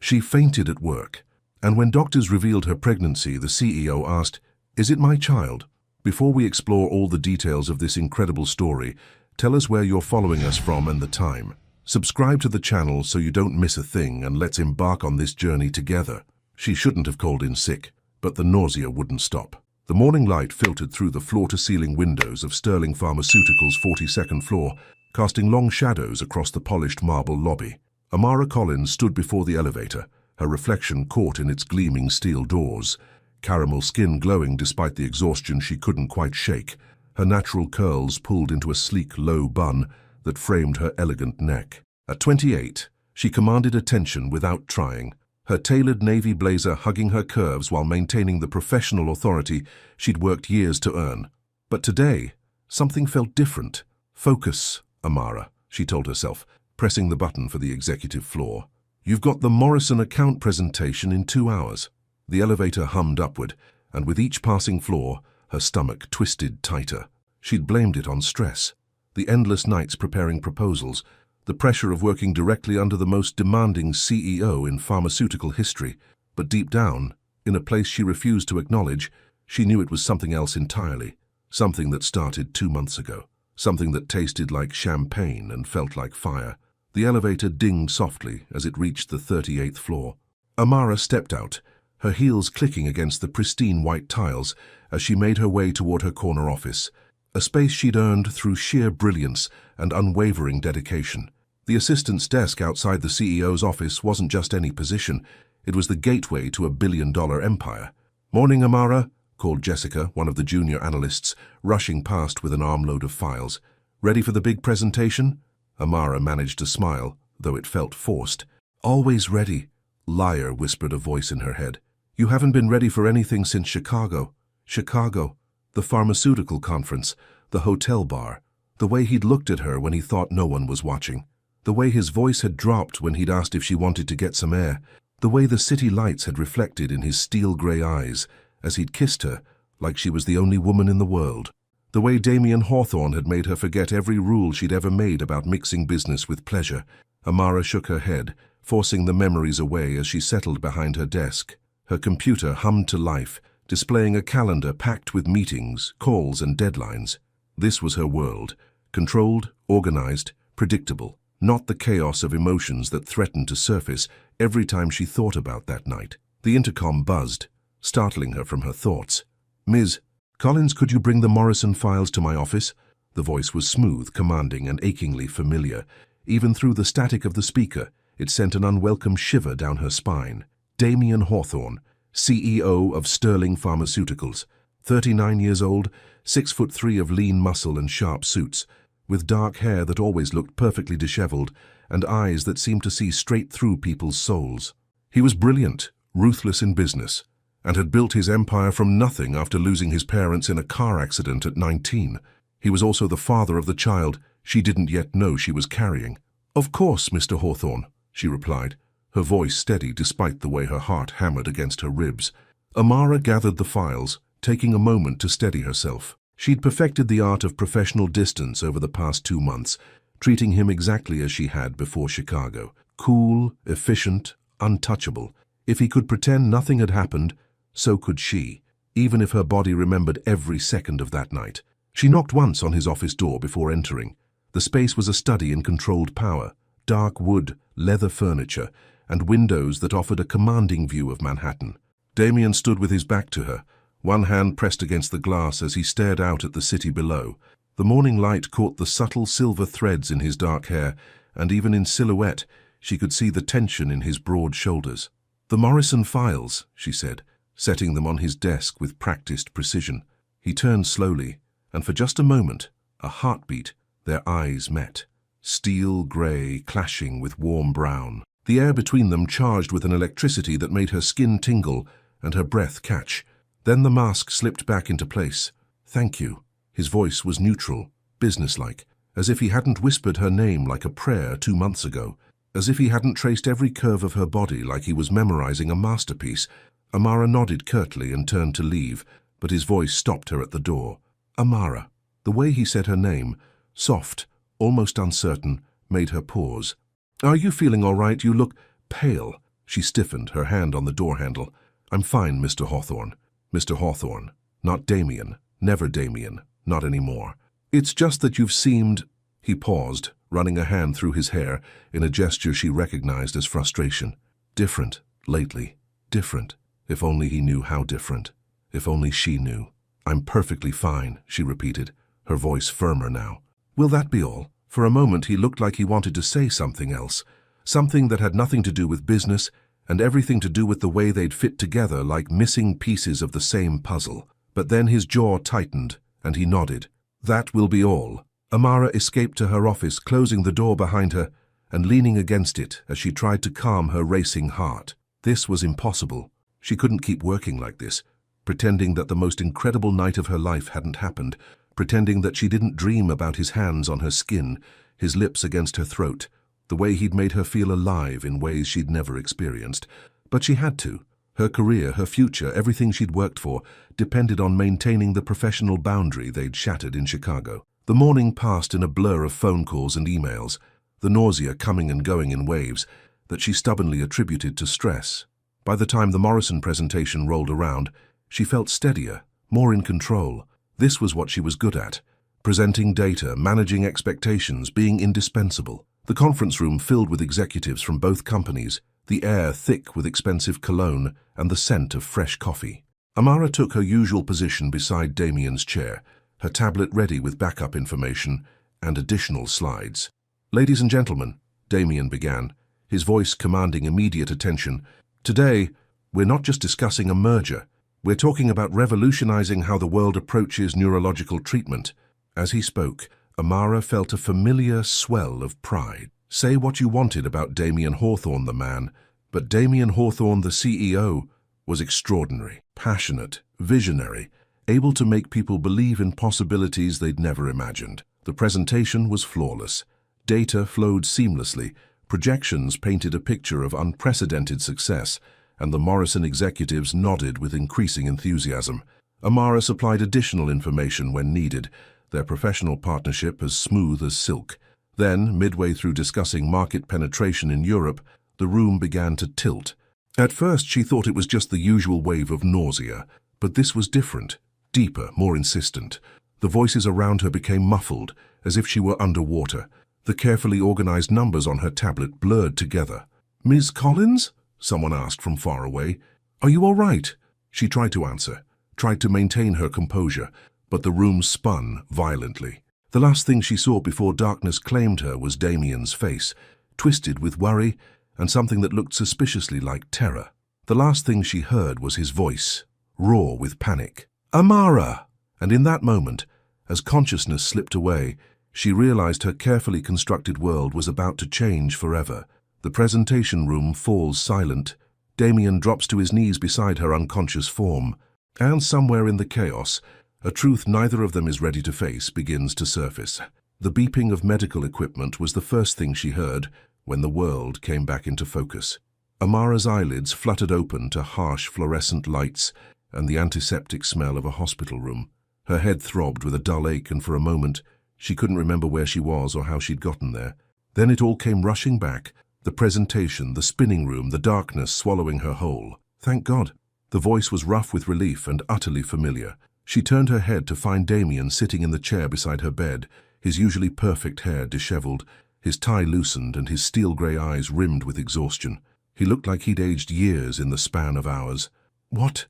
She fainted at work, and when doctors revealed her pregnancy, the CEO asked, "Is it my child?" Before we explore all the details of this incredible story, tell us where you're following us from and the time. Subscribe to the channel so you don't miss a thing, and let's embark on this journey together. She shouldn't have called in sick, but the nausea wouldn't stop. The morning light filtered through the floor-to-ceiling windows of Sterling Pharmaceuticals' 42nd floor, casting long shadows across the polished marble lobby. Amara Collins stood before the elevator, her reflection caught in its gleaming steel doors. Caramel skin glowing despite the exhaustion she couldn't quite shake, her natural curls pulled into a sleek, low bun that framed her elegant neck. At 28, she commanded attention without trying, her tailored navy blazer hugging her curves while maintaining the professional authority she'd worked years to earn. But today, something felt different. "Focus, Amara," she told herself, pressing the button for the executive floor. "You've got the Morrison account presentation in 2 hours." The elevator hummed upward, and with each passing floor, her stomach twisted tighter. She'd blamed it on stress, the endless nights preparing proposals, the pressure of working directly under the most demanding CEO in pharmaceutical history. But deep down, in a place she refused to acknowledge, she knew it was something else entirely, something that started 2 months ago, something that tasted like champagne and felt like fire. The elevator dinged softly as it reached the 38th floor. Amara stepped out, her heels clicking against the pristine white tiles as she made her way toward her corner office, a space she'd earned through sheer brilliance and unwavering dedication. The assistant's desk outside the CEO's office wasn't just any position, it was the gateway to a billion-dollar empire. "Morning, Amara," called Jessica, one of the junior analysts, rushing past with an armload of files. "Ready for the big presentation?" Amara managed to smile, though it felt forced. "Always ready," liar, whispered a voice in her head. "You haven't been ready for anything since Chicago." Chicago, the pharmaceutical conference, the hotel bar, the way he'd looked at her when he thought no one was watching, the way his voice had dropped when he'd asked if she wanted to get some air, the way the city lights had reflected in his steel-grey eyes as he'd kissed her like she was the only woman in the world, the way Damien Hawthorne had made her forget every rule she'd ever made about mixing business with pleasure. Amara shook her head, forcing the memories away as she settled behind her desk. Her computer hummed to life, displaying a calendar packed with meetings, calls, and deadlines. This was her world, controlled, organized, predictable, not the chaos of emotions that threatened to surface every time she thought about that night. The intercom buzzed, startling her from her thoughts. "Ms. Collins, could you bring the Morrison files to my office?" The voice was smooth, commanding, and achingly familiar. Even through the static of the speaker, it sent an unwelcome shiver down her spine. Damien Hawthorne, CEO of Sterling Pharmaceuticals, 39 years old, 6'3" of lean muscle and sharp suits, with dark hair that always looked perfectly disheveled and eyes that seemed to see straight through people's souls. He was brilliant, ruthless in business, and had built his empire from nothing after losing his parents in a car accident at 19. He was also the father of the child she didn't yet know she was carrying. "Of course, Mr. Hawthorne," she replied, her voice steady despite the way her heart hammered against her ribs. Amara gathered the files, taking a moment to steady herself. She'd perfected the art of professional distance over the past 2 months, treating him exactly as she had before Chicago. Cool, efficient, untouchable. If he could pretend nothing had happened, so could she, even if her body remembered every second of that night. She knocked once on his office door before entering. The space was a study in controlled power, dark wood, leather furniture, and windows that offered a commanding view of Manhattan. Damien stood with his back to her, one hand pressed against the glass as he stared out at the city below. The morning light caught the subtle silver threads in his dark hair, and even in silhouette, she could see the tension in his broad shoulders. "The Morrison files," she said, setting them on his desk with practiced precision. He turned slowly, and for just a moment, a heartbeat, their eyes met. Steel grey clashing with warm brown. The air between them charged with an electricity that made her skin tingle and her breath catch. Then the mask slipped back into place. "Thank you." His voice was neutral, businesslike, as if he hadn't whispered her name like a prayer 2 months ago, as if he hadn't traced every curve of her body like he was memorizing a masterpiece. Amara nodded curtly and turned to leave, but his voice stopped her at the door. "Amara." The way he said her name, soft, almost uncertain, made her pause. "Are you feeling all right? You look pale." She stiffened, her hand on the door handle. "I'm fine, Mr. Hawthorne. Mr. Hawthorne. Not Damien. Never Damien. Not anymore. It's just that you've seemed—" He paused, running a hand through his hair in a gesture she recognized as frustration. "Different, lately. Different. If only he knew how different. If only she knew." "I'm perfectly fine," she repeated, her voice firmer now. "Will that be all?" For a moment he looked like he wanted to say something else, something that had nothing to do with business and everything to do with the way they'd fit together like missing pieces of the same puzzle. But then his jaw tightened and he nodded. "That will be all." Amara escaped to her office, closing the door behind her and leaning against it as she tried to calm her racing heart. This was impossible. She couldn't keep working like this, pretending that the most incredible night of her life hadn't happened, pretending that she didn't dream about his hands on her skin, his lips against her throat, the way he'd made her feel alive in ways she'd never experienced. But she had to. Her career, her future, everything she'd worked for, depended on maintaining the professional boundary they'd shattered in Chicago. The morning passed in a blur of phone calls and emails, the nausea coming and going in waves that she stubbornly attributed to stress. By the time the Morrison presentation rolled around, she felt steadier, more in control. This was what she was good at: presenting data, managing expectations, being indispensable. The conference room filled with executives from both companies, the air thick with expensive cologne and the scent of fresh coffee. Amara took her usual position beside Damien's chair, her tablet ready with backup information and additional slides. "Ladies and gentlemen," Damien began, his voice commanding immediate attention, "today, we're not just discussing a merger. We're talking about revolutionizing how the world approaches neurological treatment." As he spoke, Amara felt a familiar swell of pride. Say what you wanted about Damien Hawthorne, the man, but Damien Hawthorne, the CEO, was extraordinary, passionate, visionary, able to make people believe in possibilities they'd never imagined. The presentation was flawless. Data flowed seamlessly, projections painted a picture of unprecedented success, and the Morrison executives nodded with increasing enthusiasm. Amara supplied additional information when needed, their professional partnership as smooth as silk. Then, midway through discussing market penetration in Europe, the room began to tilt. At first she thought it was just the usual wave of nausea, but this was different, deeper, more insistent. The voices around her became muffled, as if she were underwater. The carefully organized numbers on her tablet blurred together. "Ms. Collins?" someone asked from far away. "Are you all right?" She tried to answer, tried to maintain her composure, but the room spun violently. The last thing she saw before darkness claimed her was Damien's face, twisted with worry and something that looked suspiciously like terror. The last thing she heard was his voice, raw with panic. "Amara!" And in that moment, as consciousness slipped away, she realized her carefully constructed world was about to change forever. The presentation room falls silent. Damien drops to his knees beside her unconscious form. And somewhere in the chaos, a truth neither of them is ready to face begins to surface. The beeping of medical equipment was the first thing she heard when the world came back into focus. Amara's eyelids fluttered open to harsh fluorescent lights and the antiseptic smell of a hospital room. Her head throbbed with a dull ache, and for a moment, she couldn't remember where she was or how she'd gotten there. Then it all came rushing back, the presentation, the spinning room, the darkness swallowing her whole. Thank God. The voice was rough with relief and utterly familiar. She turned her head to find Damien sitting in the chair beside her bed, his usually perfect hair disheveled, his tie loosened and his steel-grey eyes rimmed with exhaustion. He looked like he'd aged years in the span of hours. What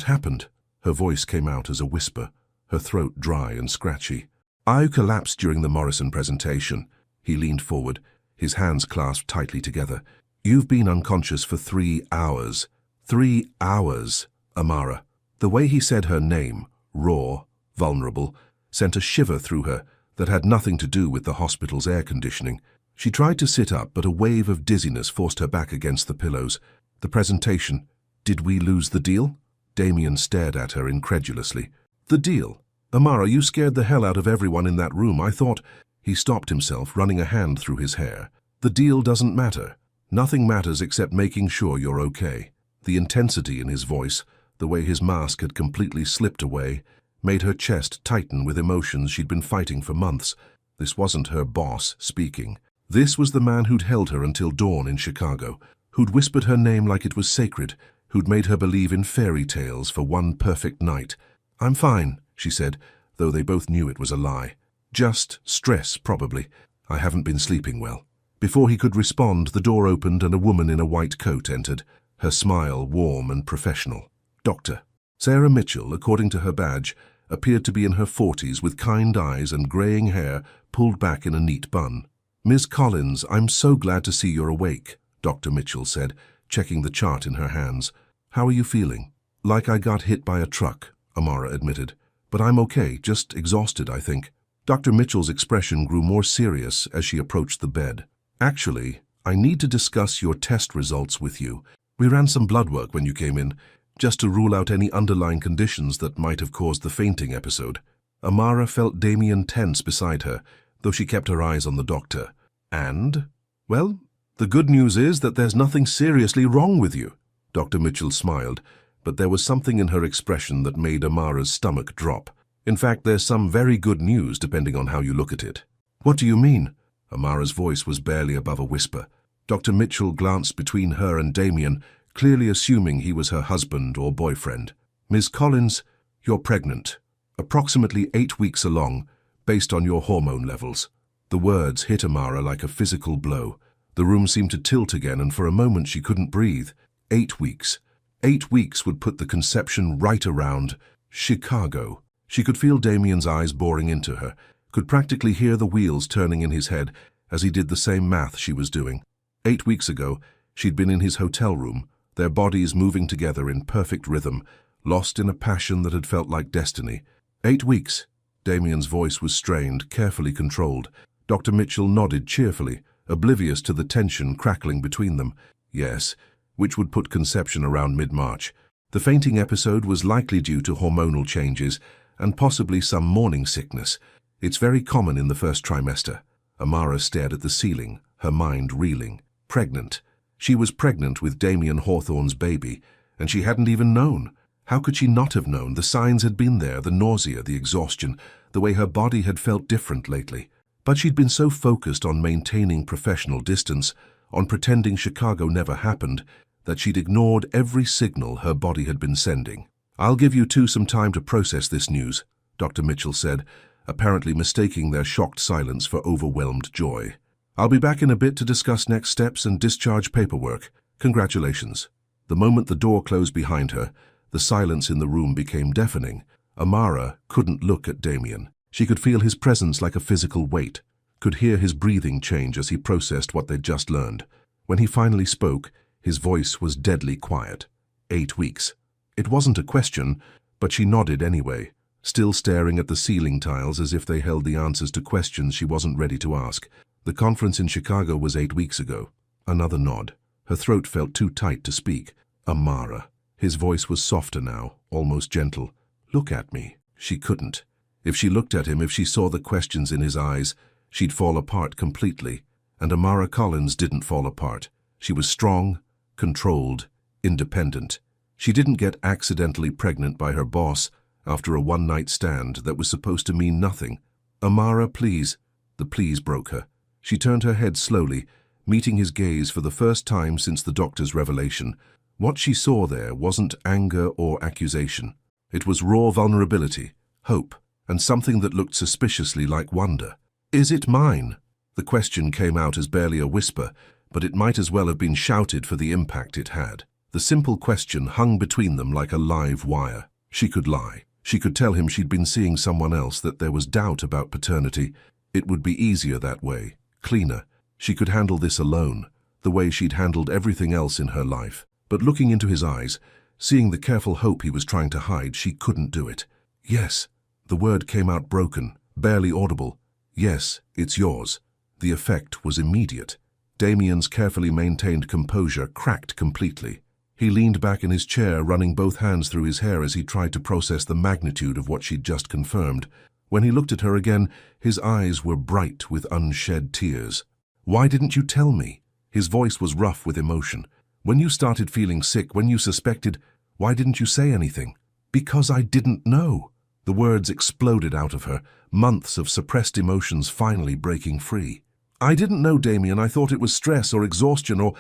happened?" Her voice came out as a whisper, her throat dry and scratchy. "I collapsed during the Morrison presentation." He leaned forward, his hands clasped tightly together. "You've been unconscious for 3 hours. 3 hours, Amara." The way he said her name, raw, vulnerable, sent a shiver through her that had nothing to do with the hospital's air conditioning. She tried to sit up, but a wave of dizziness forced her back against the pillows. "The presentation. Did we lose the deal?" Damien stared at her incredulously. "The deal? Amara, you scared the hell out of everyone in that room. I thought—" He stopped himself, running a hand through his hair. "The deal doesn't matter. Nothing matters except making sure you're okay." The intensity in his voice, the way his mask had completely slipped away, made her chest tighten with emotions she'd been fighting for months. This wasn't her boss speaking. This was the man who'd held her until dawn in Chicago, who'd whispered her name like it was sacred, who'd made her believe in fairy tales for one perfect night. "I'm fine," she said, though they both knew it was a lie. "Just stress, probably. I haven't been sleeping well." Before he could respond, the door opened and a woman in a white coat entered, her smile warm and professional. Doctor. Sarah Mitchell, according to her badge, appeared to be in her 40s with kind eyes and greying hair pulled back in a neat bun. "Miss Collins, I'm so glad to see you're awake," Dr. Mitchell said, checking the chart in her hands. "How are you feeling?" "Like I got hit by a truck," Amara admitted. "But I'm okay, just exhausted, I think." Dr. Mitchell's expression grew more serious as she approached the bed. "Actually, I need to discuss your test results with you. We ran some blood work when you came in, just to rule out any underlying conditions that might have caused the fainting episode." Amara felt Damien tense beside her, though she kept her eyes on the doctor. "And? Well, the good news is that there's nothing seriously wrong with you." Dr. Mitchell smiled, but there was something in her expression that made Amara's stomach drop. "In fact, there's some very good news depending on how you look at it." "What do you mean?" Amara's voice was barely above a whisper. Dr. Mitchell glanced between her and Damien, clearly assuming he was her husband or boyfriend. "Ms. Collins, you're pregnant. Approximately 8 weeks along, based on your hormone levels." The words hit Amara like a physical blow. The room seemed to tilt again, and for a moment she couldn't breathe. 8 weeks. 8 weeks would put the conception right around Chicago. She could feel Damien's eyes boring into her, could practically hear the wheels turning in his head as he did the same math she was doing. 8 weeks ago, she'd been in his hotel room, their bodies moving together in perfect rhythm, lost in a passion that had felt like destiny. 8 weeks. Damien's voice was strained, carefully controlled. Dr. Mitchell nodded cheerfully, oblivious to the tension crackling between them. Yes, which would put conception around mid-March. The fainting episode was likely due to hormonal changes and possibly some morning sickness. It's very common in the first trimester. Amara stared at the ceiling, her mind reeling. Pregnant. She was pregnant with Damien Hawthorne's baby, and she hadn't even known. How could she not have known? The signs had been there, the nausea, the exhaustion, the way her body had felt different lately. But she'd been so focused on maintaining professional distance, on pretending Chicago never happened, that she'd ignored every signal her body had been sending. "I'll give you two some time to process this news," Dr. Mitchell said, apparently mistaking their shocked silence for overwhelmed joy. "I'll be back in a bit to discuss next steps and discharge paperwork. Congratulations." The moment the door closed behind her, the silence in the room became deafening. Amara couldn't look at Damien. She could feel his presence like a physical weight, could hear his breathing change as he processed what they'd just learned. When he finally spoke, his voice was deadly quiet. 8 weeks. It wasn't a question, but she nodded anyway, still staring at the ceiling tiles as if they held the answers to questions she wasn't ready to ask. "The conference in Chicago was 8 weeks ago." Another nod. Her throat felt too tight to speak. "Amara." His voice was softer now, almost gentle. "Look at me." She couldn't. If she looked at him, if she saw the questions in his eyes, she'd fall apart completely. And Amara Collins didn't fall apart. She was strong, controlled, independent. She didn't get accidentally pregnant by her boss after a one-night stand that was supposed to mean nothing. "Amara, please." The please broke her. She turned her head slowly, meeting his gaze for the first time since the doctor's revelation. What she saw there wasn't anger or accusation. It was raw vulnerability, hope, and something that looked suspiciously like wonder. "Is it mine?" The question came out as barely a whisper, but it might as well have been shouted for the impact it had. The simple question hung between them like a live wire. She could lie. She could tell him she'd been seeing someone else, that there was doubt about paternity. It would be easier that way, cleaner. She could handle this alone, the way she'd handled everything else in her life. But looking into his eyes, seeing the careful hope he was trying to hide, she couldn't do it. "Yes." The word came out broken, barely audible. "Yes, it's yours." The effect was immediate. Damien's carefully maintained composure cracked completely. He leaned back in his chair, running both hands through his hair as he tried to process the magnitude of what she'd just confirmed. When he looked at her again, his eyes were bright with unshed tears. "Why didn't you tell me?" His voice was rough with emotion. "When you started feeling sick, when you suspected, why didn't you say anything?" "Because I didn't know." The words exploded out of her, months of suppressed emotions finally breaking free. "I didn't know, Damien. I thought it was stress or exhaustion, or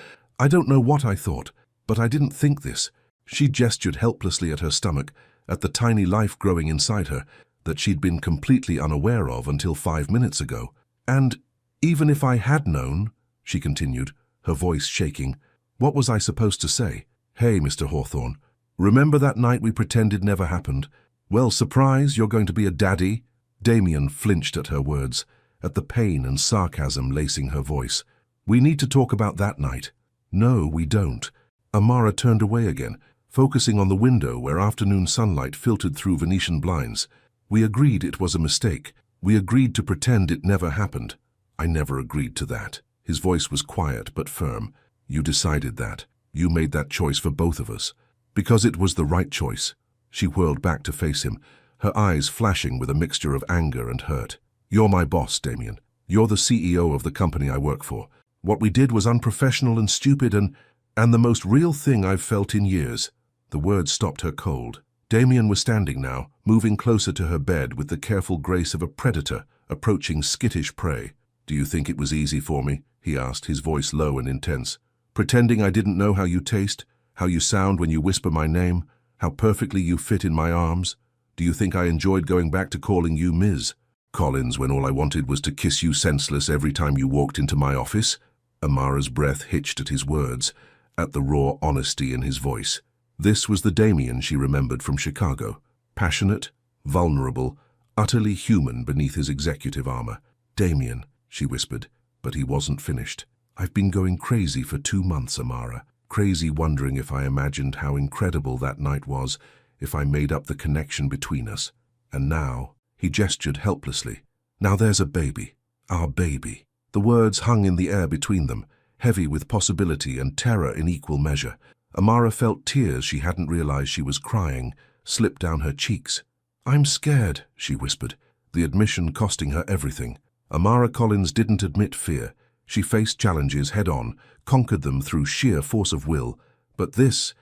I don't know what I thought, but I didn't think this. She gestured helplessly at her stomach, at the tiny life growing inside her that she'd been completely unaware of until 5 minutes ago. And even if I had known, she continued, her voice shaking, what was I supposed to say? Hey, Mr. Hawthorne, remember that night we pretended never happened? Well, surprise, you're going to be a daddy? Damien flinched at her words, at the pain and sarcasm lacing her voice. We need to talk about that night. No, we don't. Amara turned away again, focusing on the window where afternoon sunlight filtered through Venetian blinds. We agreed it was a mistake. We agreed to pretend it never happened. I never agreed to that. His voice was quiet but firm. You decided that. You made that choice for both of us. Because it was the right choice. She whirled back to face him, her eyes flashing with a mixture of anger and hurt. You're my boss, Damien. You're the CEO of the company I work for. What we did was unprofessional and stupid and the most real thing I've felt in years. The words stopped her cold. Damien was standing now, moving closer to her bed with the careful grace of a predator approaching skittish prey. Do you think it was easy for me? He asked, his voice low and intense. Pretending I didn't know how you taste, how you sound when you whisper my name, how perfectly you fit in my arms? Do you think I enjoyed going back to calling you Ms. Collins when all I wanted was to kiss you senseless every time you walked into my office? Amara's breath hitched at his words, at the raw honesty in his voice. This was the Damien she remembered from Chicago. Passionate, vulnerable, utterly human beneath his executive armor. Damien, she whispered, but he wasn't finished. I've been going crazy for 2 months, Amara. Crazy wondering if I imagined how incredible that night was, if I made up the connection between us. And now, he gestured helplessly. Now there's a baby. Our baby. The words hung in the air between them, heavy with possibility and terror in equal measure. Amara felt tears she hadn't realized she was crying slip down her cheeks. I'm scared, she whispered, the admission costing her everything. Amara Collins didn't admit fear. She faced challenges head-on, conquered them through sheer force of will. But this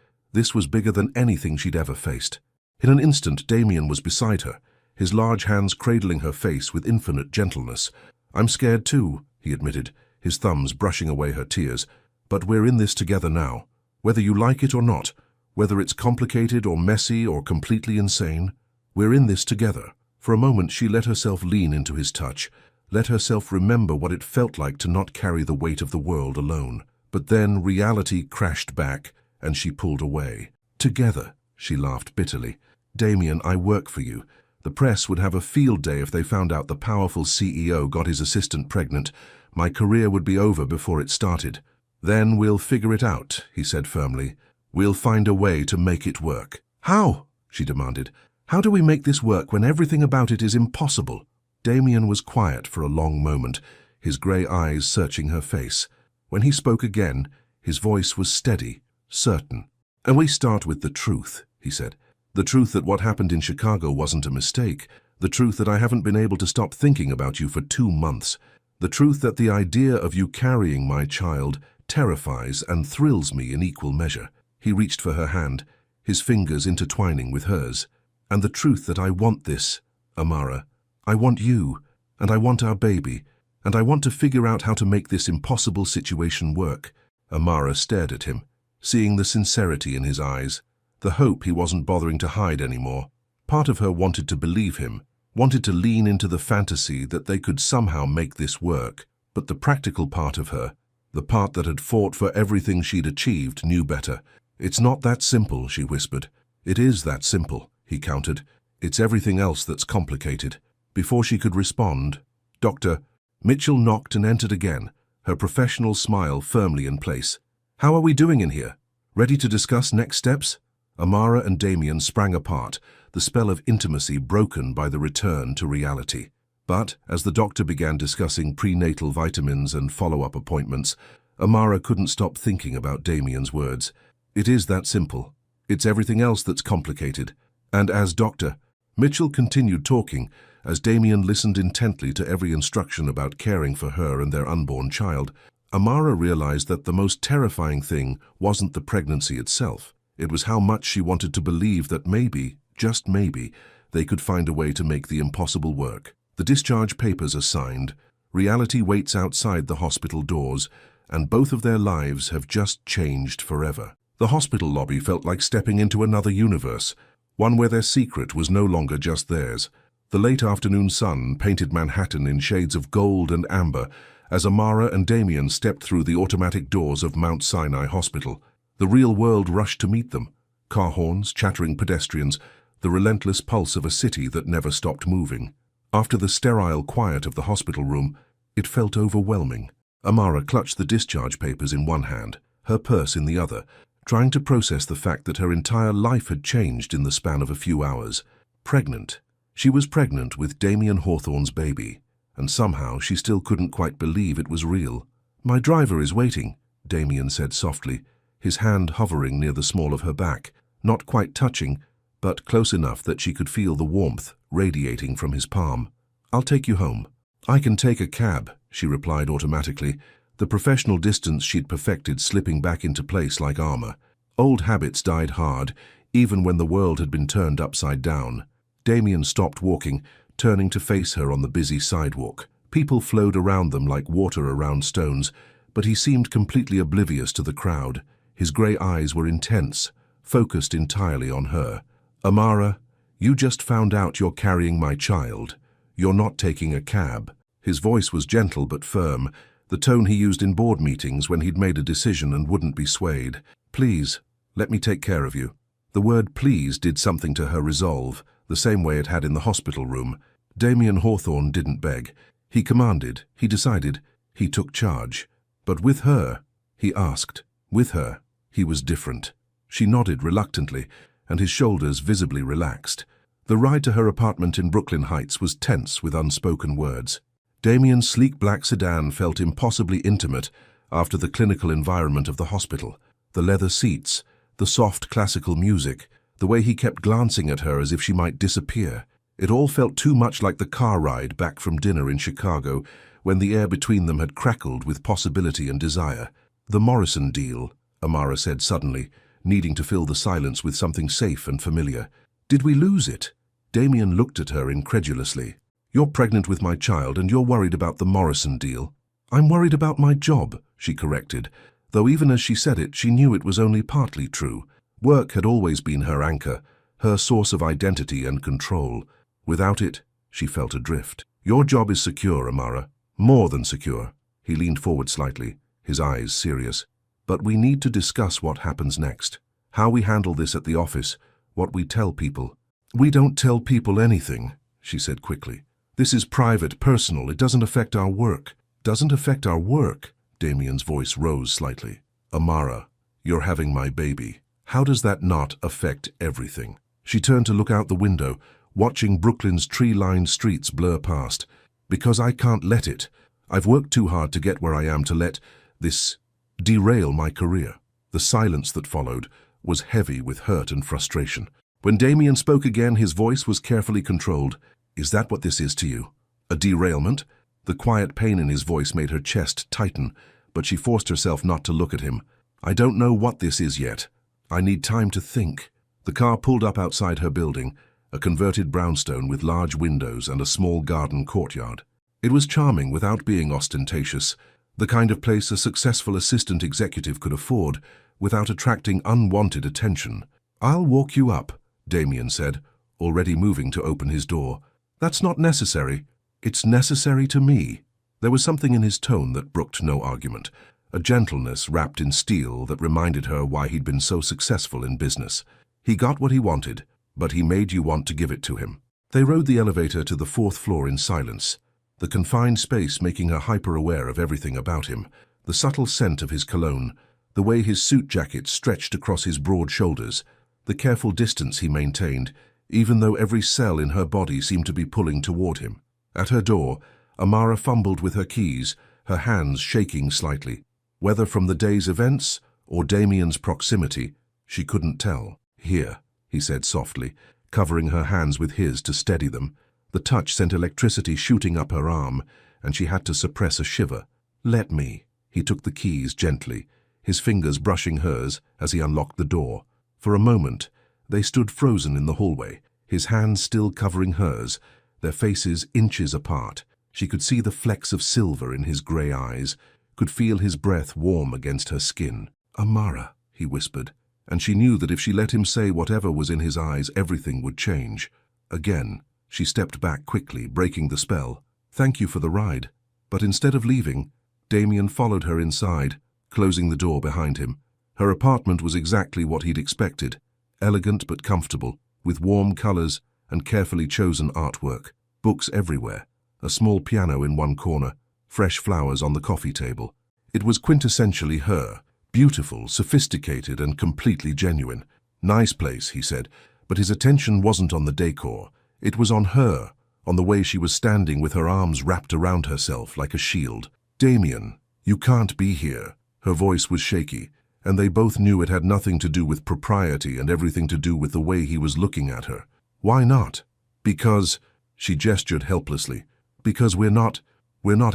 was bigger than anything she'd ever faced. In an instant, Damien was beside her, his large hands cradling her face with infinite gentleness. I'm scared too, he admitted, his thumbs brushing away her tears. But we're in this together now. Whether you like it or not, whether it's complicated or messy or completely insane, we're in this together. For a moment, she let herself lean into his touch, let herself remember what it felt like to not carry the weight of the world alone. But then reality crashed back, and she pulled away. Together, she laughed bitterly. Damien, I work for you. The press would have a field day if they found out the powerful CEO got his assistant pregnant. My career would be over before it started. Then we'll figure it out, he said firmly. We'll find a way to make it work. How? She demanded. How do we make this work when everything about it is impossible? Damien was quiet for a long moment, his grey eyes searching her face. When he spoke again, his voice was steady, certain. And we start with the truth, he said. The truth that what happened in Chicago wasn't a mistake. The truth that I haven't been able to stop thinking about you for 2 months. The truth that the idea of you carrying my child terrifies and thrills me in equal measure. He reached for her hand, his fingers intertwining with hers. And the truth that I want this, Amara. I want you, and I want our baby, and I want to figure out how to make this impossible situation work. Amara stared at him, seeing the sincerity in his eyes, the hope he wasn't bothering to hide anymore. Part of her wanted to believe him, wanted to lean into the fantasy that they could somehow make this work, but the practical part of her, the part that had fought for everything she'd achieved, knew better. It's not that simple, she whispered. It is that simple, he countered. It's everything else that's complicated. Before she could respond, Dr. Mitchell knocked and entered again, her professional smile firmly in place. How are we doing in here? Ready to discuss next steps? Amara and Damien sprang apart, the spell of intimacy broken by the return to reality. But, as the doctor began discussing prenatal vitamins and follow-up appointments, Amara couldn't stop thinking about Damien's words. It is that simple. It's everything else that's complicated. And as Dr. Mitchell continued talking, as Damien listened intently to every instruction about caring for her and their unborn child, Amara realized that the most terrifying thing wasn't the pregnancy itself. It was how much she wanted to believe that maybe, just maybe, they could find a way to make the impossible work. The discharge papers are signed, reality waits outside the hospital doors, and both of their lives have just changed forever. The hospital lobby felt like stepping into another universe, one where their secret was no longer just theirs. The late afternoon sun painted Manhattan in shades of gold and amber as Amara and Damien stepped through the automatic doors of Mount Sinai Hospital. The real world rushed to meet them. Car horns, chattering pedestrians, the relentless pulse of a city that never stopped moving. After the sterile quiet of the hospital room, it felt overwhelming. Amara clutched the discharge papers in one hand, her purse in the other, trying to process the fact that her entire life had changed in the span of a few hours. Pregnant. She was pregnant with Damien Hawthorne's baby, and somehow she still couldn't quite believe it was real. "My driver is waiting," Damien said softly, his hand hovering near the small of her back, not quite touching, but close enough that she could feel the warmth radiating from his palm. "I'll take you home." "I can take a cab," she replied automatically, the professional distance she'd perfected slipping back into place like armor. Old habits died hard, even when the world had been turned upside down. Damien stopped walking, turning to face her on the busy sidewalk. People flowed around them like water around stones, but he seemed completely oblivious to the crowd. His grey eyes were intense, focused entirely on her. "Amara, you just found out you're carrying my child. You're not taking a cab." His voice was gentle but firm, the tone he used in board meetings when he'd made a decision and wouldn't be swayed. "Please, let me take care of you." The word please did something to her resolve, the same way it had in the hospital room. Damien Hawthorne didn't beg. He commanded, he decided, he took charge. But with her, he asked. With her, he was different. She nodded reluctantly, and his shoulders visibly relaxed. The ride to her apartment in Brooklyn Heights was tense with unspoken words. Damien's sleek black sedan felt impossibly intimate after the clinical environment of the hospital. The leather seats, the soft classical music, the way he kept glancing at her as if she might disappear. It all felt too much like the car ride back from dinner in Chicago, when the air between them had crackled with possibility and desire. "The Morrison deal," Amara said suddenly, needing to fill the silence with something safe and familiar. "Did we lose it?" Damien looked at her incredulously. "You're pregnant with my child and you're worried about the Morrison deal." "I'm worried about my job," she corrected, though even as she said it, she knew it was only partly true. Work had always been her anchor, her source of identity and control. Without it, she felt adrift. "Your job is secure, Amara. More than secure." He leaned forward slightly, his eyes serious. "But we need to discuss what happens next. How we handle this at the office, what we tell people." "We don't tell people anything," she said quickly. "This is private, personal. It doesn't affect our work." "Doesn't affect our work?" Damien's voice rose slightly. "Amara, you're having my baby. How does that not affect everything?" She turned to look out the window, watching Brooklyn's tree-lined streets blur past. "Because I can't let it. I've worked too hard to get where I am to let this derail my career." The silence that followed was heavy with hurt and frustration. When Damien spoke again, his voice was carefully controlled. "Is that what this is to you? A derailment?" The quiet pain in his voice made her chest tighten, but she forced herself not to look at him. "I don't know what this is yet. I need time to think." The car pulled up outside her building, a converted brownstone with large windows and a small garden courtyard. It was charming without being ostentatious, the kind of place a successful assistant executive could afford without attracting unwanted attention. "I'll walk you up," Damien said, already moving to open his door. "That's not necessary. It's necessary to me." There was something in his tone that brooked no argument, a gentleness wrapped in steel that reminded her why he'd been so successful in business. He got what he wanted, but he made you want to give it to him. They rode the elevator to the 4th floor in silence, the confined space making her hyper-aware of everything about him, the subtle scent of his cologne, the way his suit jacket stretched across his broad shoulders, the careful distance he maintained, even though every cell in her body seemed to be pulling toward him. At her door, Amara fumbled with her keys, her hands shaking slightly. Whether from the day's events or Damien's proximity, she couldn't tell. "Here," he said softly, covering her hands with his to steady them. The touch sent electricity shooting up her arm, and she had to suppress a shiver. "Let me." He took the keys gently, his fingers brushing hers as he unlocked the door. For a moment, they stood frozen in the hallway, his hands still covering hers, their faces inches apart. She could see the flecks of silver in his grey eyes, could feel his breath warm against her skin. "Amara," he whispered, and she knew that if she let him say whatever was in his eyes, everything would change. Again, she stepped back quickly, breaking the spell. "Thank you for the ride." But instead of leaving, Damien followed her inside, closing the door behind him. Her apartment was exactly what he'd expected, elegant but comfortable, with warm colors and carefully chosen artwork, books everywhere, a small piano in one corner, fresh flowers on the coffee table. It was quintessentially her, beautiful, sophisticated, and completely genuine. "Nice place," he said, but his attention wasn't on the decor. It was on her, on the way she was standing with her arms wrapped around herself like a shield. "Damien, you can't be here." Her voice was shaky, and they both knew it had nothing to do with propriety and everything to do with the way he was looking at her. "Why not?" "Because," she gestured helplessly, "because we're not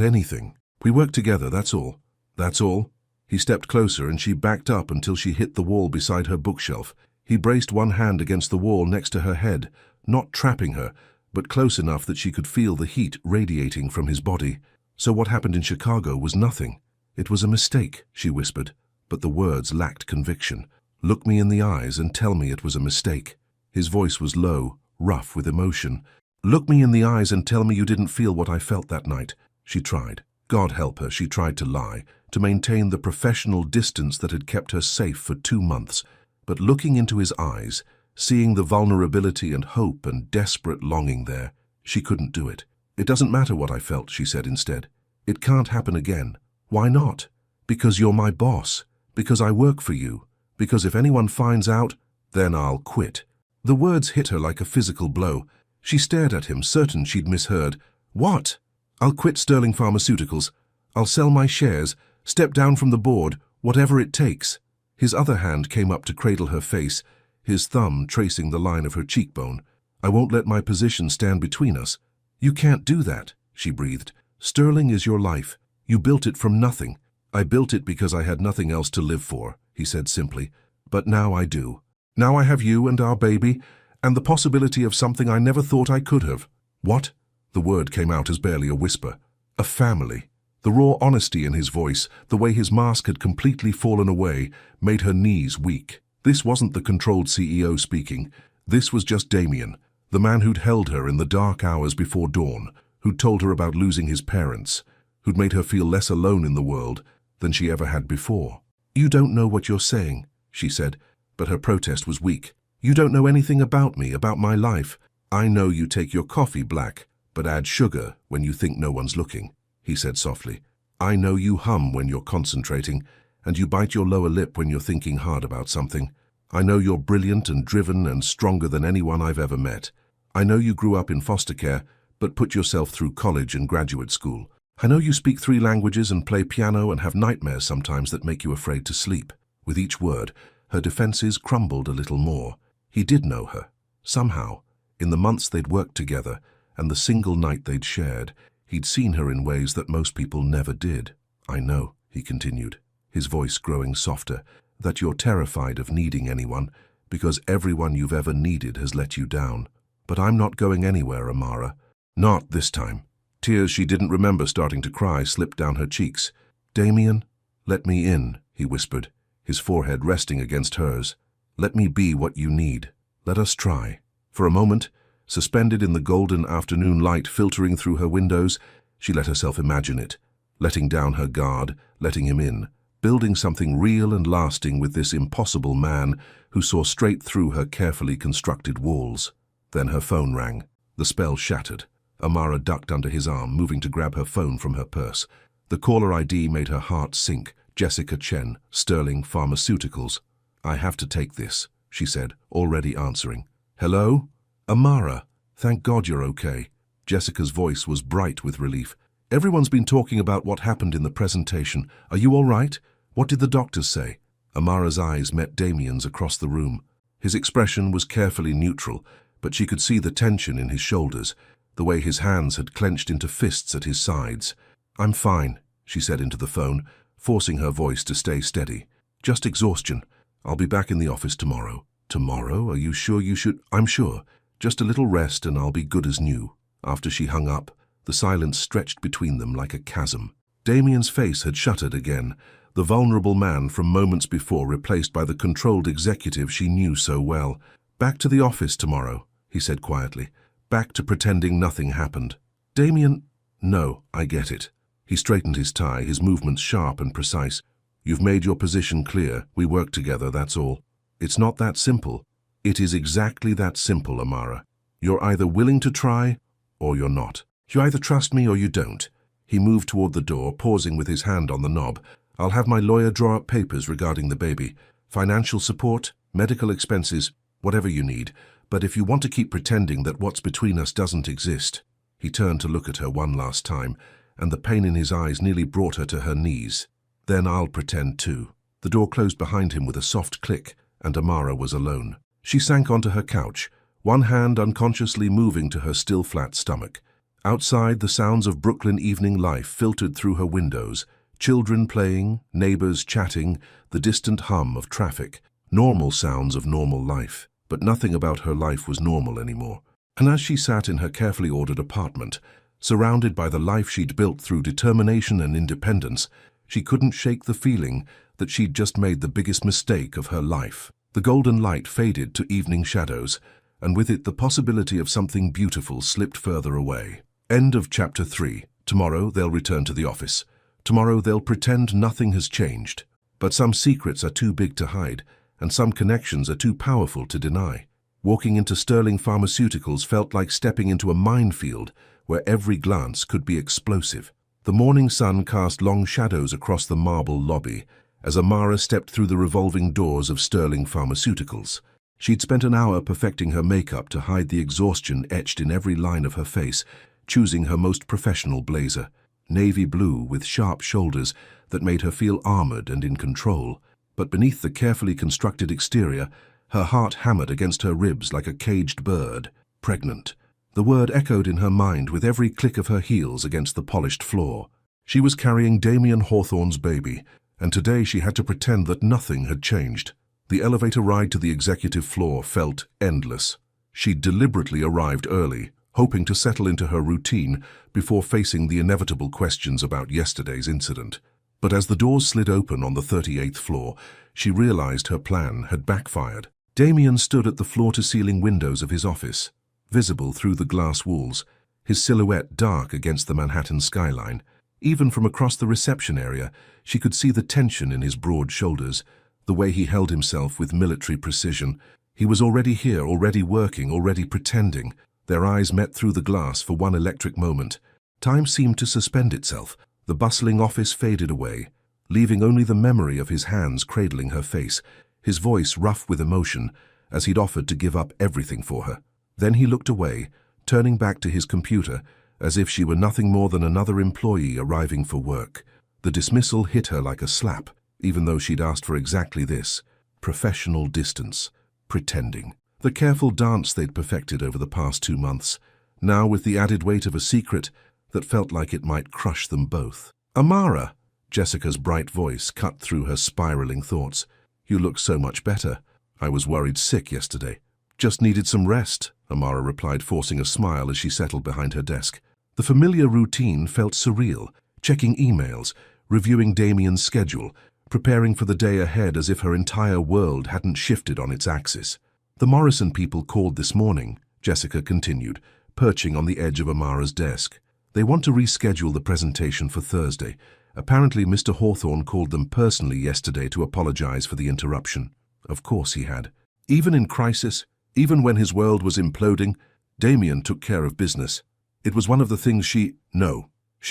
anything. We work together, that's all." "That's all?" He stepped closer and she backed up until she hit the wall beside her bookshelf. He braced one hand against the wall next to her head, not trapping her, but close enough that she could feel the heat radiating from his body. "So what happened in Chicago was nothing. It was a mistake," she whispered, but the words lacked conviction. "Look me in the eyes and tell me it was a mistake." His voice was low, rough with emotion. "Look me in the eyes and tell me you didn't feel what I felt that night." She tried. God help her, she tried to lie, to maintain the professional distance that had kept her safe for 2 months. But looking into his eyes, seeing the vulnerability and hope and desperate longing there, she couldn't do it. "It doesn't matter what I felt," she said instead. "It can't happen again." "Why not?" "Because you're my boss. Because I work for you. Because if anyone finds out, then I'll quit." The words hit her like a physical blow. She stared at him, certain she'd misheard. "What?" "I'll quit Sterling Pharmaceuticals. I'll sell my shares, step down from the board, whatever it takes." His other hand came up to cradle her face, his thumb tracing the line of her cheekbone. "I won't let my position stand between us." "You can't do that," she breathed. "Sterling is your life. You built it from nothing." "I built it because I had nothing else to live for," he said simply. "But now I do. Now I have you and our baby, and the possibility of something I never thought I could have." "What?" The word came out as barely a whisper. "A family." The raw honesty in his voice, the way his mask had completely fallen away, made her knees weak. This wasn't the controlled CEO speaking. This was just Damien, the man who'd held her in the dark hours before dawn, who'd told her about losing his parents, who'd made her feel less alone in the world than she ever had before. "You don't know what you're saying," she said, but her protest was weak. "You don't know anything about me, about my life. I know you take your coffee black, but add sugar when you think no one's looking," he said softly. "I know you hum when you're concentrating, and you bite your lower lip when you're thinking hard about something. I know you're brilliant and driven and stronger than anyone I've ever met. I know you grew up in foster care, but put yourself through college and graduate school. I know you speak 3 languages and play piano and have nightmares sometimes that make you afraid to sleep." With each word, her defenses crumbled a little more. He did know her. Somehow, in the months they'd worked together and the single night they'd shared, he'd seen her in ways that most people never did. "I know," he continued, his voice growing softer, "that you're terrified of needing anyone, because everyone you've ever needed has let you down. But I'm not going anywhere, Amara. Not this time." Tears she didn't remember starting to cry slipped down her cheeks. "Damien, let me in," he whispered, his forehead resting against hers. "Let me be what you need. Let us try." For a moment, suspended in the golden afternoon light filtering through her windows, she let herself imagine it, letting down her guard, letting him in, building something real and lasting with this impossible man who saw straight through her carefully constructed walls. Then her phone rang. The spell shattered. Amara ducked under his arm, moving to grab her phone from her purse. The caller ID made her heart sink. Jessica Chen, Sterling Pharmaceuticals. "I have to take this," she said, already answering. "Hello? Amara, thank God you're okay." Jessica's voice was bright with relief. "Everyone's been talking about what happened in the presentation. Are you all right? What did the doctors say?" Amara's eyes met Damien's across the room. His expression was carefully neutral, but she could see the tension in his shoulders, the way his hands had clenched into fists at his sides. "I'm fine," she said into the phone, forcing her voice to stay steady. "Just exhaustion. I'll be back in the office tomorrow." "Tomorrow? Are you sure you should?" "I'm sure. Just a little rest and I'll be good as new." After she hung up, the silence stretched between them like a chasm. Damien's face had shuttered again, the vulnerable man from moments before replaced by the controlled executive she knew so well. "Back to the office tomorrow," he said quietly. "Back to pretending nothing happened." Damien, "No, I get it." He straightened his tie, his movements sharp and precise. "You've made your position clear. We work together, that's all." "It's not that simple." "It is exactly that simple, Amara. You're either willing to try, or you're not. You either trust me or you don't." He moved toward the door, pausing with his hand on the knob. "I'll have my lawyer draw up papers regarding the baby. Financial support, medical expenses, whatever you need. But if you want to keep pretending that what's between us doesn't exist." He turned to look at her one last time, and the pain in his eyes nearly brought her to her knees. "Then I'll pretend too." The door closed behind him with a soft click, and Amara was alone. She sank onto her couch, one hand unconsciously moving to her still flat stomach. Outside, the sounds of Brooklyn evening life filtered through her windows. Children playing, neighbors chatting, the distant hum of traffic. Normal sounds of normal life. But nothing about her life was normal anymore. And as she sat in her carefully ordered apartment, surrounded by the life she'd built through determination and independence, she couldn't shake the feeling that she'd just made the biggest mistake of her life. The golden light faded to evening shadows, and with it the possibility of something beautiful slipped further away. End of Chapter 3. Tomorrow they'll return to the office. Tomorrow they'll pretend nothing has changed. But some secrets are too big to hide, and some connections are too powerful to deny. Walking into Sterling Pharmaceuticals felt like stepping into a minefield where every glance could be explosive. The morning sun cast long shadows across the marble lobby as Amara stepped through the revolving doors of Sterling Pharmaceuticals. She'd spent an hour perfecting her makeup to hide the exhaustion etched in every line of her face, choosing her most professional blazer, navy blue with sharp shoulders that made her feel armored and in control. But beneath the carefully constructed exterior, her heart hammered against her ribs like a caged bird. Pregnant. The word echoed in her mind with every click of her heels against the polished floor. She was carrying Damien Hawthorne's baby, and today she had to pretend that nothing had changed. The elevator ride to the executive floor felt endless. She'd deliberately arrived early, hoping to settle into her routine before facing the inevitable questions about yesterday's incident. But as the doors slid open on the 38th floor, she realized her plan had backfired. Damien stood at the floor-to-ceiling windows of his office, visible through the glass walls, his silhouette dark against the Manhattan skyline. Even from across the reception area, she could see the tension in his broad shoulders, the way he held himself with military precision. He was already here, already working, already pretending. Their eyes met through the glass for one electric moment. Time seemed to suspend itself. The bustling office faded away, leaving only the memory of his hands cradling her face, his voice rough with emotion as he'd offered to give up everything for her. Then he looked away, turning back to his computer, as if she were nothing more than another employee arriving for work. The dismissal hit her like a slap, even though she'd asked for exactly this: professional distance, pretending. The careful dance they'd perfected over the past 2 months, now with the added weight of a secret that felt like it might crush them both. "Amara," Jessica's bright voice cut through her spiraling thoughts. "You look so much better. I was worried sick yesterday." "Just needed some rest," Amara replied, forcing a smile as she settled behind her desk. The familiar routine felt surreal, checking emails, reviewing Damien's schedule, preparing for the day ahead as if her entire world hadn't shifted on its axis. "The Morrison people called this morning," Jessica continued, perching on the edge of Amara's desk. "They want to reschedule the presentation for Thursday. Apparently Mr. Hawthorne called them personally yesterday to apologize for the interruption." Of course he had. Even in crisis, even when his world was imploding, Damien took care of business. It was one of the things she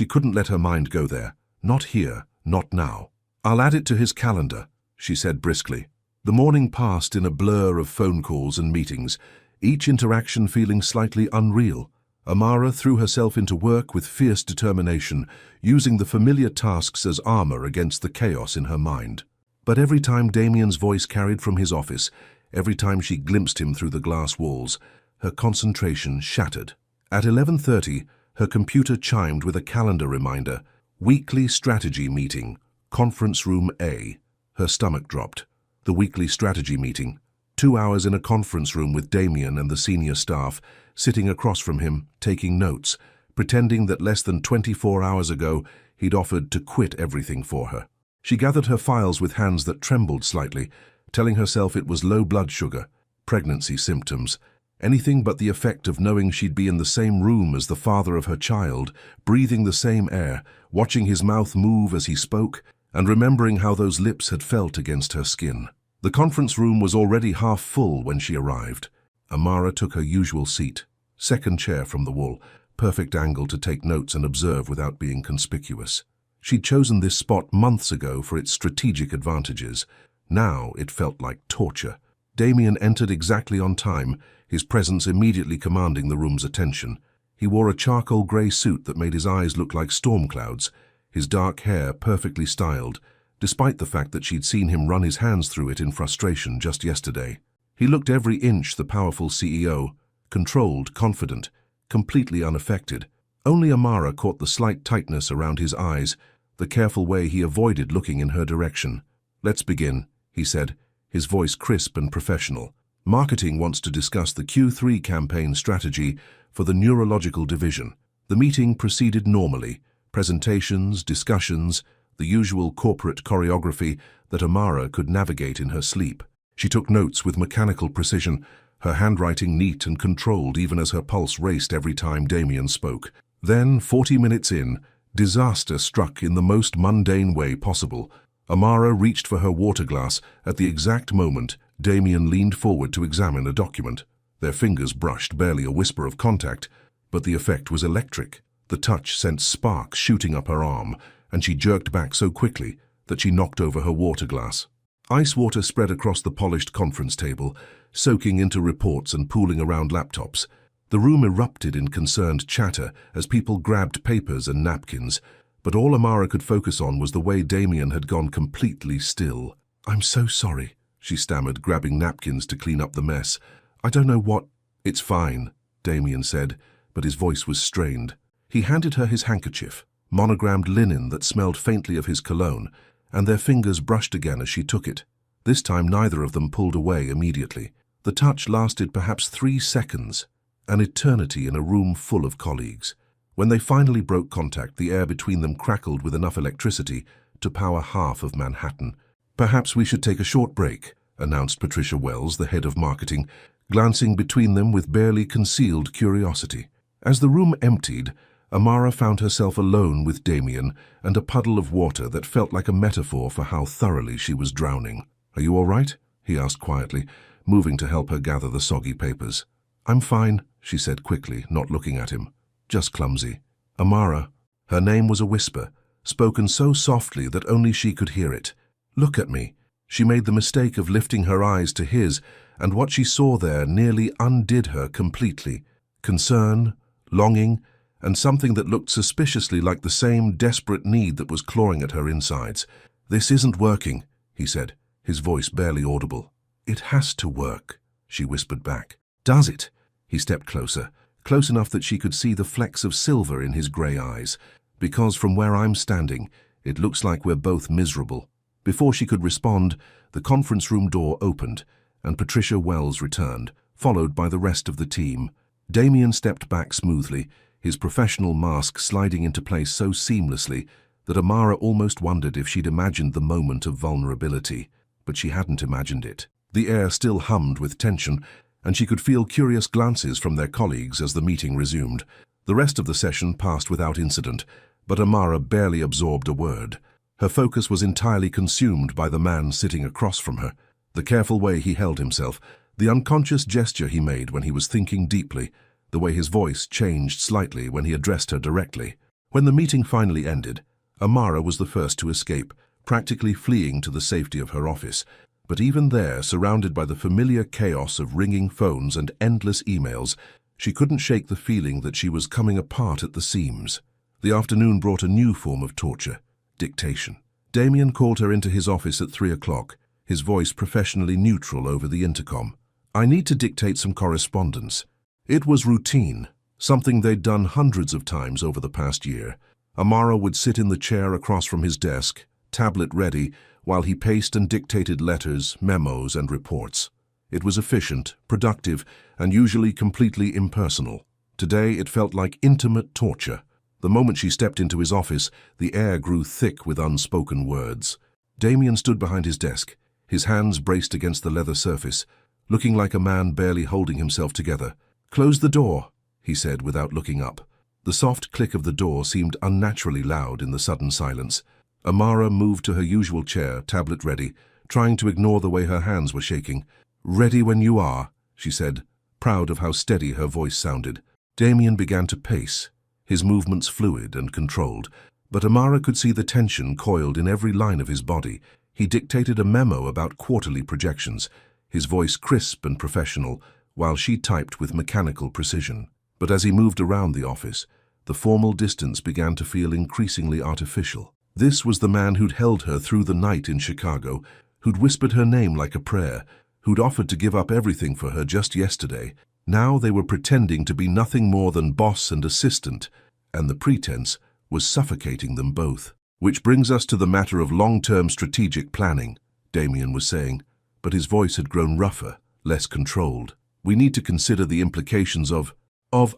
couldn't let her mind go there. Not here, not now. "I'll add it to his calendar," she said briskly. The morning passed in a blur of phone calls and meetings, each interaction feeling slightly unreal. Amara threw herself into work with fierce determination, using the familiar tasks as armor against the chaos in her mind. But every time Damien's voice carried from his office, every time she glimpsed him through the glass walls, her concentration shattered. At 11:30, her computer chimed with a calendar reminder: "Weekly strategy meeting, conference room A." Her stomach dropped. The weekly strategy meeting. 2 hours in a conference room with Damien and the senior staff, sitting across from him, taking notes, pretending that less than 24 hours ago he'd offered to quit everything for her. She gathered her files with hands that trembled slightly, telling herself it was low blood sugar, pregnancy symptoms, anything but the effect of knowing she'd be in the same room as the father of her child, breathing the same air, watching his mouth move as he spoke, and remembering how those lips had felt against her skin. The conference room was already half full when she arrived. Amara took her usual seat, second chair from the wall, perfect angle to take notes and observe without being conspicuous. She'd chosen this spot months ago for its strategic advantages. Now it felt like torture. Damien entered exactly on time, his presence immediately commanding the room's attention. He wore a charcoal grey suit that made his eyes look like storm clouds, his dark hair perfectly styled, despite the fact that she'd seen him run his hands through it in frustration just yesterday. He looked every inch the powerful CEO, controlled, confident, completely unaffected. Only Amara caught the slight tightness around his eyes, the careful way he avoided looking in her direction. "Let's begin," he said, his voice crisp and professional. "Marketing wants to discuss the Q3 campaign strategy for the neurological division." The meeting proceeded normally, presentations, discussions, the usual corporate choreography that Amara could navigate in her sleep. She took notes with mechanical precision, her handwriting neat and controlled even as her pulse raced every time Damien spoke. Then, 40 minutes in, disaster struck in the most mundane way possible. Amara reached for her water glass at the exact moment Damien leaned forward to examine a document. Their fingers brushed, barely a whisper of contact, but the effect was electric. The touch sent sparks shooting up her arm, and she jerked back so quickly that she knocked over her water glass. Ice water spread across the polished conference table, soaking into reports and pooling around laptops. The room erupted in concerned chatter as people grabbed papers and napkins, but all Amara could focus on was the way Damien had gone completely still. "I'm so sorry," she stammered, grabbing napkins to clean up the mess. "I don't know what—" "It's fine," Damien said, but his voice was strained. He handed her his handkerchief, monogrammed linen that smelled faintly of his cologne, and their fingers brushed again as she took it. This time neither of them pulled away immediately. The touch lasted perhaps 3 seconds, an eternity in a room full of colleagues. When they finally broke contact, the air between them crackled with enough electricity to power half of Manhattan. "Perhaps we should take a short break," announced Patricia Wells, the head of marketing, glancing between them with barely concealed curiosity. As the room emptied, Amara found herself alone with Damien and a puddle of water that felt like a metaphor for how thoroughly she was drowning. "Are you all right?" he asked quietly, moving to help her gather the soggy papers. "I'm fine," she said quickly, not looking at him. "Just clumsy." "Amara." Her name was a whisper, spoken so softly that only she could hear it. "Look at me." She made the mistake of lifting her eyes to his, and what she saw there nearly undid her completely. Concern, longing, and something that looked suspiciously like the same desperate need that was clawing at her insides. "This isn't working," he said, his voice barely audible. "It has to work," she whispered back. "Does it?" He stepped closer, close enough that she could see the flecks of silver in his grey eyes. "Because from where I'm standing, it looks like we're both miserable." Before she could respond, the conference room door opened, and Patricia Wells returned, followed by the rest of the team. Damien stepped back smoothly, his professional mask sliding into place so seamlessly that Amara almost wondered if she'd imagined the moment of vulnerability. But she hadn't imagined it. The air still hummed with tension, and she could feel curious glances from their colleagues as the meeting resumed. The rest of the session passed without incident, but Amara barely absorbed a word. Her focus was entirely consumed by the man sitting across from her, the careful way he held himself, the unconscious gesture he made when he was thinking deeply, the way his voice changed slightly when he addressed her directly. When the meeting finally ended, Amara was the first to escape, practically fleeing to the safety of her office. But even there, surrounded by the familiar chaos of ringing phones and endless emails, she couldn't shake the feeling that she was coming apart at the seams. The afternoon brought a new form of torture: dictation. Damien called her into his office at 3 o'clock, his voice professionally neutral over the intercom. "I need to dictate some correspondence." It was routine, something they'd done hundreds of times over the past year. Amara would sit in the chair across from his desk, tablet ready, while he paced and dictated letters, memos, and reports. It was efficient, productive, and usually completely impersonal. Today it felt like intimate torture. The moment she stepped into his office, the air grew thick with unspoken words. Damien stood behind his desk, his hands braced against the leather surface, looking like a man barely holding himself together. "Close the door," he said without looking up. The soft click of the door seemed unnaturally loud in the sudden silence. Amara moved to her usual chair, tablet ready, trying to ignore the way her hands were shaking. "Ready when you are," she said, proud of how steady her voice sounded. Damien began to pace, his movements fluid and controlled, but Amara could see the tension coiled in every line of his body. He dictated a memo about quarterly projections, his voice crisp and professional, while she typed with mechanical precision. But as he moved around the office, the formal distance began to feel increasingly artificial. This was the man who'd held her through the night in Chicago, who'd whispered her name like a prayer, who'd offered to give up everything for her just yesterday. Now they were pretending to be nothing more than boss and assistant, and the pretense was suffocating them both. "Which brings us to the matter of long-term strategic planning," Damien was saying, but his voice had grown rougher, less controlled. "We need to consider the implications of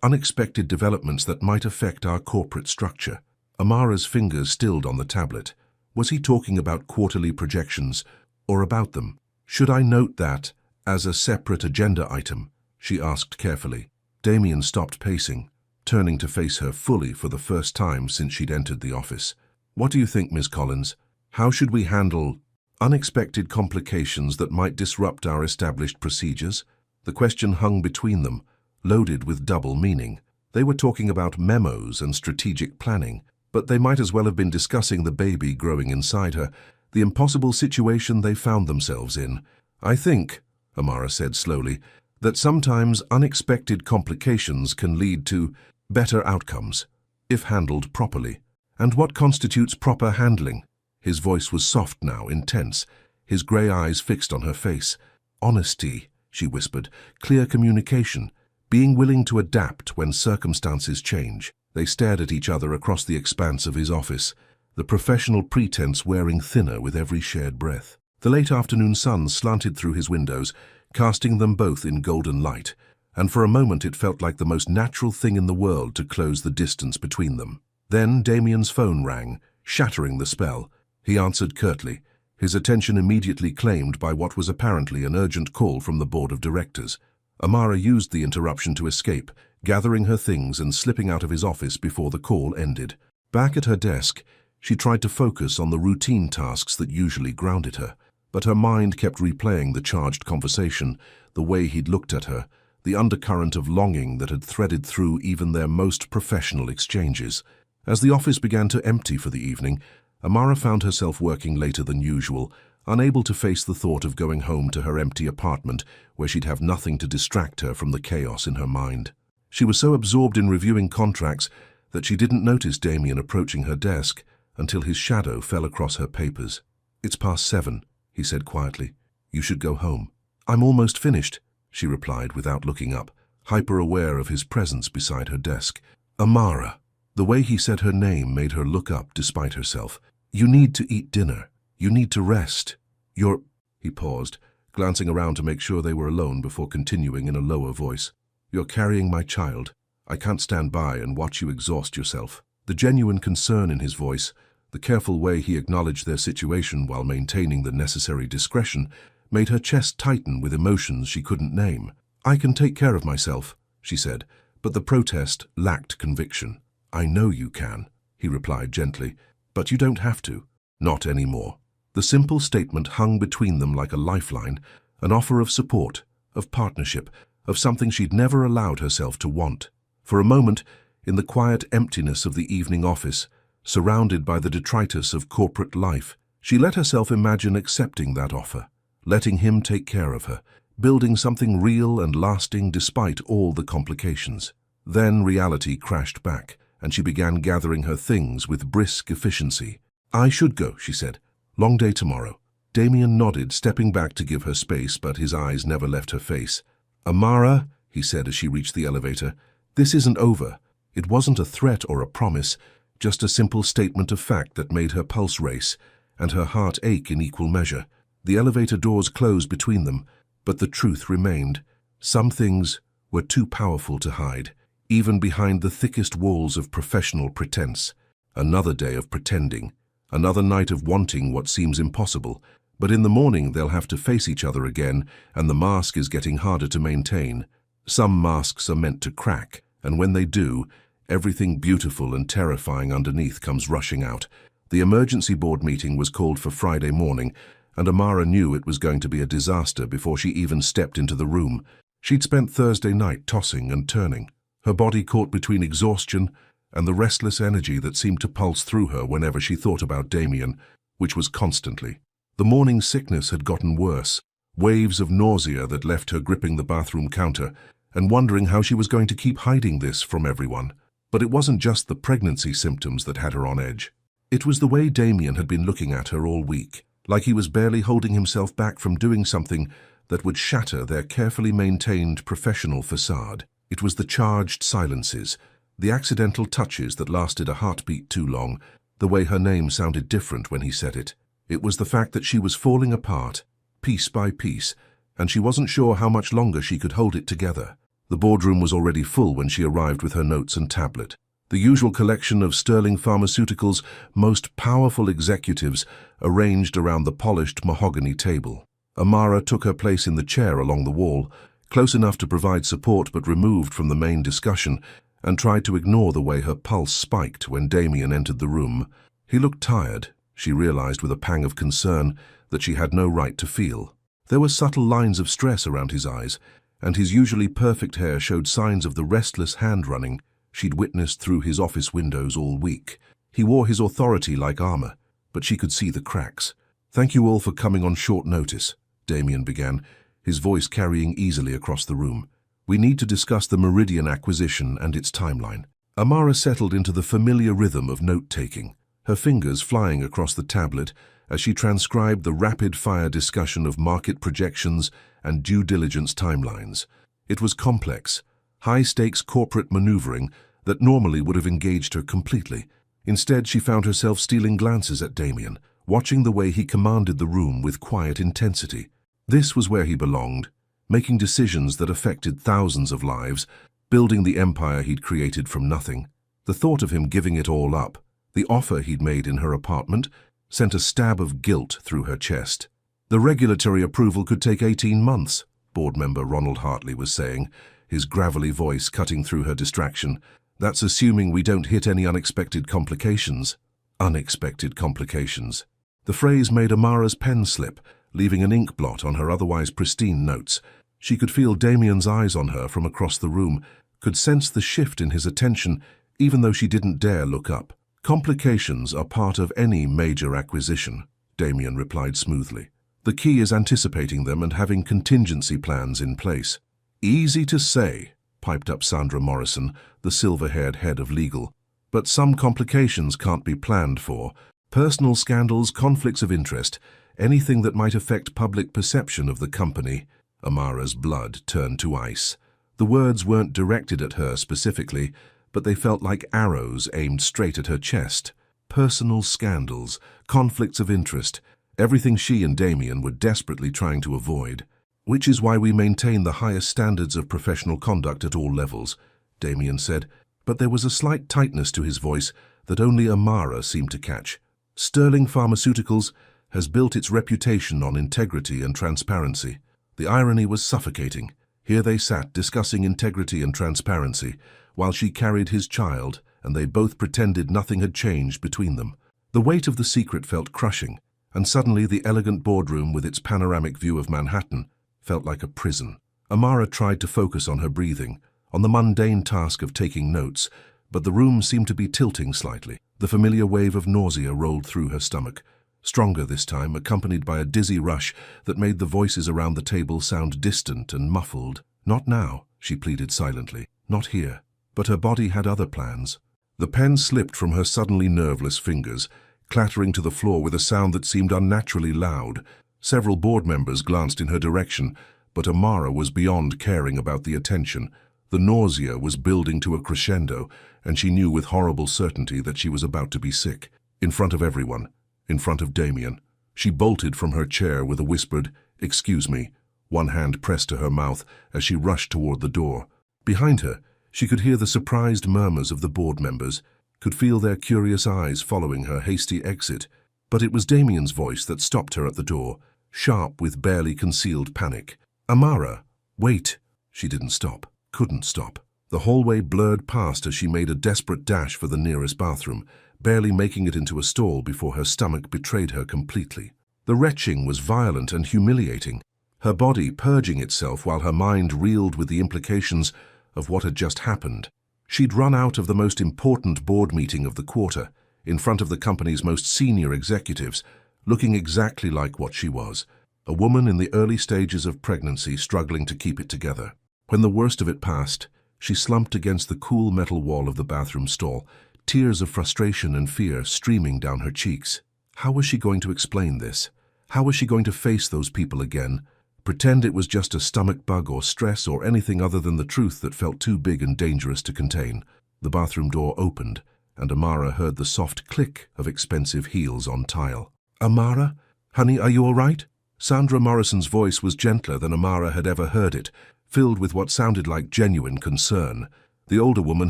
unexpected developments that might affect our corporate structure." Amara's fingers stilled on the tablet. Was he talking about quarterly projections, or about them? "Should I note that as a separate agenda item?" she asked carefully. Damien stopped pacing, turning to face her fully for the first time since she'd entered the office. "What do you think, Ms. Collins? How should we handle unexpected complications that might disrupt our established procedures?" The question hung between them, loaded with double meaning. They were talking about memos and strategic planning, but they might as well have been discussing the baby growing inside her, the impossible situation they found themselves in. "I think," Amara said slowly, "that sometimes unexpected complications can lead to better outcomes, if handled properly." "And what constitutes proper handling?" His voice was soft now, intense, his grey eyes fixed on her face. "Honesty," she whispered, "clear communication, being willing to adapt when circumstances change." They stared at each other across the expanse of his office, the professional pretense wearing thinner with every shared breath. The late afternoon sun slanted through his windows, casting them both in golden light, and for a moment it felt like the most natural thing in the world to close the distance between them. Then Damien's phone rang, shattering the spell. He answered curtly, his attention immediately claimed by what was apparently an urgent call from the board of directors. Amara used the interruption to escape, gathering her things and slipping out of his office before the call ended. Back at her desk, she tried to focus on the routine tasks that usually grounded her, but her mind kept replaying the charged conversation, the way he'd looked at her, the undercurrent of longing that had threaded through even their most professional exchanges. As the office began to empty for the evening, Amara found herself working later than usual, unable to face the thought of going home to her empty apartment where she'd have nothing to distract her from the chaos in her mind. She was so absorbed in reviewing contracts that she didn't notice Damien approaching her desk until his shadow fell across her papers. "It's past 7, he said quietly. "You should go home." "I'm almost finished," she replied without looking up, hyper-aware of his presence beside her desk. "Amara." The way he said her name made her look up despite herself. "You need to eat dinner. You need to rest. You're—" He paused, glancing around to make sure they were alone before continuing in a lower voice. "You're carrying my child. I can't stand by and watch you exhaust yourself." The genuine concern in his voice, the careful way he acknowledged their situation while maintaining the necessary discretion, made her chest tighten with emotions she couldn't name. "I can take care of myself," she said, but the protest lacked conviction. "I know you can," he replied gently, "but you don't have to. Not anymore." The simple statement hung between them like a lifeline, an offer of support, of partnership, of something she'd never allowed herself to want. For a moment, in the quiet emptiness of the evening office, surrounded by the detritus of corporate life, she let herself imagine accepting that offer, letting him take care of her, building something real and lasting despite all the complications. Then reality crashed back, and she began gathering her things with brisk efficiency. "I should go," she said. "Long day tomorrow." Damien nodded, stepping back to give her space, but his eyes never left her face. "Amara," he said as she reached the elevator, "this isn't over." It wasn't a threat or a promise, just a simple statement of fact that made her pulse race and her heart ache in equal measure. The elevator doors closed between them, but the truth remained. Some things were too powerful to hide, even behind the thickest walls of professional pretense. Another day of pretending, another night of wanting what seems impossible, but in the morning they'll have to face each other again, and the mask is getting harder to maintain. Some masks are meant to crack, and when they do, everything beautiful and terrifying underneath comes rushing out. The emergency board meeting was called for Friday morning, and Amara knew it was going to be a disaster before she even stepped into the room. She'd spent Thursday night tossing and turning, her body caught between exhaustion and the restless energy that seemed to pulse through her whenever she thought about Damien, which was constantly. The morning sickness had gotten worse, waves of nausea that left her gripping the bathroom counter and wondering how she was going to keep hiding this from everyone. But it wasn't just the pregnancy symptoms that had her on edge. It was the way Damien had been looking at her all week, like he was barely holding himself back from doing something that would shatter their carefully maintained professional facade. It was the charged silences, the accidental touches that lasted a heartbeat too long, the way her name sounded different when he said it. It was the fact that she was falling apart, piece by piece, and she wasn't sure how much longer she could hold it together. The boardroom was already full when she arrived with her notes and tablet. The usual collection of Sterling Pharmaceuticals' most powerful executives arranged around the polished mahogany table. Amara took her place in the chair along the wall, close enough to provide support but removed from the main discussion, and tried to ignore the way her pulse spiked when Damien entered the room. He looked tired, she realized with a pang of concern that she had no right to feel. There were subtle lines of stress around his eyes, and his usually perfect hair showed signs of the restless hand-running she'd witnessed through his office windows all week. He wore his authority like armor, but she could see the cracks. "Thank you all for coming on short notice," Damien began, his voice carrying easily across the room. "We need to discuss the Meridian acquisition and its timeline." Amara settled into the familiar rhythm of note-taking, her fingers flying across the tablet as she transcribed the rapid-fire discussion of market projections and due diligence timelines. It was complex, high-stakes corporate maneuvering that normally would have engaged her completely. Instead, she found herself stealing glances at Damien, watching the way he commanded the room with quiet intensity. This was where he belonged, making decisions that affected thousands of lives, building the empire he'd created from nothing. The thought of him giving it all up, the offer he'd made in her apartment, sent a stab of guilt through her chest. "The regulatory approval could take 18 months, board member Ronald Hartley was saying, his gravelly voice cutting through her distraction. "That's assuming we don't hit any unexpected complications." Unexpected complications. The phrase made Amara's pen slip, leaving an ink blot on her otherwise pristine notes. She could feel Damien's eyes on her from across the room, could sense the shift in his attention, even though she didn't dare look up. "Complications are part of any major acquisition," Damien replied smoothly. "The key is anticipating them and having contingency plans in place." "Easy to say," piped up Sandra Morrison, the silver-haired head of legal. "But some complications can't be planned for. Personal scandals, conflicts of interest, anything that might affect public perception of the company." Amara's blood turned to ice. The words weren't directed at her specifically, but they felt like arrows aimed straight at her chest. Personal scandals, conflicts of interest, everything she and Damien were desperately trying to avoid. "Which is why we maintain the highest standards of professional conduct at all levels," Damien said, but there was a slight tightness to his voice that only Amara seemed to catch. "Sterling Pharmaceuticals has built its reputation on integrity and transparency." The irony was suffocating. Here they sat discussing integrity and transparency, while she carried his child, and they both pretended nothing had changed between them. The weight of the secret felt crushing, and suddenly the elegant boardroom with its panoramic view of Manhattan felt like a prison. Amara tried to focus on her breathing, on the mundane task of taking notes, but the room seemed to be tilting slightly. The familiar wave of nausea rolled through her stomach, stronger this time, accompanied by a dizzy rush that made the voices around the table sound distant and muffled. "Not now," she pleaded silently. "Not here." But her body had other plans. The pen slipped from her suddenly nerveless fingers, clattering to the floor with a sound that seemed unnaturally loud. Several board members glanced in her direction, but Amara was beyond caring about the attention. The nausea was building to a crescendo, and she knew with horrible certainty that she was about to be sick. In front of everyone, in front of Damien. She bolted from her chair with a whispered, "Excuse me," one hand pressed to her mouth as she rushed toward the door. Behind her, She could hear the surprised murmurs of the board members, could feel their curious eyes following her hasty exit, but it was Damien's voice that stopped her at the door, sharp with barely concealed panic. "Amara, wait!" She didn't stop, couldn't stop. The hallway blurred past as she made a desperate dash for the nearest bathroom, barely making it into a stall before her stomach betrayed her completely. The retching was violent and humiliating, her body purging itself while her mind reeled with the implications of what had just happened. She'd run out of the most important board meeting of the quarter, in front of the company's most senior executives, looking exactly like what she was, a woman in the early stages of pregnancy struggling to keep it together. When the worst of it passed, she slumped against the cool metal wall of the bathroom stall, tears of frustration and fear streaming down her cheeks. How was she going to explain this? How was she going to face those people again? Pretend it was just a stomach bug or stress or anything other than the truth that felt too big and dangerous to contain. The bathroom door opened, and Amara heard the soft click of expensive heels on tile. "Amara? Honey, are you all right?" Sandra Morrison's voice was gentler than Amara had ever heard it, filled with what sounded like genuine concern. The older woman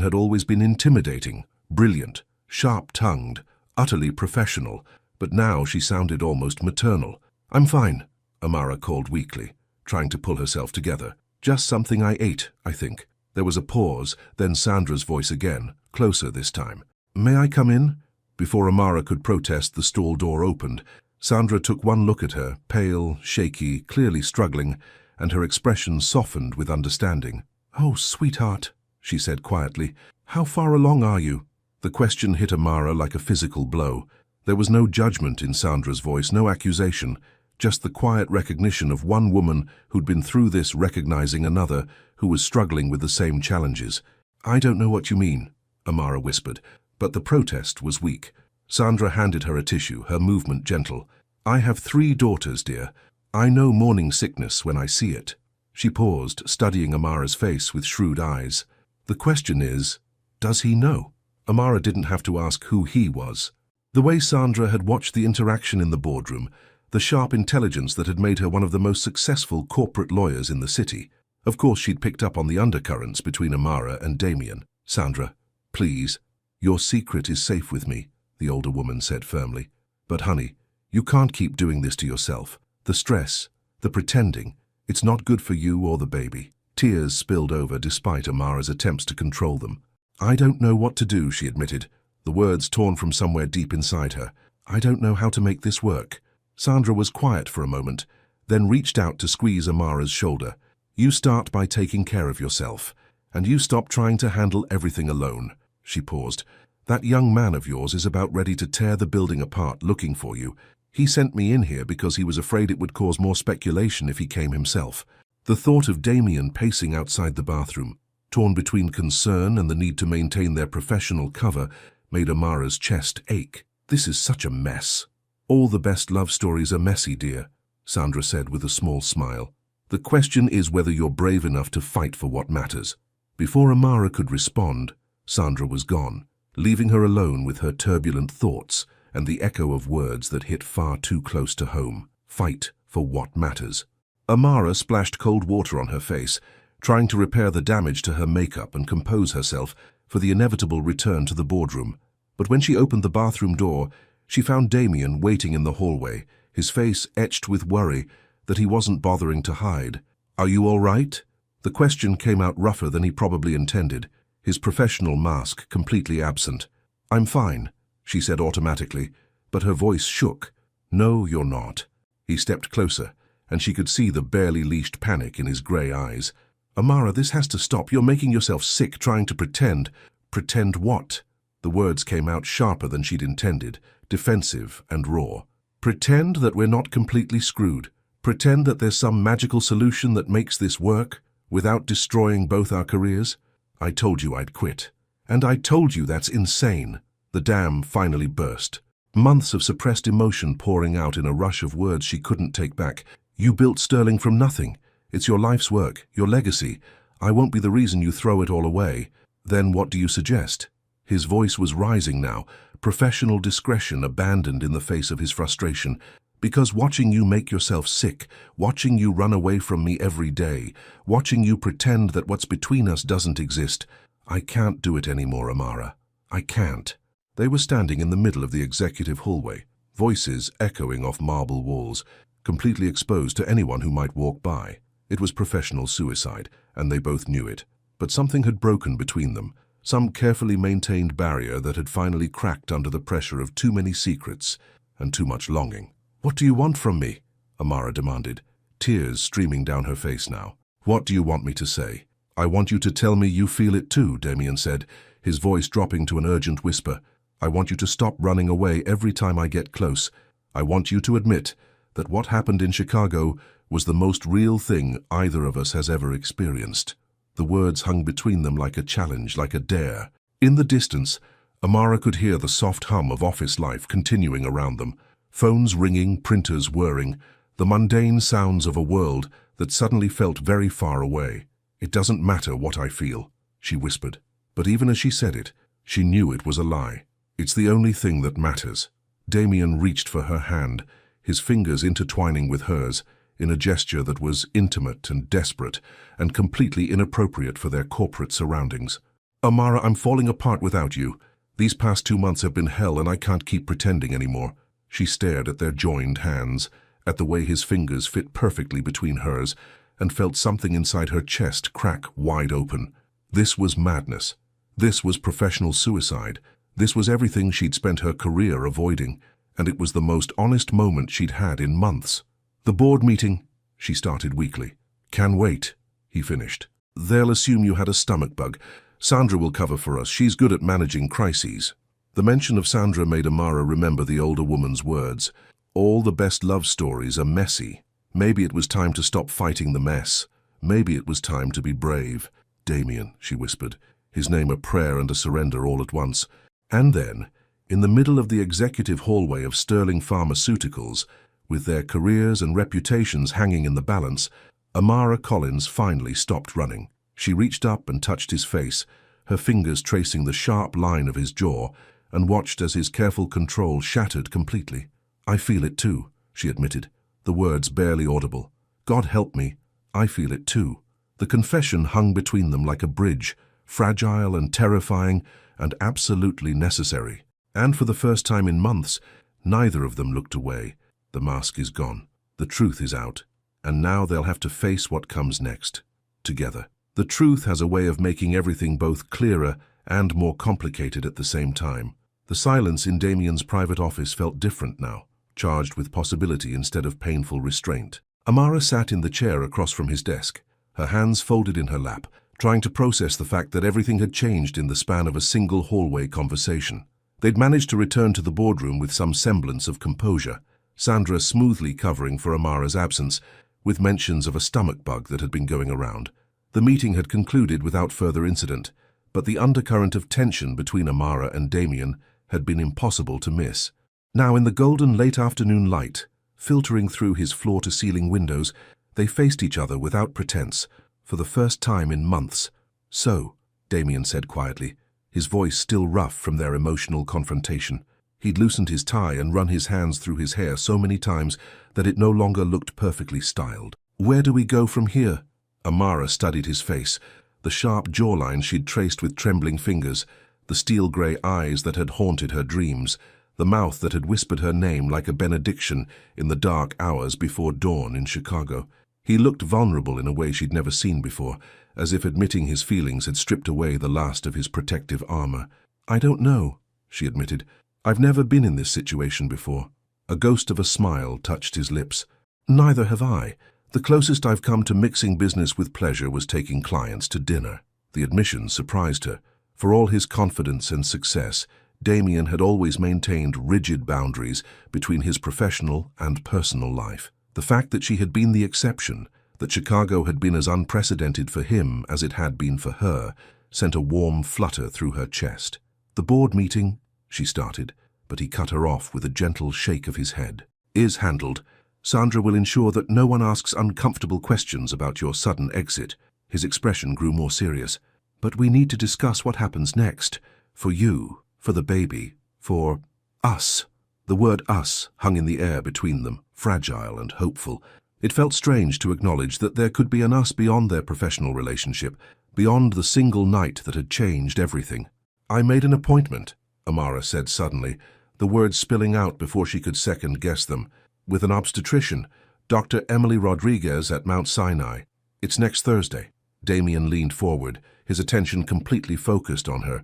had always been intimidating, brilliant, sharp-tongued, utterly professional, but now she sounded almost maternal. "I'm fine," Amara called weakly, trying to pull herself together. "Just something I ate, I think." There was a pause, then Sandra's voice again, closer this time. "May I come in?" Before Amara could protest, the stall door opened. Sandra took one look at her, pale, shaky, clearly struggling, and her expression softened with understanding. "Oh, sweetheart," she said quietly. "How far along are you?" The question hit Amara like a physical blow. There was no judgment in Sandra's voice, no accusation, just the quiet recognition of one woman who'd been through this recognizing another who was struggling with the same challenges. "I don't know what you mean," Amara whispered, but the protest was weak. Sandra handed her a tissue, her movement gentle. "I have 3 daughters, dear. I know morning sickness when I see it." She paused, studying Amara's face with shrewd eyes. "The question is, does he know?" Amara didn't have to ask who he was. The way Sandra had watched the interaction in the boardroom, the sharp intelligence that had made her one of the most successful corporate lawyers in the city. Of course, she'd picked up on the undercurrents between Amara and Damien. "Sandra, please, your secret is safe with me," the older woman said firmly. "But honey, you can't keep doing this to yourself. The stress, the pretending, it's not good for you or the baby." Tears spilled over despite Amara's attempts to control them. "I don't know what to do," she admitted, the words torn from somewhere deep inside her. "I don't know how to make this work." Sandra was quiet for a moment, then reached out to squeeze Amara's shoulder. "You start by taking care of yourself, and you stop trying to handle everything alone." She paused. "That young man of yours is about ready to tear the building apart looking for you. He sent me in here because he was afraid it would cause more speculation if he came himself." The thought of Damien pacing outside the bathroom, torn between concern and the need to maintain their professional cover, made Amara's chest ache. "This is such a mess." "All the best love stories are messy, dear," Sandra said with a small smile. "The question is whether you're brave enough to fight for what matters." Before Amara could respond, Sandra was gone, leaving her alone with her turbulent thoughts and the echo of words that hit far too close to home. Fight for what matters. Amara splashed cold water on her face, trying to repair the damage to her makeup and compose herself for the inevitable return to the boardroom. But when she opened the bathroom door, she found Damien waiting in the hallway, his face etched with worry that he wasn't bothering to hide. "Are you all right?" The question came out rougher than he probably intended, his professional mask completely absent. "I'm fine," she said automatically, but her voice shook. "No, you're not." He stepped closer, and she could see the barely leashed panic in his grey eyes. "Amara, this has to stop. You're making yourself sick trying to pretend." "Pretend what?" The words came out sharper than she'd intended, defensive and raw. "Pretend that we're not completely screwed. Pretend that there's some magical solution that makes this work without destroying both our careers. I told you I'd quit. And I told you that's insane." The dam finally burst, months of suppressed emotion pouring out in a rush of words she couldn't take back. "You built Sterling from nothing. It's your life's work, your legacy. I won't be the reason you throw it all away. Then what do you suggest?" His voice was rising now, professional discretion abandoned in the face of his frustration. "Because watching you make yourself sick, watching you run away from me every day, watching you pretend that what's between us doesn't exist, I can't do it anymore, Amara. I can't. They were standing in the middle of the executive hallway, voices echoing off marble walls, completely exposed to anyone who might walk by. It was professional suicide, and they both knew it. But something had broken between them, some carefully maintained barrier that had finally cracked under the pressure of too many secrets and too much longing. "What do you want from me?" Amara demanded, tears streaming down her face now. "What do you want me to say?" "I want you to tell me you feel it too," Damien said, his voice dropping to an urgent whisper. "I want you to stop running away every time I get close. I want you to admit that what happened in Chicago was the most real thing either of us has ever experienced." The words hung between them like a challenge, like a dare. In the distance, Amara could hear the soft hum of office life continuing around them, phones ringing, printers whirring, the mundane sounds of a world that suddenly felt very far away. "It doesn't matter what I feel," she whispered. But even as she said it, she knew it was a lie. "It's the only thing that matters." Damien reached for her hand, his fingers intertwining with hers, in a gesture that was intimate and desperate and completely inappropriate for their corporate surroundings. "Amara, I'm falling apart without you. These past 2 months have been hell and I can't keep pretending anymore." She stared at their joined hands, at the way his fingers fit perfectly between hers, and felt something inside her chest crack wide open. This was madness. This was professional suicide. This was everything she'd spent her career avoiding, and it was the most honest moment she'd had in months. "The board meeting," she started weakly. "Can wait," he finished. "They'll assume you had a stomach bug. Sandra will cover for us. She's good at managing crises." The mention of Sandra made Amara remember the older woman's words. All the best love stories are messy. Maybe it was time to stop fighting the mess. Maybe it was time to be brave. "Damien," she whispered, his name a prayer and a surrender all at once. And then, in the middle of the executive hallway of Sterling Pharmaceuticals, with their careers and reputations hanging in the balance, Amara Collins finally stopped running. She reached up and touched his face, her fingers tracing the sharp line of his jaw, and watched as his careful control shattered completely. "I feel it too," she admitted, the words barely audible. "God help me, I feel it too." The confession hung between them like a bridge, fragile and terrifying and absolutely necessary. And for the first time in months, neither of them looked away. The mask is gone. The truth is out. And now they'll have to face what comes next. Together. The truth has a way of making everything both clearer and more complicated at the same time. The silence in Damien's private office felt different now, charged with possibility instead of painful restraint. Amara sat in the chair across from his desk, her hands folded in her lap, trying to process the fact that everything had changed in the span of a single hallway conversation. They'd managed to return to the boardroom with some semblance of composure, Sandra smoothly covering for Amara's absence, with mentions of a stomach bug that had been going around. The meeting had concluded without further incident, but the undercurrent of tension between Amara and Damien had been impossible to miss. Now, in the golden late afternoon light, filtering through his floor-to-ceiling windows, they faced each other without pretense, for the first time in months. "So," Damien said quietly, his voice still rough from their emotional confrontation. He'd loosened his tie and run his hands through his hair so many times that it no longer looked perfectly styled. "Where do we go from here?" Amara studied his face, the sharp jawline she'd traced with trembling fingers, the steel-grey eyes that had haunted her dreams, the mouth that had whispered her name like a benediction in the dark hours before dawn in Chicago. He looked vulnerable in a way she'd never seen before, as if admitting his feelings had stripped away the last of his protective armor. "I don't know," she admitted. "I've never been in this situation before." A ghost of a smile touched his lips. "Neither have I. The closest I've come to mixing business with pleasure was taking clients to dinner." The admission surprised her. For all his confidence and success, Damien had always maintained rigid boundaries between his professional and personal life. The fact that she had been the exception, that Chicago had been as unprecedented for him as it had been for her, sent a warm flutter through her chest. "The board meeting," she started, but he cut her off with a gentle shake of his head. "Is handled. Sandra will ensure that no one asks uncomfortable questions about your sudden exit." His expression grew more serious. "But we need to discuss what happens next. For you, for the baby, for us." The word us hung in the air between them, fragile and hopeful. It felt strange to acknowledge that there could be an us beyond their professional relationship, beyond the single night that had changed everything. "I made an appointment," Amara said suddenly, the words spilling out before she could second-guess them, "with an obstetrician, Dr. Emily Rodriguez at Mount Sinai. It's next Thursday." Damien leaned forward, his attention completely focused on her.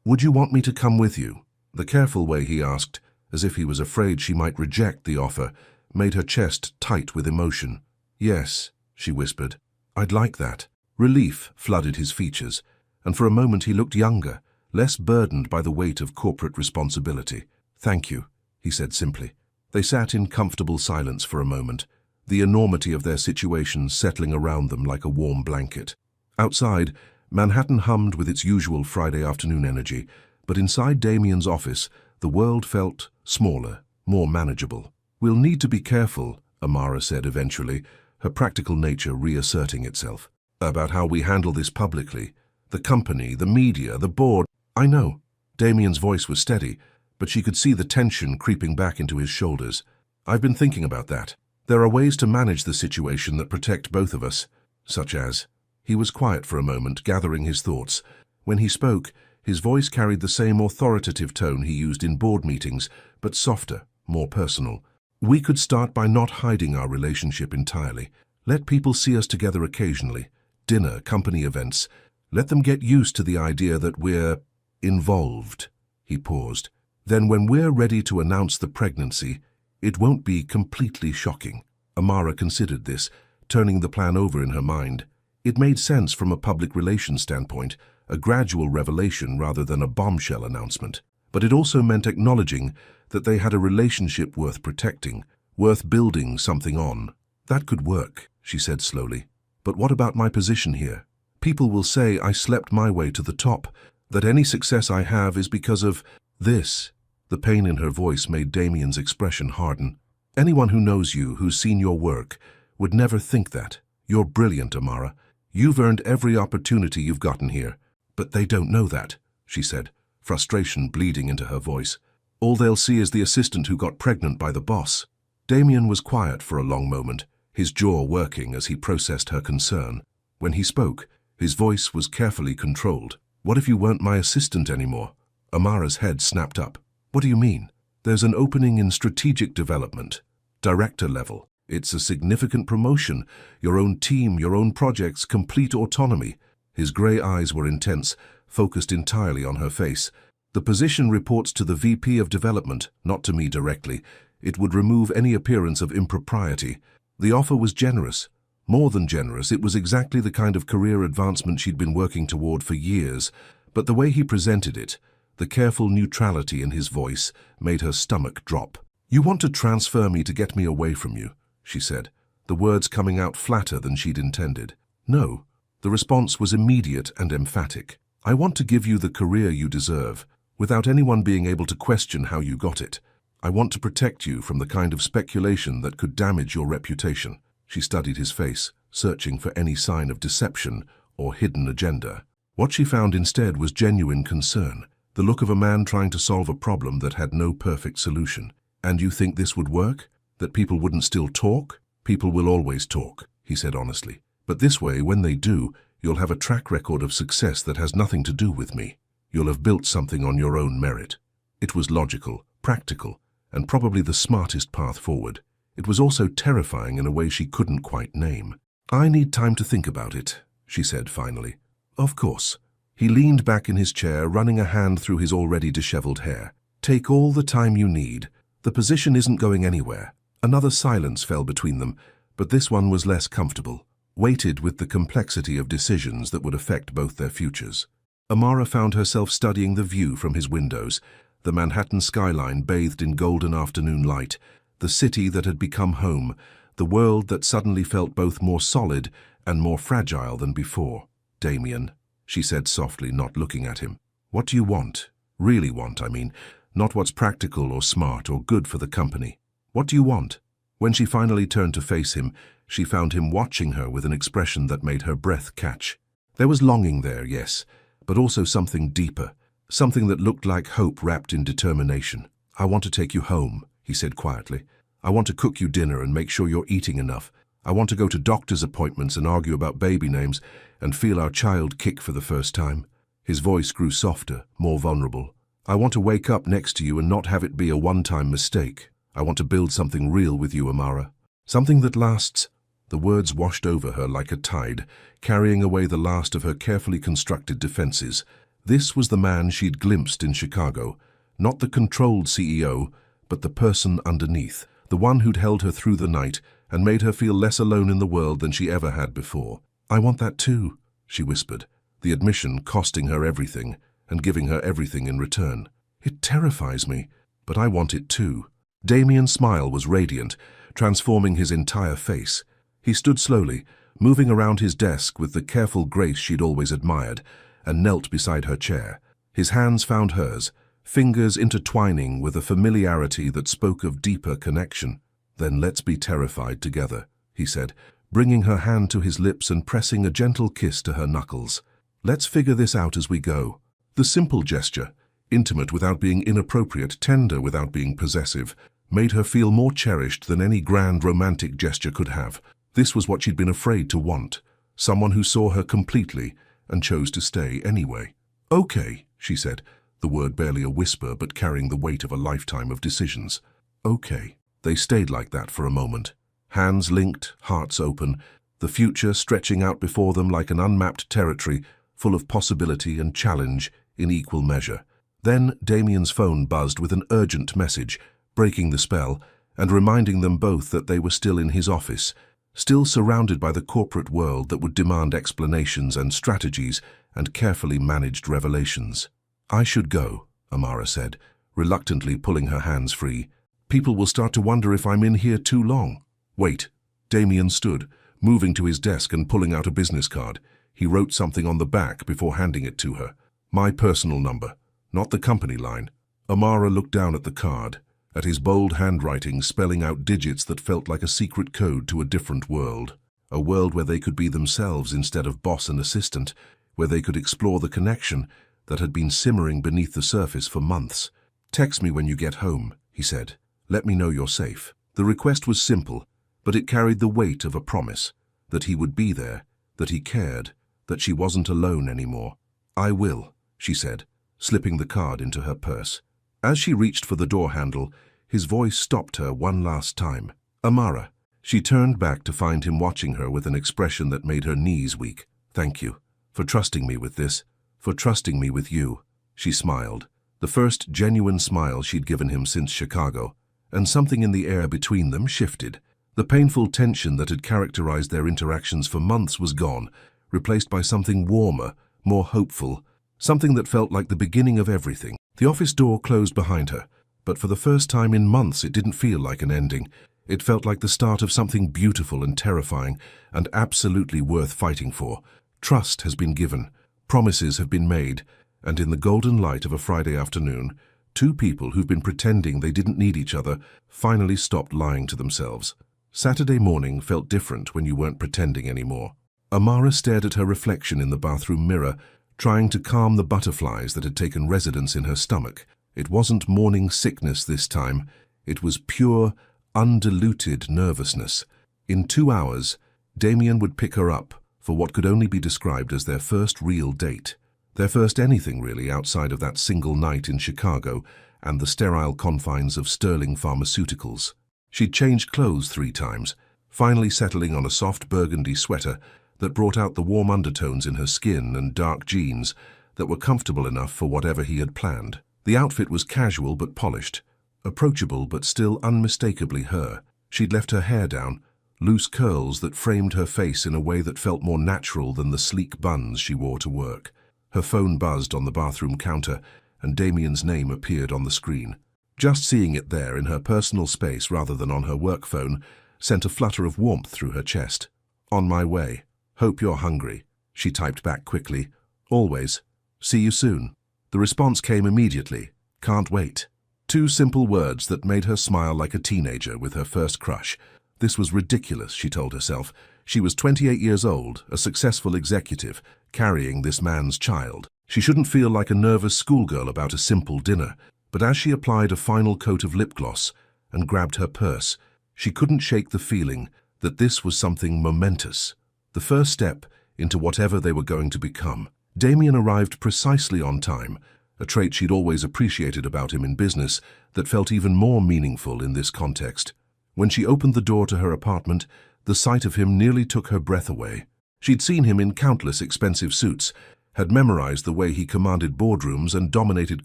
Would you want me to come with you?" The careful way he asked, as if he was afraid she might reject the offer, made her chest tight with emotion. "Yes," she whispered. "I'd like that." Relief flooded his features, and for a moment he looked younger, less burdened by the weight of corporate responsibility. "Thank you," he said simply. They sat in comfortable silence for a moment, the enormity of their situation settling around them like a warm blanket. Outside, Manhattan hummed with its usual Friday afternoon energy, but inside Damien's office, the world felt smaller, more manageable. "We'll need to be careful," Amara said eventually, her practical nature reasserting itself, "about how we handle this publicly. The company, the media, the board." "I know." Damien's voice was steady, but she could see the tension creeping back into his shoulders. "I've been thinking about that. There are ways to manage the situation that protect both of us, such as—" He was quiet for a moment, gathering his thoughts. When he spoke, his voice carried the same authoritative tone he used in board meetings, but softer, more personal. "We could start by not hiding our relationship entirely. Let people see us together occasionally. Dinner, company events. Let them get used to the idea that we're involved." He paused. "Then when we're ready to announce the pregnancy, it won't be completely shocking." Amara considered this, turning the plan over in her mind. It made sense from a public relations standpoint, a gradual revelation rather than a bombshell announcement. But it also meant acknowledging that they had a relationship worth protecting, worth building something on. "That could work," she said slowly. "But what about my position here? People will say I slept my way to the top, that any success I have is because of this." The pain in her voice made Damien's expression harden. "Anyone who knows you, who's seen your work, would never think that. You're brilliant, Amara. You've earned every opportunity you've gotten here. But they don't know that," she said, frustration bleeding into her voice. "All they'll see is the assistant who got pregnant by the boss." Damien was quiet for a long moment, his jaw working as he processed her concern. When he spoke, his voice was carefully controlled. "What if you weren't my assistant anymore?" Amara's head snapped up. "What do you mean?" "There's an opening in strategic development, director level. It's a significant promotion, your own team, your own projects, complete autonomy." His grey eyes were intense, focused entirely on her face. "The position reports to the VP of Development, not to me directly. It would remove any appearance of impropriety." The offer was generous. More than generous, it was exactly the kind of career advancement she'd been working toward for years. But the way he presented it, the careful neutrality in his voice, made her stomach drop. "You want to transfer me to get me away from you," she said, the words coming out flatter than she'd intended. "No." The response was immediate and emphatic. "I want to give you the career you deserve, without anyone being able to question how you got it. I want to protect you from the kind of speculation that could damage your reputation." She studied his face, searching for any sign of deception or hidden agenda. What she found instead was genuine concern, the look of a man trying to solve a problem that had no perfect solution. "And you think this would work? That people wouldn't still talk?" "People will always talk," he said honestly. "But this way, when they do, you'll have a track record of success that has nothing to do with me. You'll have built something on your own merit." It was logical, practical, and probably the smartest path forward. It was also terrifying in a way she couldn't quite name. "I need time to think about it," she said finally. "Of course." He leaned back in his chair, running a hand through his already disheveled hair. "Take all the time you need. The position isn't going anywhere." Another silence fell between them, but this one was less comfortable, weighted with the complexity of decisions that would affect both their futures. Amara found herself studying the view from his windows, the Manhattan skyline bathed in golden afternoon light, the city that had become home, the world that suddenly felt both more solid and more fragile than before. "Damien," she said softly, not looking at him. "What do you want? Really want, I mean, not what's practical or smart or good for the company. What do you want?" When she finally turned to face him, she found him watching her with an expression that made her breath catch. There was longing there, yes, but also something deeper, something that looked like hope wrapped in determination. "I want to take you home," he said quietly. "I want to cook you dinner and make sure you're eating enough. I want to go to doctor's appointments and argue about baby names and feel our child kick for the first time. His voice grew softer, more vulnerable. I want to wake up next to you and not have it be a one-time mistake. I want to build something real with you, Amara. Something that lasts. The words washed over her like a tide, carrying away the last of her carefully constructed defenses. This was the man she'd glimpsed in Chicago. Not the controlled CEO, but the person underneath. The one who'd held her through the night and made her feel less alone in the world than she ever had before. I want that too, she whispered, the admission costing her everything and giving her everything in return. It terrifies me, but I want it too. Damien's smile was radiant, transforming his entire face. He stood slowly, moving around his desk with the careful grace she'd always admired, and knelt beside her chair. His hands found hers, fingers intertwining with a familiarity that spoke of deeper connection. Then let's be terrified together, he said, bringing her hand to his lips and pressing a gentle kiss to her knuckles. Let's figure this out as we go. The simple gesture, intimate without being inappropriate, tender without being possessive, made her feel more cherished than any grand romantic gesture could have. This was what she'd been afraid to want, someone who saw her completely and chose to stay anyway. Okay, she said, the word barely a whisper but carrying the weight of a lifetime of decisions. Okay. They stayed like that for a moment, hands linked, hearts open, the future stretching out before them like an unmapped territory full of possibility and challenge in equal measure. Then Damien's phone buzzed with an urgent message, breaking the spell and reminding them both that they were still in his office, still surrounded by the corporate world that would demand explanations and strategies and carefully managed revelations. I should go, Amara said, reluctantly pulling her hands free. People will start to wonder if I'm in here too long. Wait. Damien stood, moving to his desk and pulling out a business card. He wrote something on the back before handing it to her. My personal number, not the company line. Amara looked down at the card, at his bold handwriting spelling out digits that felt like a secret code to a different world. A world where they could be themselves instead of boss and assistant, where they could explore the connection that had been simmering beneath the surface for months. Text me when you get home, he said. Let me know you're safe. The request was simple, but it carried the weight of a promise, that he would be there, that he cared, that she wasn't alone anymore. I will, she said, slipping the card into her purse. As she reached for the door handle, his voice stopped her one last time. Amara. She turned back to find him watching her with an expression that made her knees weak. Thank you, for trusting me with this, for trusting me with you. She smiled, the first genuine smile she'd given him since Chicago. And something in the air between them shifted. The painful tension that had characterized their interactions for months was gone, replaced by something warmer, more hopeful, something that felt like the beginning of everything. The office door closed behind her, but for the first time in months it didn't feel like an ending. It felt like the start of something beautiful and terrifying, and absolutely worth fighting for. Trust has been given, promises have been made, and in the golden light of a Friday afternoon, two people who've been pretending they didn't need each other finally stopped lying to themselves. Saturday morning felt different when you weren't pretending anymore. Amara stared at her reflection in the bathroom mirror, trying to calm the butterflies that had taken residence in her stomach. It wasn't morning sickness this time. It was pure, undiluted nervousness. In 2 hours, Damien would pick her up for what could only be described as their first real date. Their first anything really outside of that single night in Chicago and the sterile confines of Sterling Pharmaceuticals. She'd changed clothes 3 times, finally settling on a soft burgundy sweater that brought out the warm undertones in her skin and dark jeans that were comfortable enough for whatever he had planned. The outfit was casual but polished, approachable but still unmistakably her. She'd left her hair down, loose curls that framed her face in a way that felt more natural than the sleek buns she wore to work. Her phone buzzed on the bathroom counter, and Damien's name appeared on the screen. Just seeing it there in her personal space rather than on her work phone sent a flutter of warmth through her chest. On my way. Hope you're hungry, she typed back quickly. Always. See you soon. The response came immediately. Can't wait. 2 simple words that made her smile like a teenager with her first crush. This was ridiculous, she told herself. She was 28 years old, a successful executive, carrying this man's child. She shouldn't feel like a nervous schoolgirl about a simple dinner, but as she applied a final coat of lip gloss and grabbed her purse, she couldn't shake the feeling that this was something momentous, the first step into whatever they were going to become. Damien arrived precisely on time, a trait she'd always appreciated about him in business that felt even more meaningful in this context. When she opened the door to her apartment, the sight of him nearly took her breath away. She'd seen him in countless expensive suits, had memorized the way he commanded boardrooms and dominated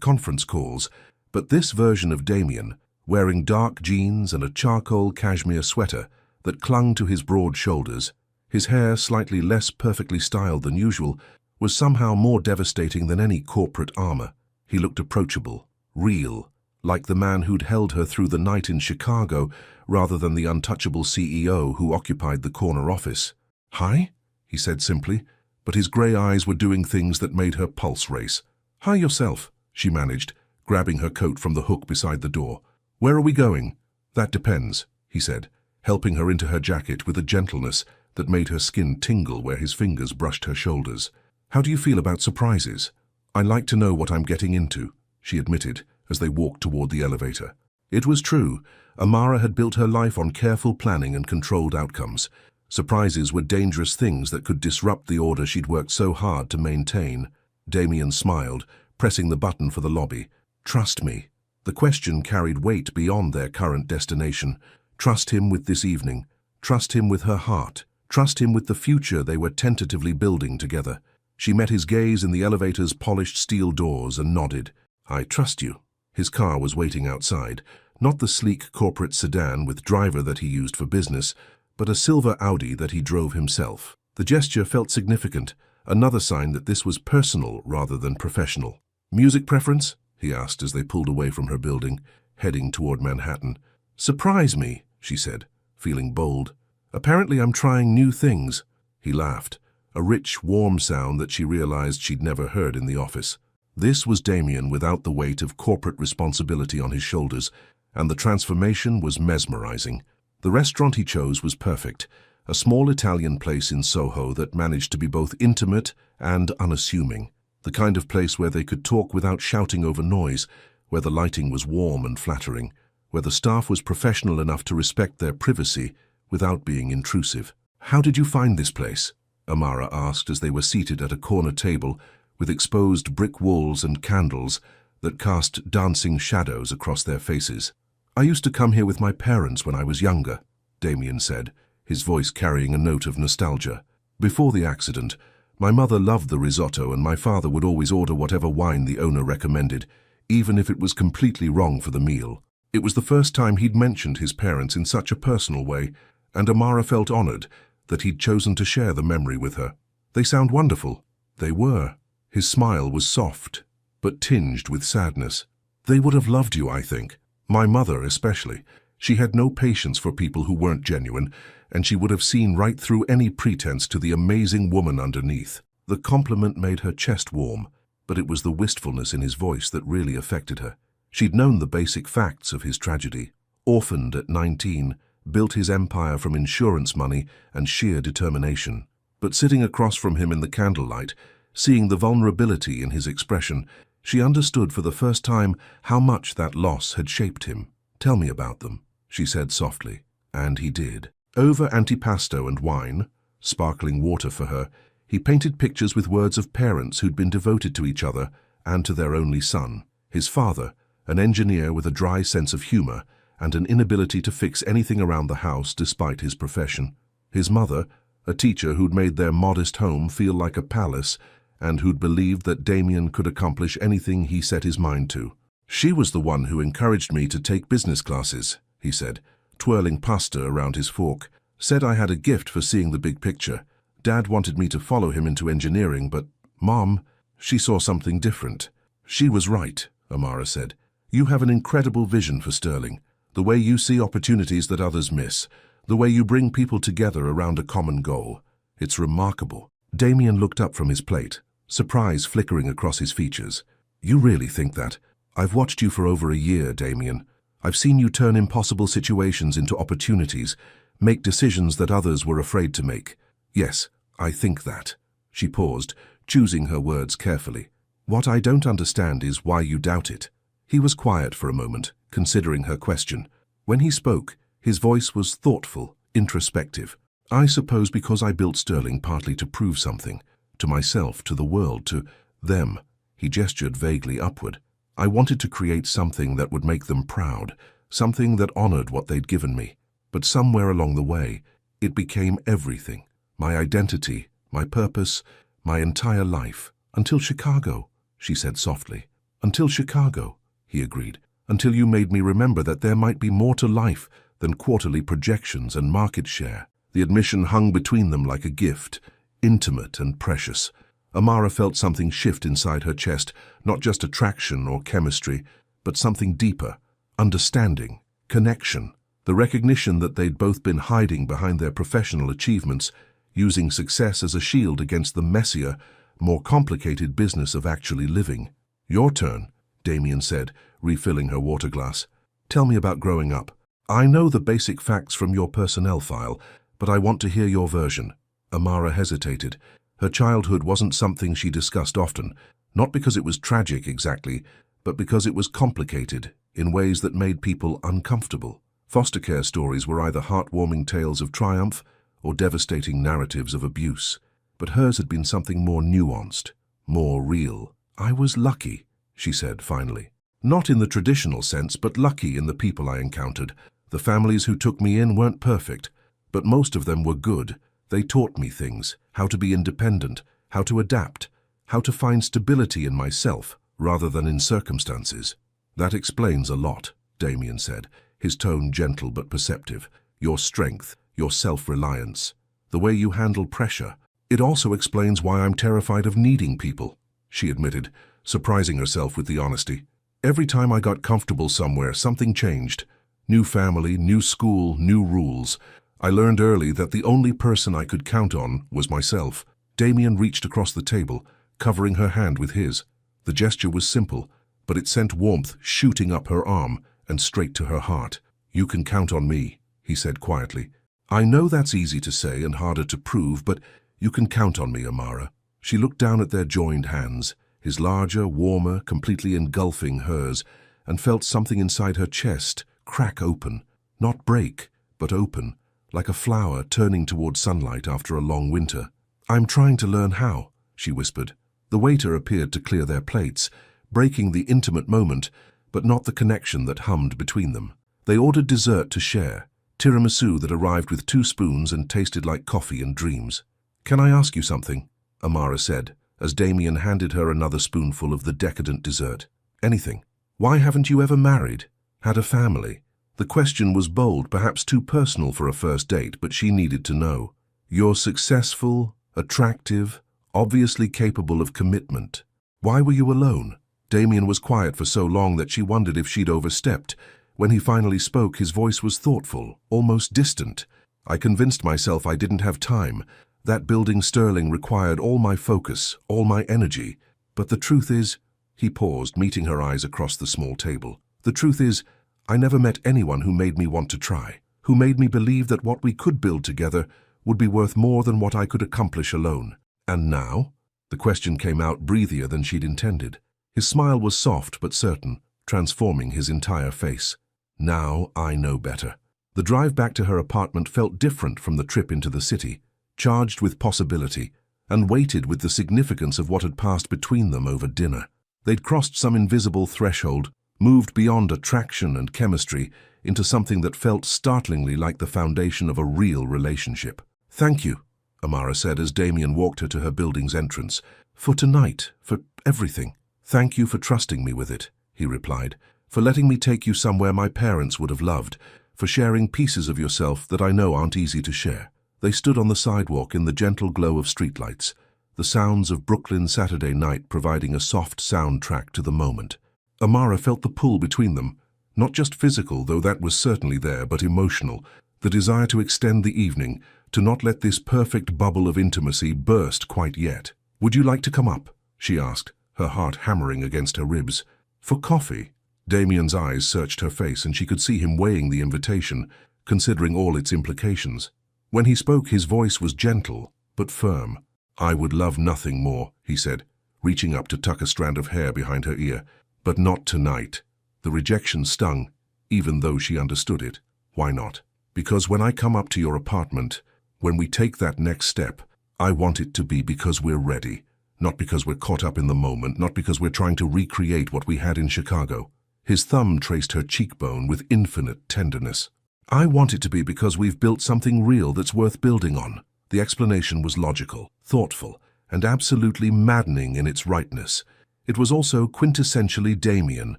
conference calls, but this version of Damien, wearing dark jeans and a charcoal cashmere sweater that clung to his broad shoulders, his hair slightly less perfectly styled than usual, was somehow more devastating than any corporate armor. He looked approachable, real, like the man who'd held her through the night in Chicago rather than the untouchable CEO who occupied the corner office. "Hi?" he said simply, but his grey eyes were doing things that made her pulse race. "Hi yourself," she managed, grabbing her coat from the hook beside the door. "Where are we going?" "That depends," he said, helping her into her jacket with a gentleness that made her skin tingle where his fingers brushed her shoulders. "How do you feel about surprises?" "I like to know what I'm getting into," she admitted as they walked toward the elevator. It was true. Amara had built her life on careful planning and controlled outcomes. Surprises were dangerous things that could disrupt the order she'd worked so hard to maintain. Damien smiled, pressing the button for the lobby. "Trust me." The question carried weight beyond their current destination. Trust him with this evening. Trust him with her heart. Trust him with the future they were tentatively building together. She met his gaze in the elevator's polished steel doors and nodded. "I trust you." His car was waiting outside, not the sleek corporate sedan with driver that he used for business, but a silver Audi that he drove himself. The gesture felt significant, another sign that this was personal rather than professional. "Music preference?" he asked as they pulled away from her building, heading toward Manhattan. "Surprise me," she said, feeling bold. "Apparently I'm trying new things." He laughed, a rich, warm sound that she realized she'd never heard in the office. This was Damien without the weight of corporate responsibility on his shoulders, and the transformation was mesmerizing. The restaurant he chose was perfect, a small Italian place in Soho that managed to be both intimate and unassuming. The kind of place where they could talk without shouting over noise, where the lighting was warm and flattering, where the staff was professional enough to respect their privacy without being intrusive. "How did you find this place?" Amara asked as they were seated at a corner table with exposed brick walls and candles that cast dancing shadows across their faces. "I used to come here with my parents when I was younger," Damien said, his voice carrying a note of nostalgia. "Before the accident, my mother loved the risotto and my father would always order whatever wine the owner recommended, even if it was completely wrong for the meal." It was the first time he'd mentioned his parents in such a personal way, and Amara felt honored that he'd chosen to share the memory with her. "They sound wonderful." They were. His smile was soft, but tinged with sadness. "They would have loved you, I think. My mother especially. She had no patience for people who weren't genuine, and she would have seen right through any pretense to the amazing woman underneath." The compliment made her chest warm, but it was the wistfulness in his voice that really affected her. She'd known the basic facts of his tragedy. Orphaned at 19, built his empire from insurance money and sheer determination. But sitting across from him in the candlelight, seeing the vulnerability in his expression, she understood for the first time how much that loss had shaped him. "Tell me about them," she said softly, and he did. Over antipasto and wine, sparkling water for her, he painted pictures with words of parents who'd been devoted to each other and to their only son. His father, an engineer with a dry sense of humor and an inability to fix anything around the house despite his profession. His mother, a teacher who'd made their modest home feel like a palace and who'd believed that Damien could accomplish anything he set his mind to. "She was the one who encouraged me to take business classes," he said, twirling pasta around his fork. "Said I had a gift for seeing the big picture. Dad wanted me to follow him into engineering, but Mom, she saw something different." "She was right," Amara said. "You have an incredible vision for Sterling. The way you see opportunities that others miss. The way you bring people together around a common goal. It's remarkable." Damien looked up from his plate, surprise flickering across his features. "You really think that? I've watched you for over a year, Damien. I've seen you turn impossible situations into opportunities, make decisions that others were afraid to make. Yes, I think that." She paused, choosing her words carefully. "What I don't understand is why you doubt it." He was quiet for a moment, considering her question. When he spoke, his voice was thoughtful, introspective. I suppose because I built Sterling partly to prove something, to myself, to the world, to them. He gestured vaguely upward. I wanted to create something that would make them proud, something that honored what they'd given me. But somewhere along the way, it became everything. My identity, my purpose, my entire life. Until Chicago, she said softly. Until Chicago, he agreed. Until you made me remember that there might be more to life than quarterly projections and market share. The admission hung between them like a gift, intimate and precious. Amara felt something shift inside her chest, not just attraction or chemistry, but something deeper, understanding, connection. The recognition that they'd both been hiding behind their professional achievements, using success as a shield against the messier, more complicated business of actually living. Your turn, Damien said, refilling her water glass. Tell me about growing up. I know the basic facts from your personnel file, but I want to hear your version. Amara hesitated. Her childhood wasn't something she discussed often, not because it was tragic exactly, but because it was complicated in ways that made people uncomfortable. Foster care stories were either heartwarming tales of triumph or devastating narratives of abuse, but hers had been something more nuanced, more real. I was lucky, she said finally. Not in the traditional sense, but lucky in the people I encountered. The families who took me in weren't perfect, but most of them were good. They taught me things, how to be independent, how to adapt, how to find stability in myself rather than in circumstances. That explains a lot, Damien said, his tone gentle but perceptive. Your strength, your self-reliance, the way you handle pressure. It also explains why I'm terrified of needing people, she admitted, surprising herself with the honesty. Every time I got comfortable somewhere, something changed. New family, new school, new rules. I learned early that the only person I could count on was myself. Damien reached across the table, covering her hand with his. The gesture was simple, but it sent warmth shooting up her arm and straight to her heart. You can count on me, he said quietly. I know that's easy to say and harder to prove, but you can count on me, Amara. She looked down at their joined hands, his larger, warmer, completely engulfing hers, and felt something inside her chest crack open, not break, but open, like a flower turning toward sunlight after a long winter. I'm trying to learn how, she whispered. The waiter appeared to clear their plates, breaking the intimate moment, but not the connection that hummed between them. They ordered dessert to share, tiramisu that arrived with 2 spoons and tasted like coffee and dreams. Can I ask you something? Amara said, as Damien handed her another spoonful of the decadent dessert. Anything. Why haven't you ever married? Had a family? The question was bold, perhaps too personal for a first date, but she needed to know. You're successful, attractive, obviously capable of commitment. Why were you alone? Damien was quiet for so long that she wondered if she'd overstepped. When he finally spoke, his voice was thoughtful, almost distant. I convinced myself I didn't have time. That building Sterling required all my focus, all my energy. But the truth is, he paused, meeting her eyes across the small table. The truth is, I never met anyone who made me want to try, who made me believe that what we could build together would be worth more than what I could accomplish alone. And now? The question came out breathier than she'd intended. His smile was soft but certain, transforming his entire face. Now I know better. The drive back to her apartment felt different from the trip into the city, charged with possibility, and weighted with the significance of what had passed between them over dinner. They'd crossed some invisible threshold, moved beyond attraction and chemistry into something that felt startlingly like the foundation of a real relationship. Thank you, Amara said as Damien walked her to her building's entrance. For tonight, for everything. Thank you for trusting me with it, he replied, for letting me take you somewhere my parents would have loved, for sharing pieces of yourself that I know aren't easy to share. They stood on the sidewalk in the gentle glow of streetlights, the sounds of Brooklyn Saturday night providing a soft soundtrack to the moment. Amara felt the pull between them, not just physical, though that was certainly there, but emotional, the desire to extend the evening, to not let this perfect bubble of intimacy burst quite yet. Would you like to come up? She asked, her heart hammering against her ribs. For coffee? Damien's eyes searched her face and she could see him weighing the invitation, considering all its implications. When he spoke, his voice was gentle, but firm. I would love nothing more, he said, reaching up to tuck a strand of hair behind her ear. But not tonight. The rejection stung, even though she understood it. Why not? Because when I come up to your apartment, when we take that next step, I want it to be because we're ready, not because we're caught up in the moment, not because we're trying to recreate what we had in Chicago. His thumb traced her cheekbone with infinite tenderness. I want it to be because we've built something real that's worth building on. The explanation was logical, thoughtful, and absolutely maddening in its rightness. It was also quintessentially Damien,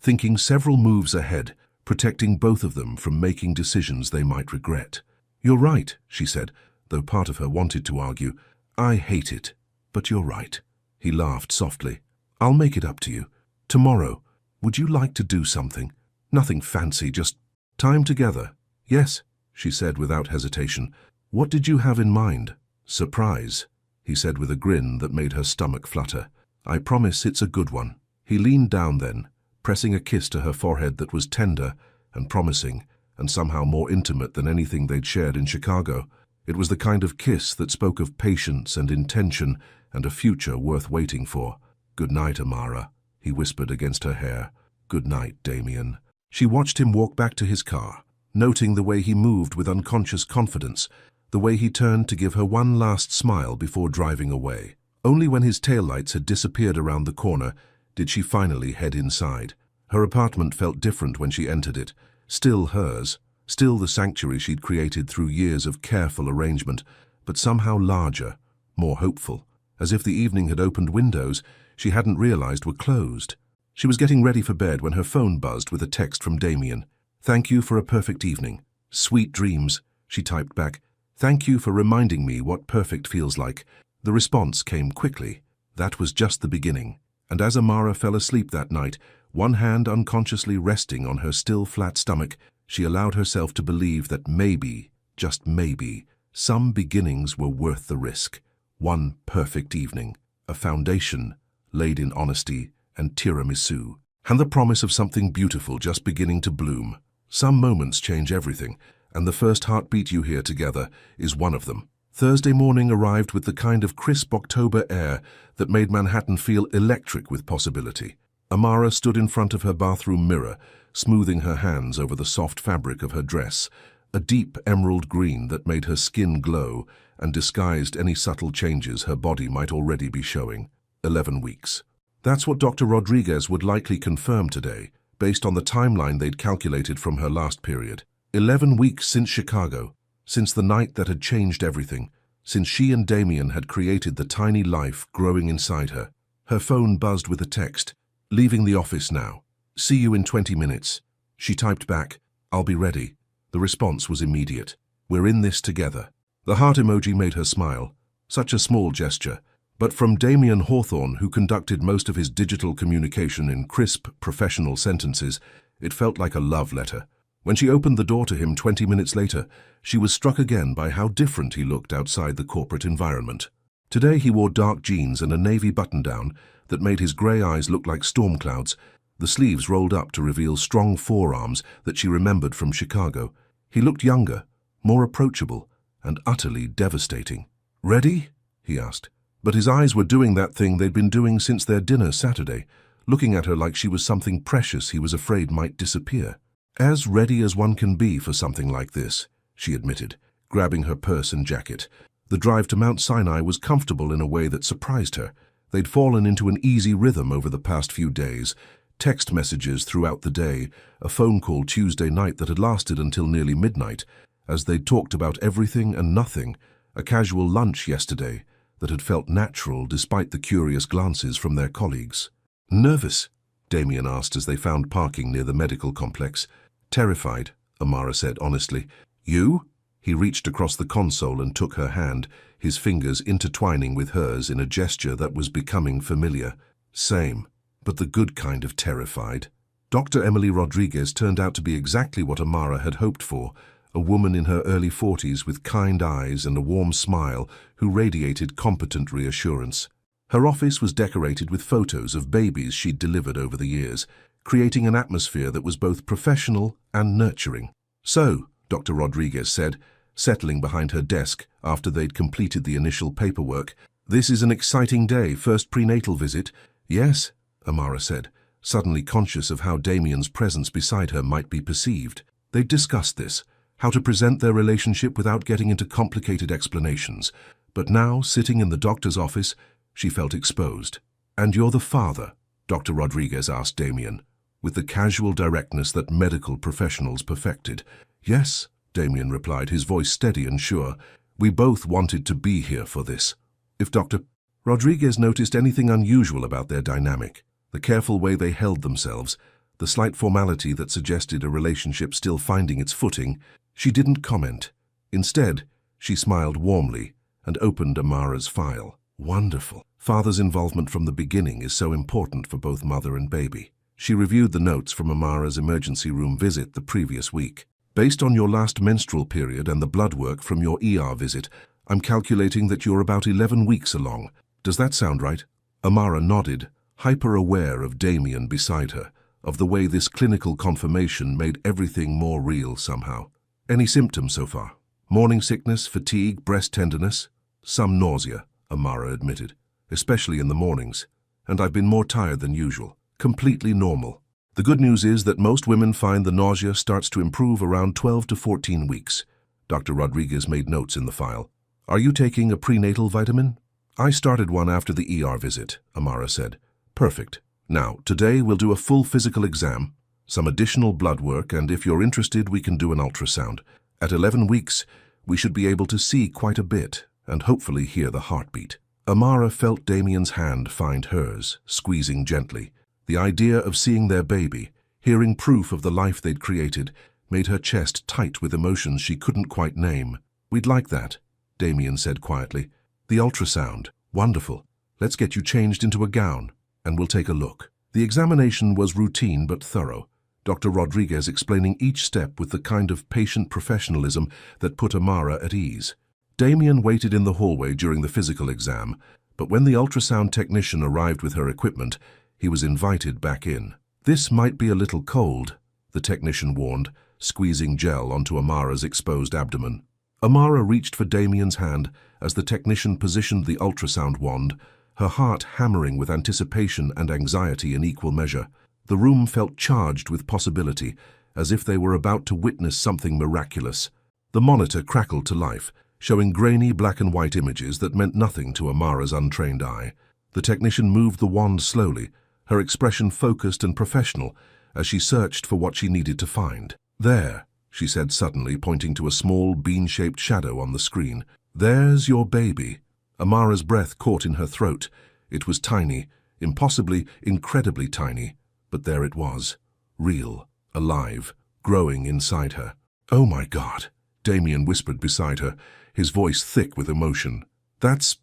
thinking several moves ahead, protecting both of them from making decisions they might regret. "You're right," she said, though part of her wanted to argue. "I hate it, but you're right." He laughed softly. "I'll make it up to you. Tomorrow, would you like to do something? Nothing fancy, just time together." "Yes," she said without hesitation. "What did you have in mind?" "Surprise," he said with a grin that made her stomach flutter. "I promise it's a good one." He leaned down then, pressing a kiss to her forehead that was tender and promising and somehow more intimate than anything they'd shared in Chicago. It was the kind of kiss that spoke of patience and intention and a future worth waiting for. "Good night, Amara," he whispered against her hair. "Good night, Damien." She watched him walk back to his car, noting the way he moved with unconscious confidence, the way he turned to give her one last smile before driving away. Only when his taillights had disappeared around the corner did she finally head inside. Her apartment felt different when she entered it, still hers, still the sanctuary she'd created through years of careful arrangement, but somehow larger, more hopeful, as if the evening had opened windows she hadn't realized were closed. She was getting ready for bed when her phone buzzed with a text from Damien. "Thank you for a perfect evening. Sweet dreams," she typed back. "Thank you for reminding me what perfect feels like." The response came quickly. That was just the beginning. And as Amara fell asleep that night, one hand unconsciously resting on her still flat stomach, she allowed herself to believe that maybe, just maybe, some beginnings were worth the risk. One perfect evening, a foundation laid in honesty and tiramisu, and the promise of something beautiful just beginning to bloom. Some moments change everything, and the first heartbeat you hear together is one of them. Thursday morning arrived with the kind of crisp October air that made Manhattan feel electric with possibility. Amara stood in front of her bathroom mirror, smoothing her hands over the soft fabric of her dress, a deep emerald green that made her skin glow and disguised any subtle changes her body might already be showing. 11 weeks. That's what Dr. Rodriguez would likely confirm today, based on the timeline they'd calculated from her last period. 11 weeks since Chicago. Since the night that had changed everything, since she and Damien had created the tiny life growing inside her. Her phone buzzed with a text. "Leaving the office now. See you in 20 minutes. She typed back, "I'll be ready." The response was immediate. "We're in this together." The heart emoji made her smile. Such a small gesture. But from Damien Hawthorne, who conducted most of his digital communication in crisp, professional sentences, it felt like a love letter. When she opened the door to him 20 minutes later, she was struck again by how different he looked outside the corporate environment. Today he wore dark jeans and a navy button-down that made his grey eyes look like storm clouds, the sleeves rolled up to reveal strong forearms that she remembered from Chicago. He looked younger, more approachable, and utterly devastating. "Ready?" he asked. But his eyes were doing that thing they'd been doing since their dinner Saturday, looking at her like she was something precious he was afraid might disappear. "As ready as one can be for something like this," she admitted, grabbing her purse and jacket. The drive to Mount Sinai was comfortable in a way that surprised her. They'd fallen into an easy rhythm over the past few days, text messages throughout the day, a phone call Tuesday night that had lasted until nearly midnight, as they'd talked about everything and nothing, a casual lunch yesterday that had felt natural despite the curious glances from their colleagues. "Nervous?" Damien asked as they found parking near the medical complex. "Terrified," Amara said honestly. "You?" He reached across the console and took her hand, his fingers intertwining with hers in a gesture that was becoming familiar. "Same, but the good kind of terrified." Dr. Emily Rodriguez turned out to be exactly what Amara had hoped for, a woman in her early 40s with kind eyes and a warm smile who radiated competent reassurance. Her office was decorated with photos of babies she'd delivered over the years, creating an atmosphere that was both professional and nurturing. "So," Dr. Rodriguez said, settling behind her desk after they'd completed the initial paperwork, "this is an exciting day, first prenatal visit." "Yes," Amara said, suddenly conscious of how Damien's presence beside her might be perceived. They'd discussed this, how to present their relationship without getting into complicated explanations. But now, sitting in the doctor's office, she felt exposed. "And you're the father?" Dr. Rodriguez asked Damien, with the casual directness that medical professionals perfected. "Yes," Damien replied, his voice steady and sure. "We both wanted to be here for this." If Dr. Rodriguez noticed anything unusual about their dynamic, the careful way they held themselves, the slight formality that suggested a relationship still finding its footing, she didn't comment. Instead, she smiled warmly and opened Amara's file. "Wonderful. Father's involvement from the beginning is so important for both mother and baby." She reviewed the notes from Amara's emergency room visit the previous week. "Based on your last menstrual period and the blood work from your ER visit, I'm calculating that you're about 11 weeks along. Does that sound right?" Amara nodded, hyper-aware of Damien beside her, of the way this clinical confirmation made everything more real somehow. "Any symptoms so far?" "Morning sickness, fatigue, breast tenderness." "Some nausea," Amara admitted, "especially in the mornings. And I've been more tired than usual. Completely normal. The good news is that most women find the nausea starts to improve around 12 to 14 weeks. Dr. Rodriguez made notes in the file. "Are you taking a prenatal vitamin?" "I started one after the ER visit," Amara said. "Perfect. Now, today we'll do a full physical exam, some additional blood work, and if you're interested, we can do an ultrasound. At 11 weeks, we should be able to see quite a bit and hopefully hear the heartbeat." Amara felt Damien's hand find hers, squeezing gently. The idea of seeing their baby, hearing proof of the life they'd created, made her chest tight with emotions she couldn't quite name. "We'd like that," Damien said quietly. "The ultrasound. Wonderful. Let's get you changed into a gown, and we'll take a look." The examination was routine but thorough, Dr. Rodriguez explaining each step with the kind of patient professionalism that put Amara at ease. Damien waited in the hallway during the physical exam, but when the ultrasound technician arrived with her equipment, he was invited back in. "This might be a little cold," the technician warned, squeezing gel onto Amara's exposed abdomen. Amara reached for Damien's hand as the technician positioned the ultrasound wand, her heart hammering with anticipation and anxiety in equal measure. The room felt charged with possibility, as if they were about to witness something miraculous. The monitor crackled to life, showing grainy black and white images that meant nothing to Amara's untrained eye. The technician moved the wand slowly, her expression focused and professional, as she searched for what she needed to find. "There," she said suddenly, pointing to a small, bean-shaped shadow on the screen. "There's your baby." Amara's breath caught in her throat. It was tiny, impossibly, incredibly tiny, but there it was, real, alive, growing inside her. "Oh my God," Damien whispered beside her, his voice thick with emotion. That's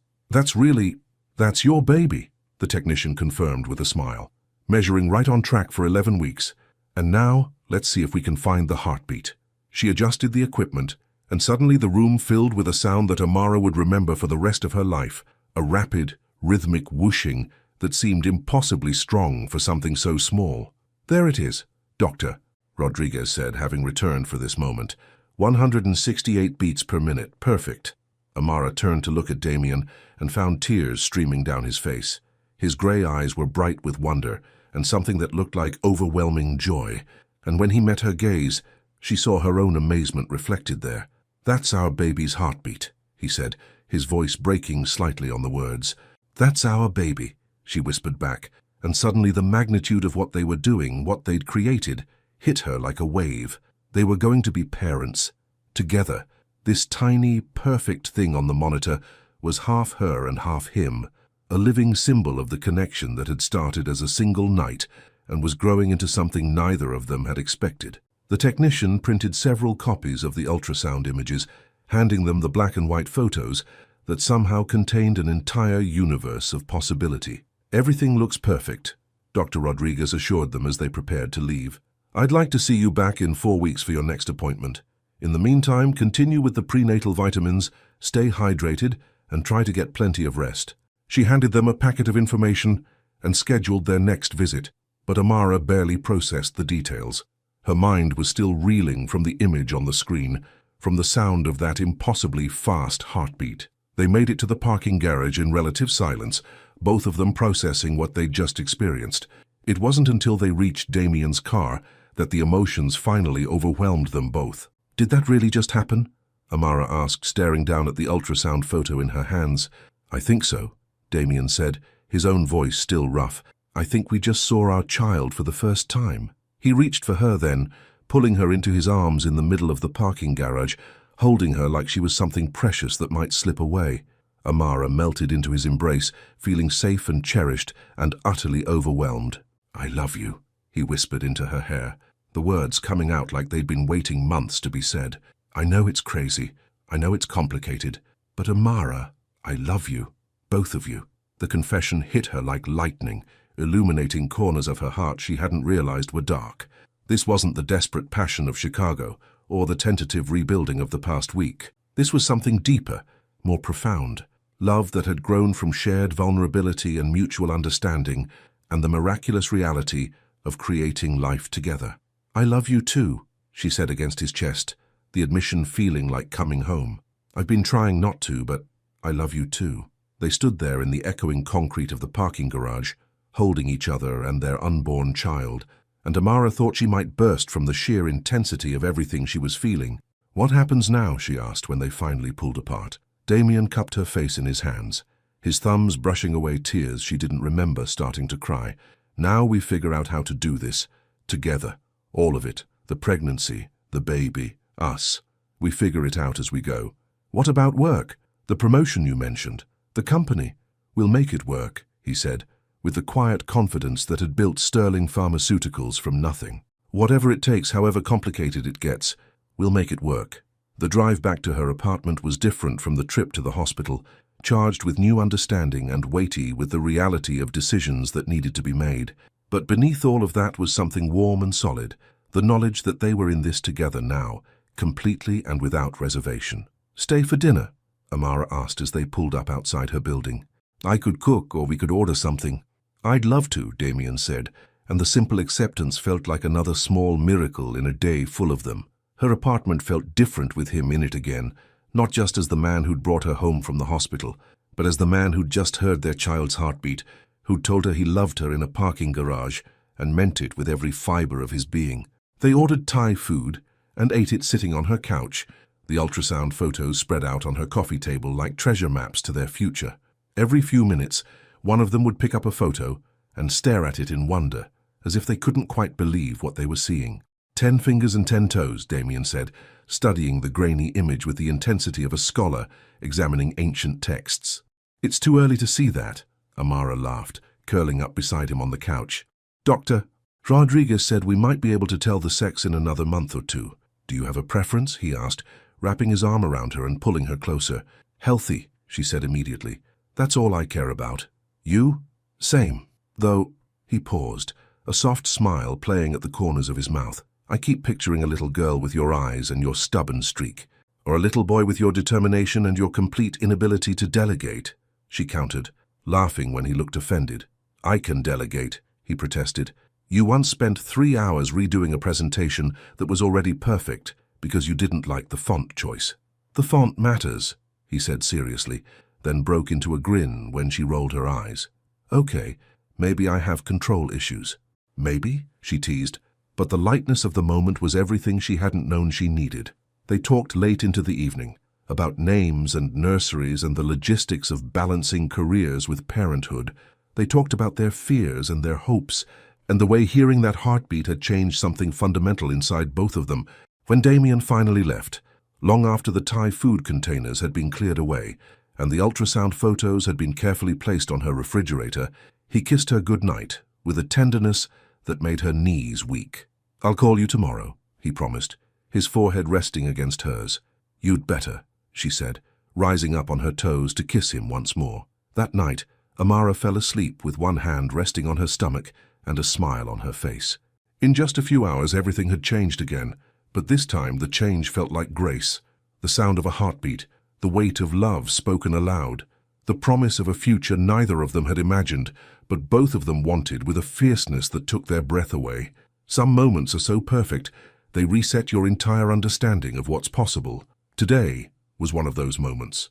your baby," the technician confirmed with a smile. "Measuring right on track for 11 weeks. And now, let's see if we can find the heartbeat." She adjusted the equipment, and suddenly the room filled with a sound that Amara would remember for the rest of her life, a rapid, rhythmic whooshing that seemed impossibly strong for something so small. "There it is, Doctor," Rodriguez said, having returned for this moment. 168 beats per minute. Perfect." Amara turned to look at Damien and found tears streaming down his face. His gray eyes were bright with wonder and something that looked like overwhelming joy, and when he met her gaze, she saw her own amazement reflected there. "That's our baby's heartbeat," he said, his voice breaking slightly on the words. "That's our baby," she whispered back, and suddenly the magnitude of what they were doing, what they'd created, hit her like a wave. They were going to be parents, together. This tiny, perfect thing on the monitor was half her and half him, a living symbol of the connection that had started as a single night and was growing into something neither of them had expected. The technician printed several copies of the ultrasound images, handing them the black and white photos that somehow contained an entire universe of possibility. "Everything looks perfect," Dr. Rodriguez assured them as they prepared to leave. "I'd like to see you back in 4 weeks for your next appointment. In the meantime, continue with the prenatal vitamins, stay hydrated, and try to get plenty of rest." She handed them a packet of information and scheduled their next visit, but Amara barely processed the details. Her mind was still reeling from the image on the screen, from the sound of that impossibly fast heartbeat. They made it to the parking garage in relative silence, both of them processing what they'd just experienced. It wasn't until they reached Damien's car that the emotions finally overwhelmed them both. Did that really just happen? Amara asked, staring down at the ultrasound photo in her hands. I think so, Damien said, his own voice still rough. I think we just saw our child for the first time. He reached for her then, pulling her into his arms in the middle of the parking garage, holding her like she was something precious that might slip away. Amara melted into his embrace, feeling safe and cherished and utterly overwhelmed. I love you, he whispered into her hair, the words coming out like they'd been waiting months to be said. I know it's crazy, I know it's complicated, but Amara, I love you, both of you. The confession hit her like lightning, illuminating corners of her heart she hadn't realized were dark. This wasn't the desperate passion of Chicago, or the tentative rebuilding of the past week. This was something deeper, more profound. Love that had grown from shared vulnerability and mutual understanding, and the miraculous reality of creating life together. I love you too, she said against his chest, the admission feeling like coming home. I've been trying not to, but I love you too. They stood there in the echoing concrete of the parking garage, holding each other and their unborn child, and Amara thought she might burst from the sheer intensity of everything she was feeling. What happens now, she asked when they finally pulled apart. Damien cupped her face in his hands, his thumbs brushing away tears she didn't remember starting to cry. Now we figure out how to do this, together, all of it, the pregnancy, the baby, us. We figure it out as we go. What about work? The promotion you mentioned, the company? We'll make it work, he said, with the quiet confidence that had built Sterling Pharmaceuticals from nothing. Whatever it takes, however complicated it gets, we'll make it work. The drive back to her apartment was different from the trip to the hospital, charged with new understanding and weighty with the reality of decisions that needed to be made. But beneath all of that was something warm and solid, the knowledge that they were in this together now, completely and without reservation. Stay for dinner? Amara asked as they pulled up outside her building. I could cook, or we could order something. I'd love to, Damien said, and the simple acceptance felt like another small miracle in a day full of them. Her apartment felt different with him in it again, not just as the man who'd brought her home from the hospital, but as the man who'd just heard their child's heartbeat, who'd told her he loved her in a parking garage and meant it with every fiber of his being. They ordered Thai food and ate it sitting on her couch, the ultrasound photos spread out on her coffee table like treasure maps to their future. Every few minutes, one of them would pick up a photo and stare at it in wonder, as if they couldn't quite believe what they were seeing. 10 fingers and 10 toes, Damien said, studying the grainy image with the intensity of a scholar examining ancient texts. It's too early to see that, Amara laughed, curling up beside him on the couch. Doctor, Rodriguez said we might be able to tell the sex in another month or two. Do you have a preference? He asked, wrapping his arm around her and pulling her closer. Healthy, she said immediately. That's all I care about. You? Same. Though, he paused, a soft smile playing at the corners of his mouth. I keep picturing a little girl with your eyes and your stubborn streak, or a little boy with your determination and your complete inability to delegate, she countered, laughing when he looked offended. I can delegate, he protested. You once spent 3 hours redoing a presentation that was already perfect because you didn't like the font choice. The font matters, he said seriously, then broke into a grin when she rolled her eyes. Okay, maybe I have control issues. Maybe, she teased, but the lightness of the moment was everything she hadn't known she needed. They talked late into the evening, about names and nurseries and the logistics of balancing careers with parenthood. They talked about their fears and their hopes, and the way hearing that heartbeat had changed something fundamental inside both of them. When Damien finally left, long after the Thai food containers had been cleared away and the ultrasound photos had been carefully placed on her refrigerator, he kissed her goodnight with a tenderness that made her knees weak. I'll call you tomorrow, he promised, his forehead resting against hers. You'd better, she said, rising up on her toes to kiss him once more. That night, Amara fell asleep with one hand resting on her stomach and a smile on her face. In just a few hours, everything had changed again, but this time the change felt like grace, the sound of a heartbeat, the weight of love spoken aloud, the promise of a future neither of them had imagined, but both of them wanted with a fierceness that took their breath away. Some moments are so perfect, they reset your entire understanding of what's possible. Today was one of those moments.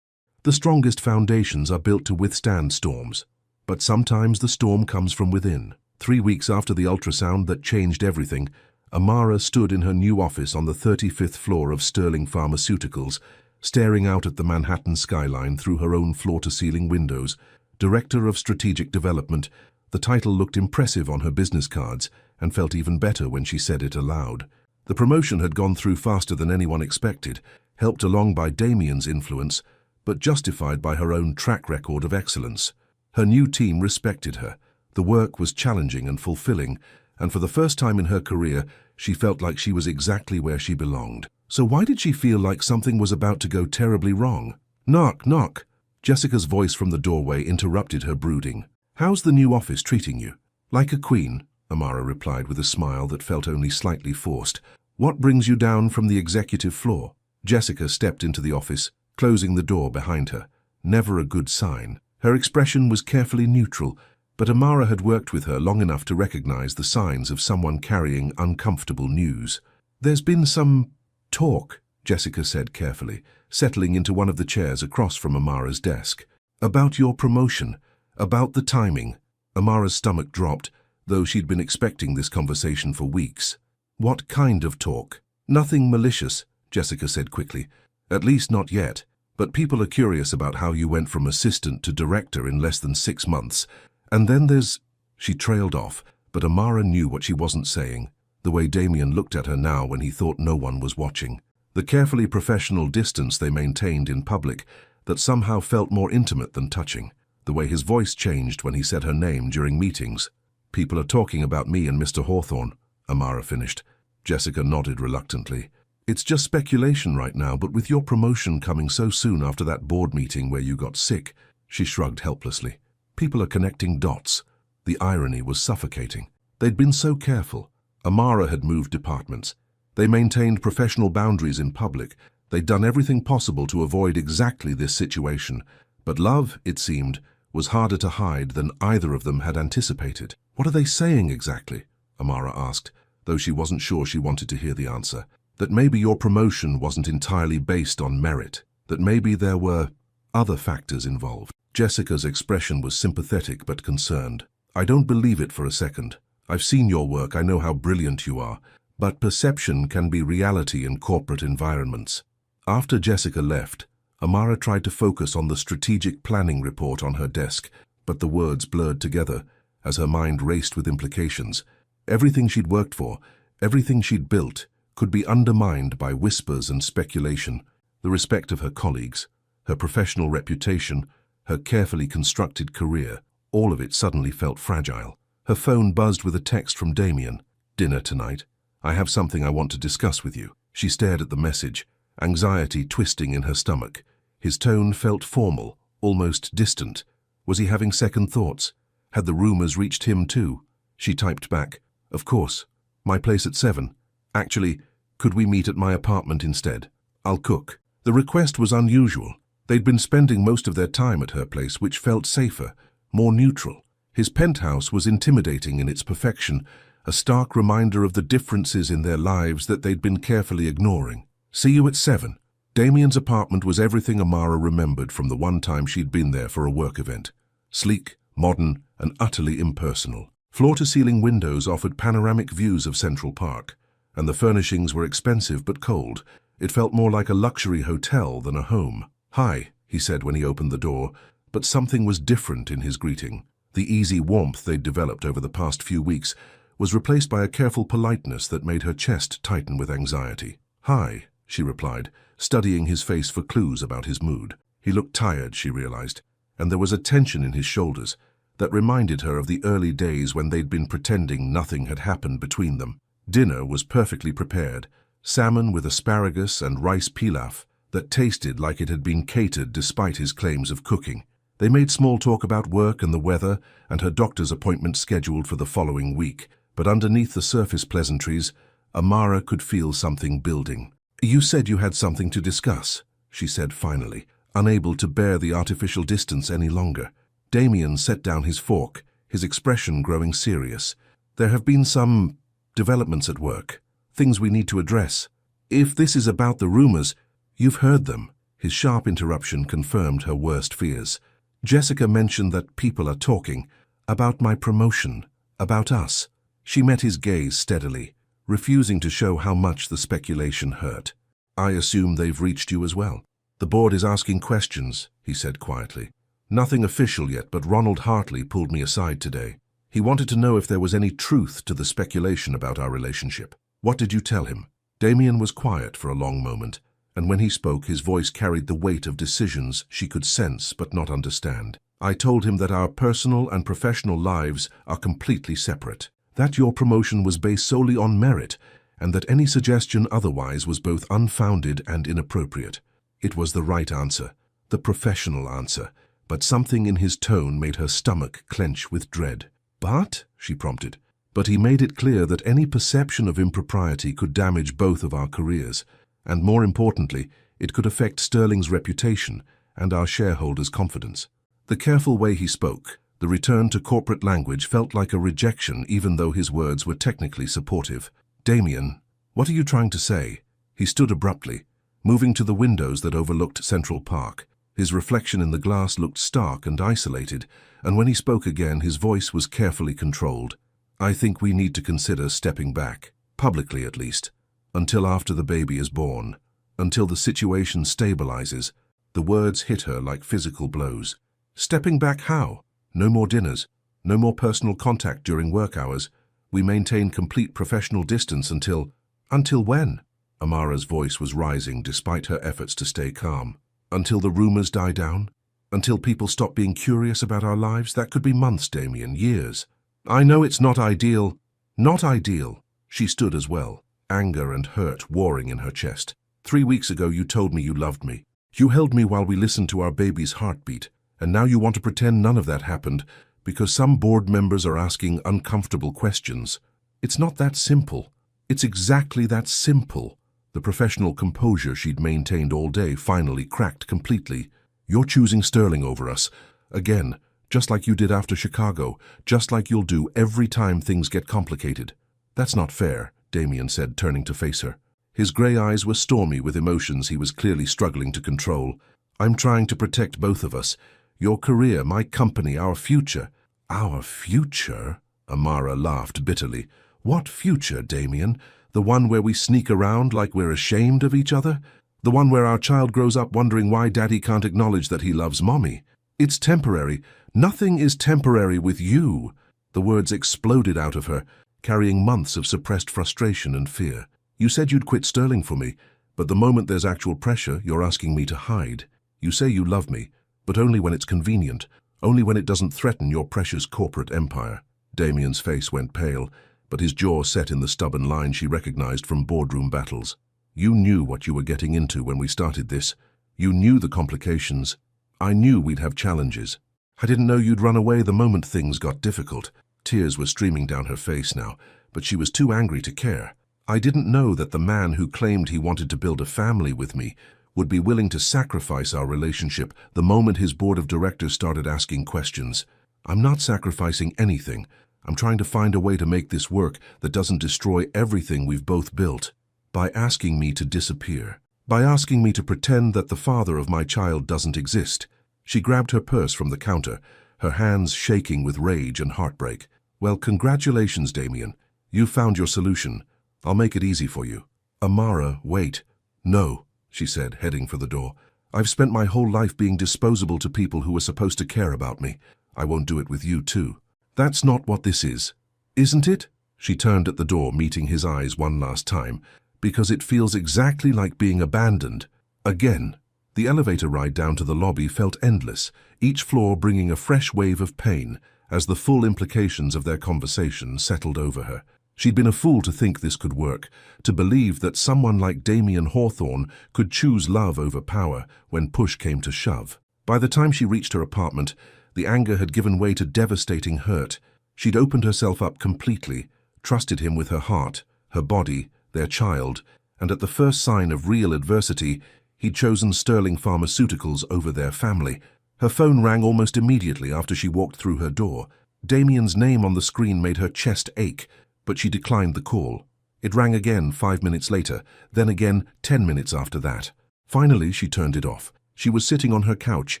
The strongest foundations are built to withstand storms, but sometimes the storm comes from within. 3 weeks after the ultrasound that changed everything, Amara stood in her new office on the 35th floor of Sterling Pharmaceuticals, staring out at the Manhattan skyline through her own floor-to-ceiling windows. Director of Strategic Development. The title looked impressive on her business cards and felt even better when she said it aloud. The promotion had gone through faster than anyone expected, helped along by Damien's influence, but justified by her own track record of excellence. Her new team respected her. The work was challenging and fulfilling, and for the first time in her career, she felt like she was exactly where she belonged. So why did she feel like something was about to go terribly wrong? Knock, knock. Jessica's voice from the doorway interrupted her brooding. How's the new office treating you? Like a queen, Amara replied with a smile that felt only slightly forced. What brings you down from the executive floor? Jessica stepped into the office, closing the door behind her. Never a good sign. Her expression was carefully neutral, but Amara had worked with her long enough to recognize the signs of someone carrying uncomfortable news. There's been some talk, Jessica said carefully, settling into one of the chairs across from Amara's desk. About your promotion, about the timing. Amara's stomach dropped, though she'd been expecting this conversation for weeks. What kind of talk? Nothing malicious, Jessica said quickly. At least not yet, but people are curious about how you went from assistant to director in less than 6 months. And then there's... She trailed off, but Amara knew what she wasn't saying, the way Damien looked at her now when he thought no one was watching. The carefully professional distance they maintained in public that somehow felt more intimate than touching. The way his voice changed when he said her name during meetings. People are talking about me and Mr. Hawthorne, Amara finished. Jessica nodded reluctantly. It's just speculation right now, but with your promotion coming so soon after that board meeting where you got sick, she shrugged helplessly. People are connecting dots. The irony was suffocating. They'd been so careful. Amara had moved departments. They maintained professional boundaries in public. They'd done everything possible to avoid exactly this situation. But love, it seemed, was harder to hide than either of them had anticipated. What are they saying exactly? Amara asked, though she wasn't sure she wanted to hear the answer. That maybe your promotion wasn't entirely based on merit. That maybe there were other factors involved. Jessica's expression was sympathetic but concerned. I don't believe it for a second. I've seen your work, I know how brilliant you are. But perception can be reality in corporate environments. After Jessica left, Amara tried to focus on the strategic planning report on her desk, but the words blurred together as her mind raced with implications. Everything she'd worked for, everything she'd built, could be undermined by whispers and speculation. The respect of her colleagues, her professional reputation, her carefully constructed career, all of it suddenly felt fragile. Her phone buzzed with a text from Damien. Dinner tonight. I have something I want to discuss with you. She stared at the message, anxiety twisting in her stomach. His tone felt formal, almost distant. Was he having second thoughts? Had the rumors reached him too? She typed back, of course. My place at 7. Actually, could we meet at my apartment instead? I'll cook. The request was unusual. They'd been spending most of their time at her place, which felt safer, more neutral. His penthouse was intimidating in its perfection, a stark reminder of the differences in their lives that they'd been carefully ignoring. See you at 7. Damien's apartment was everything Amara remembered from the one time she'd been there for a work event. Sleek, modern, and utterly impersonal. Floor-to-ceiling windows offered panoramic views of Central Park, and the furnishings were expensive but cold. It felt more like a luxury hotel than a home. Hi, he said when he opened the door, but something was different in his greeting. The easy warmth they'd developed over the past few weeks was replaced by a careful politeness that made her chest tighten with anxiety. Hi, she replied, studying his face for clues about his mood. He looked tired, she realized, and there was a tension in his shoulders that reminded her of the early days when they'd been pretending nothing had happened between them. Dinner was perfectly prepared, salmon with asparagus and rice pilaf that tasted like it had been catered despite his claims of cooking. They made small talk about work and the weather and her doctor's appointment scheduled for the following week, but underneath the surface pleasantries, Amara could feel something building. You said you had something to discuss, she said finally, unable to bear the artificial distance any longer. Damien set down his fork, his expression growing serious. There have been some developments at work, things we need to address. If this is about the rumors, you've heard them. His sharp interruption confirmed her worst fears. Jessica mentioned that people are talking about my promotion, about us. She met his gaze steadily. refusing to show how much the speculation hurt. "I assume they've reached you as well." "The board is asking questions," he said quietly. "Nothing official yet, but Ronald Hartley pulled me aside today. He wanted to know if there was any truth to the speculation about our relationship." "What did you tell him?" Damien was quiet for a long moment, and when he spoke, his voice carried the weight of decisions she could sense but not understand. "I told him that our personal and professional lives are completely separate, that your promotion was based solely on merit, and that any suggestion otherwise was both unfounded and inappropriate." It was the right answer, the professional answer, but something in his tone made her stomach clench with dread. "But?" she prompted. "But he made it clear that any perception of impropriety could damage both of our careers, and more importantly, it could affect Sterling's reputation and our shareholders' confidence." The careful way he spoke, the return to corporate language, felt like a rejection even though his words were technically supportive. "Damien, what are you trying to say?" He stood abruptly, moving to the windows that overlooked Central Park. His reflection in the glass looked stark and isolated, and when he spoke again, his voice was carefully controlled. "I think we need to consider stepping back, publicly at least, until after the baby is born, until the situation stabilizes." The words hit her like physical blows. "Stepping back how? No more dinners, no more personal contact during work hours. We maintain complete professional distance until..." "Until when?" Amara's voice was rising despite her efforts to stay calm. "Until the rumors die down? Until people stop being curious about our lives? That could be months, Damien, years." "I know it's not ideal." "Not ideal." She stood as well, anger and hurt warring in her chest. "3 weeks ago you told me you loved me. You held me while we listened to our baby's heartbeat, and now you want to pretend none of that happened because some board members are asking uncomfortable questions. It's not that simple. It's exactly that simple." The professional composure she'd maintained all day finally cracked completely. "You're choosing Sterling over us. Again, just like you did after Chicago, just like you'll do every time things get complicated." "That's not fair," Damien said, turning to face her. His grey eyes were stormy with emotions he was clearly struggling to control. "I'm trying to protect both of us. Your career, my company, our future." "Our future?" Amara laughed bitterly. "What future, Damien? The one where we sneak around like we're ashamed of each other? The one where our child grows up wondering why Daddy can't acknowledge that he loves Mommy? It's temporary. Nothing is temporary with you." The words exploded out of her, carrying months of suppressed frustration and fear. "You said you'd quit Sterling for me, but the moment there's actual pressure, you're asking me to hide. You say you love me, but only when it's convenient, only when it doesn't threaten your precious corporate empire." Damien's face went pale, but his jaw set in the stubborn line she recognized from boardroom battles. "You knew what you were getting into when we started this. You knew the complications. I knew we'd have challenges. I didn't know you'd run away the moment things got difficult." Tears were streaming down her face now, but she was too angry to care. "I didn't know that the man who claimed he wanted to build a family with me would be willing to sacrifice our relationship the moment his board of directors started asking questions. I'm not sacrificing anything. I'm trying to find a way to make this work that doesn't destroy everything we've both built. By asking me to disappear, by asking me to pretend that the father of my child doesn't exist." She grabbed her purse from the counter, her hands shaking with rage and heartbreak. "Well, congratulations, Damien. You found your solution. I'll make it easy for you." "Amara, wait." "No," she said, heading for the door. "I've spent my whole life being disposable to people who were supposed to care about me. I won't do it with you, too." "That's not what this is." "Isn't it?" She turned at the door, meeting his eyes one last time. "Because it feels exactly like being abandoned. Again." The elevator ride down to the lobby felt endless, each floor bringing a fresh wave of pain as the full implications of their conversation settled over her. She'd been a fool to think this could work, to believe that someone like Damien Hawthorne could choose love over power when push came to shove. By the time she reached her apartment, the anger had given way to devastating hurt. She'd opened herself up completely, trusted him with her heart, her body, their child, and at the first sign of real adversity, he'd chosen Sterling Pharmaceuticals over their family. Her phone rang almost immediately after she walked through her door. Damien's name on the screen made her chest ache, but she declined the call. It rang again 5 minutes later, then again 10 minutes after that. Finally, she turned it off. She was sitting on her couch,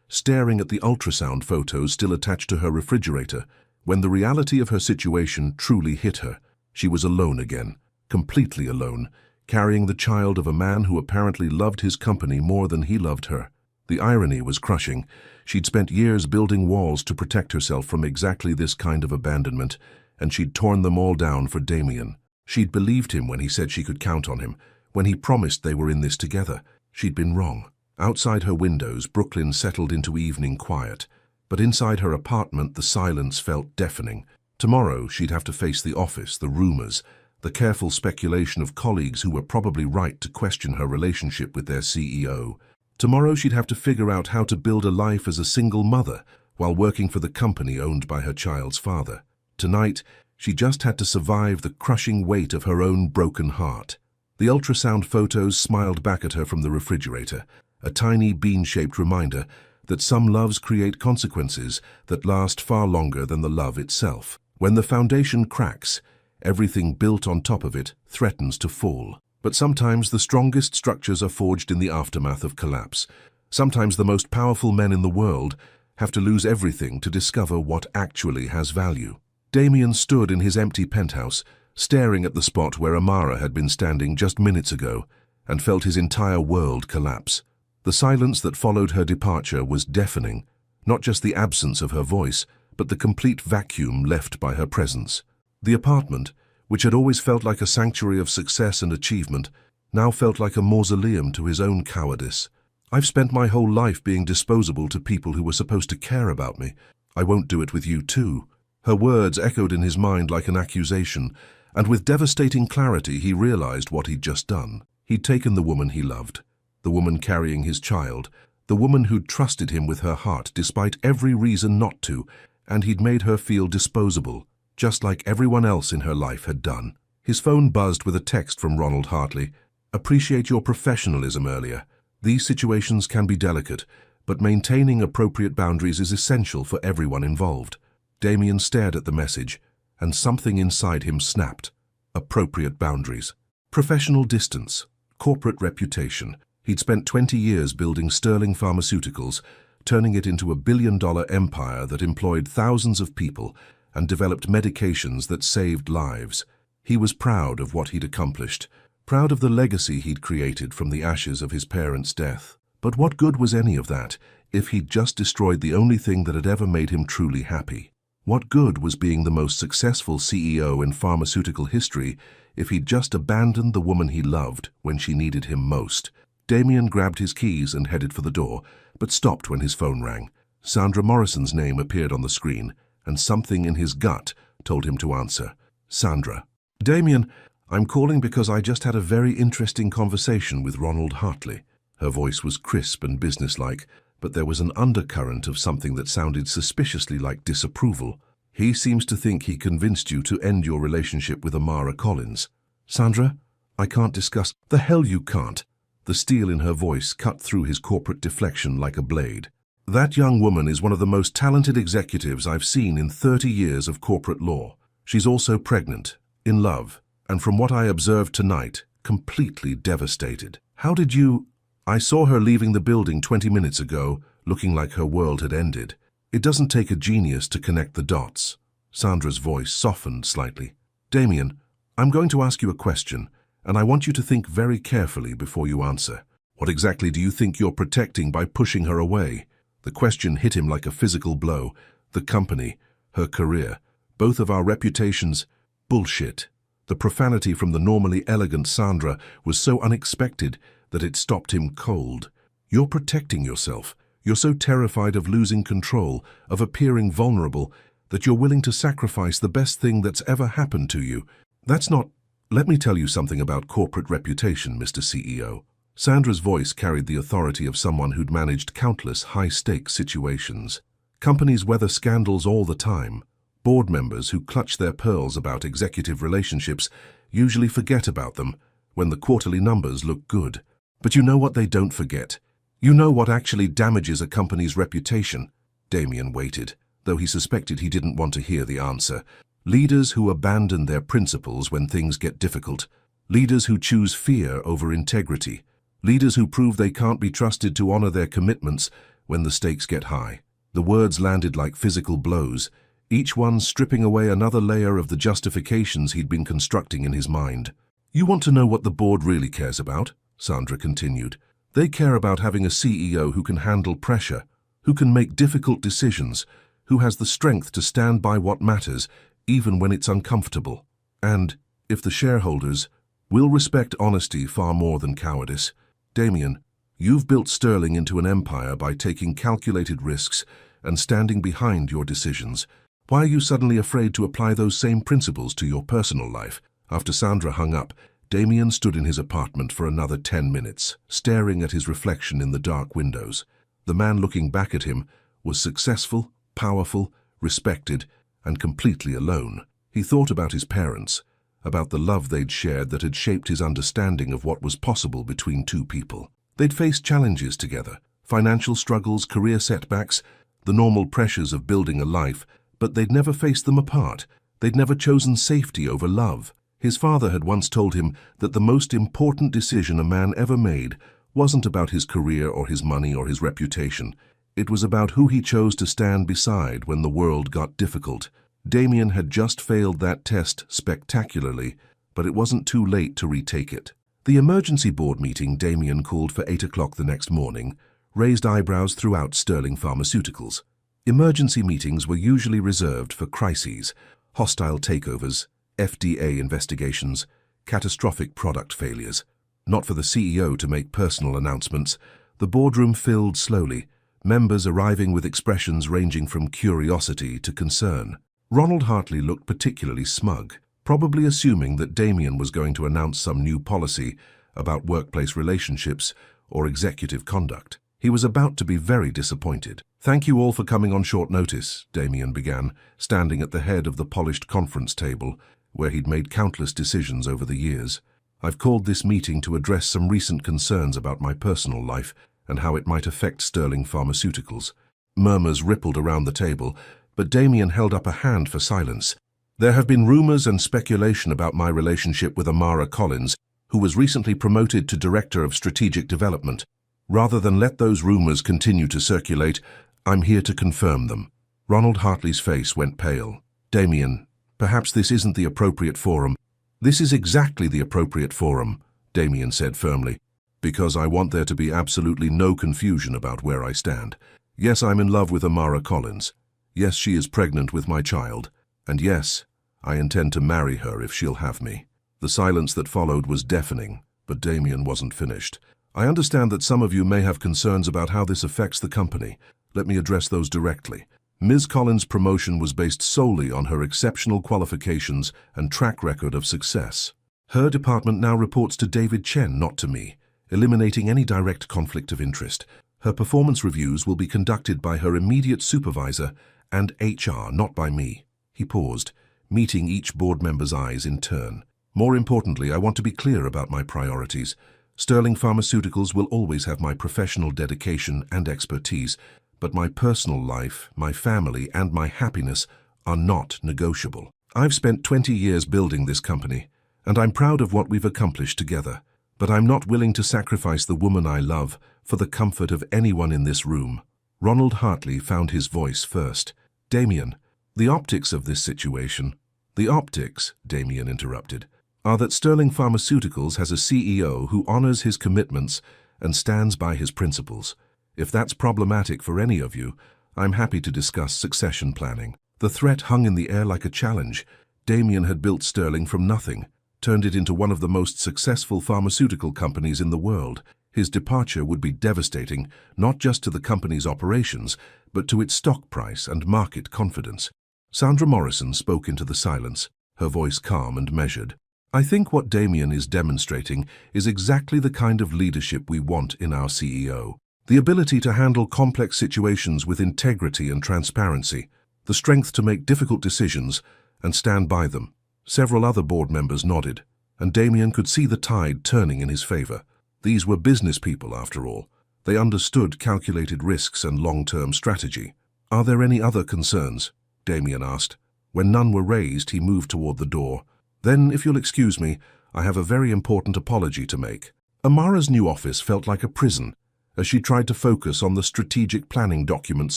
staring at the ultrasound photos still attached to her refrigerator, when the reality of her situation truly hit her. She was alone again. completely alone, carrying the child of a man who apparently loved his company more than he loved her. The irony was crushing. She'd spent years building walls to protect herself from exactly this kind of abandonment, and she'd torn them all down for Damien. She'd believed him when he said she could count on him, when he promised they were in this together. She'd been wrong. Outside her windows, Brooklyn settled into evening quiet, but inside her apartment the silence felt deafening. Tomorrow she'd have to face the office, the rumors, the careful speculation of colleagues who were probably right to question her relationship with their CEO. Tomorrow she'd have to figure out how to build a life as a single mother while working for the company owned by her child's father. Tonight, she just had to survive the crushing weight of her own broken heart. The ultrasound photos smiled back at her from the refrigerator, a tiny bean-shaped reminder that some loves create consequences that last far longer than the love itself. When the foundation cracks, everything built on top of it threatens to fall. But sometimes the strongest structures are forged in the aftermath of collapse. Sometimes the most powerful men in the world have to lose everything to discover what actually has value. Damien stood in his empty penthouse, staring at the spot where Amara had been standing just minutes ago, and felt his entire world collapse. The silence that followed her departure was deafening, not just the absence of her voice, but the complete vacuum left by her presence. The apartment, which had always felt like a sanctuary of success and achievement, now felt like a mausoleum to his own cowardice. I've spent my whole life being disposable to people who were supposed to care about me. I won't do it with you too. Her words echoed in his mind like an accusation, and with devastating clarity he realized what he'd just done. He'd taken the woman he loved, the woman carrying his child, the woman who'd trusted him with her heart despite every reason not to, and he'd made her feel disposable, just like everyone else in her life had done. His phone buzzed with a text from Ronald Hartley. "Appreciate your professionalism earlier. These situations can be delicate, but maintaining appropriate boundaries is essential for everyone involved." Damien stared at the message, and something inside him snapped. Appropriate boundaries. Professional distance. Corporate reputation. He'd spent 20 years building Sterling Pharmaceuticals, turning it into a billion-dollar empire that employed thousands of people and developed medications that saved lives. He was proud of what he'd accomplished, proud of the legacy he'd created from the ashes of his parents' death. But what good was any of that if he'd just destroyed the only thing that had ever made him truly happy? What good was being the most successful CEO in pharmaceutical history if he'd just abandoned the woman he loved when she needed him most? Damien grabbed his keys and headed for the door, but stopped when his phone rang. Sandra Morrison's name appeared on the screen, and something in his gut told him to answer. "Sandra." "Damien, I'm calling because I just had a very interesting conversation with Ronald Hartley." Her voice was crisp and businesslike, but there was an undercurrent of something that sounded suspiciously like disapproval. "He seems to think he convinced you to end your relationship with Amara Collins." "Sandra, I can't discuss—" "The hell you can't." The steel in her voice cut through his corporate deflection like a blade. "That young woman is one of the most talented executives I've seen in 30 years of corporate law. She's also pregnant, in love, and from what I observed tonight, completely devastated. How did you—" "I saw her leaving the building 20 minutes ago, looking like her world had ended. It doesn't take a genius to connect the dots." Sandra's voice softened slightly. "Damien, I'm going to ask you a question, and I want you to think very carefully before you answer. What exactly do you think you're protecting by pushing her away?" The question hit him like a physical blow. The company, her career, both of our reputations. Bullshit. The profanity from the normally elegant Sandra was so unexpected that it stopped him cold. "You're protecting yourself. You're so terrified of losing control, of appearing vulnerable, that you're willing to sacrifice the best thing that's ever happened to you. That's not— Let me tell you something about corporate reputation, Mr. CEO." Sandra's voice carried the authority of someone who'd managed countless high-stakes situations. Companies weather scandals all the time. Board members who clutch their pearls about executive relationships usually forget about them when the quarterly numbers look good. But you know what they don't forget? You know what actually damages a company's reputation? Damien waited, though he suspected he didn't want to hear the answer. Leaders who abandon their principles when things get difficult. Leaders who choose fear over integrity. Leaders who prove they can't be trusted to honor their commitments when the stakes get high. The words landed like physical blows, each one stripping away another layer of the justifications he'd been constructing in his mind. You want to know what the board really cares about? Sandra continued. They care about having a CEO who can handle pressure, who can make difficult decisions, who has the strength to stand by what matters, even when it's uncomfortable. And, if the shareholders will respect honesty far more than cowardice. Damien, you've built Sterling into an empire by taking calculated risks and standing behind your decisions. Why are you suddenly afraid to apply those same principles to your personal life? After Sandra hung up, Damien stood in his apartment for another 10 minutes, staring at his reflection in the dark windows. The man looking back at him was successful, powerful, respected, and completely alone. He thought about his parents, about the love they'd shared that had shaped his understanding of what was possible between two people. They'd faced challenges together, financial struggles, career setbacks, the normal pressures of building a life, but they'd never faced them apart. They'd never chosen safety over love. His father had once told him that the most important decision a man ever made wasn't about his career or his money or his reputation. It was about who he chose to stand beside when the world got difficult. Damien had just failed that test spectacularly, but it wasn't too late to retake it. The emergency board meeting Damien called for 8 o'clock the next morning raised eyebrows throughout Sterling Pharmaceuticals. Emergency meetings were usually reserved for crises, hostile takeovers, FDA investigations, catastrophic product failures. Not for the CEO to make personal announcements. The boardroom filled slowly, members arriving with expressions ranging from curiosity to concern. Ronald Hartley looked particularly smug, probably assuming that Damien was going to announce some new policy about workplace relationships or executive conduct. He was about to be very disappointed. "Thank you all for coming on short notice," Damien began, standing at the head of the polished conference table, where he'd made countless decisions over the years. "I've called this meeting to address some recent concerns about my personal life and how it might affect Sterling Pharmaceuticals." Murmurs rippled around the table, but Damien held up a hand for silence. "There have been rumors and speculation about my relationship with Amara Collins, who was recently promoted to Director of Strategic Development. Rather than let those rumors continue to circulate, I'm here to confirm them." Ronald Hartley's face went pale. "Damien, perhaps this isn't the appropriate forum." "This is exactly the appropriate forum," Damien said firmly, "because I want there to be absolutely no confusion about where I stand. Yes, I'm in love with Amara Collins. Yes, she is pregnant with my child. And yes, I intend to marry her if she'll have me." The silence that followed was deafening, but Damien wasn't finished. "I understand that some of you may have concerns about how this affects the company. Let me address those directly. Ms. Collins' promotion was based solely on her exceptional qualifications and track record of success. Her department now reports to David Chen, not to me, eliminating any direct conflict of interest. Her performance reviews will be conducted by her immediate supervisor and HR, not by me." He paused, meeting each board member's eyes in turn. "More importantly, I want to be clear about my priorities. Sterling Pharmaceuticals will always have my professional dedication and expertise, but my personal life, my family, and my happiness are not negotiable. I've spent 20 years building this company, and I'm proud of what we've accomplished together, but I'm not willing to sacrifice the woman I love for the comfort of anyone in this room." Ronald Hartley found his voice first. "Damien, the optics of this situation—" "The optics," Damien interrupted, "are that Sterling Pharmaceuticals has a CEO who honors his commitments and stands by his principles. If that's problematic for any of you, I'm happy to discuss succession planning." The threat hung in the air like a challenge. Damien had built Sterling from nothing, turned it into one of the most successful pharmaceutical companies in the world. His departure would be devastating, not just to the company's operations, but to its stock price and market confidence. Sandra Morrison spoke into the silence, her voice calm and measured. "I think what Damien is demonstrating is exactly the kind of leadership we want in our CEO. The ability to handle complex situations with integrity and transparency, the strength to make difficult decisions and stand by them." Several other board members nodded, and Damien could see the tide turning in his favor. These were business people, after all. They understood calculated risks and long-term strategy. "Are there any other concerns?" Damien asked. When none were raised, he moved toward the door. "Then, if you'll excuse me, I have a very important apology to make." Amara's new office felt like a prison as she tried to focus on the strategic planning documents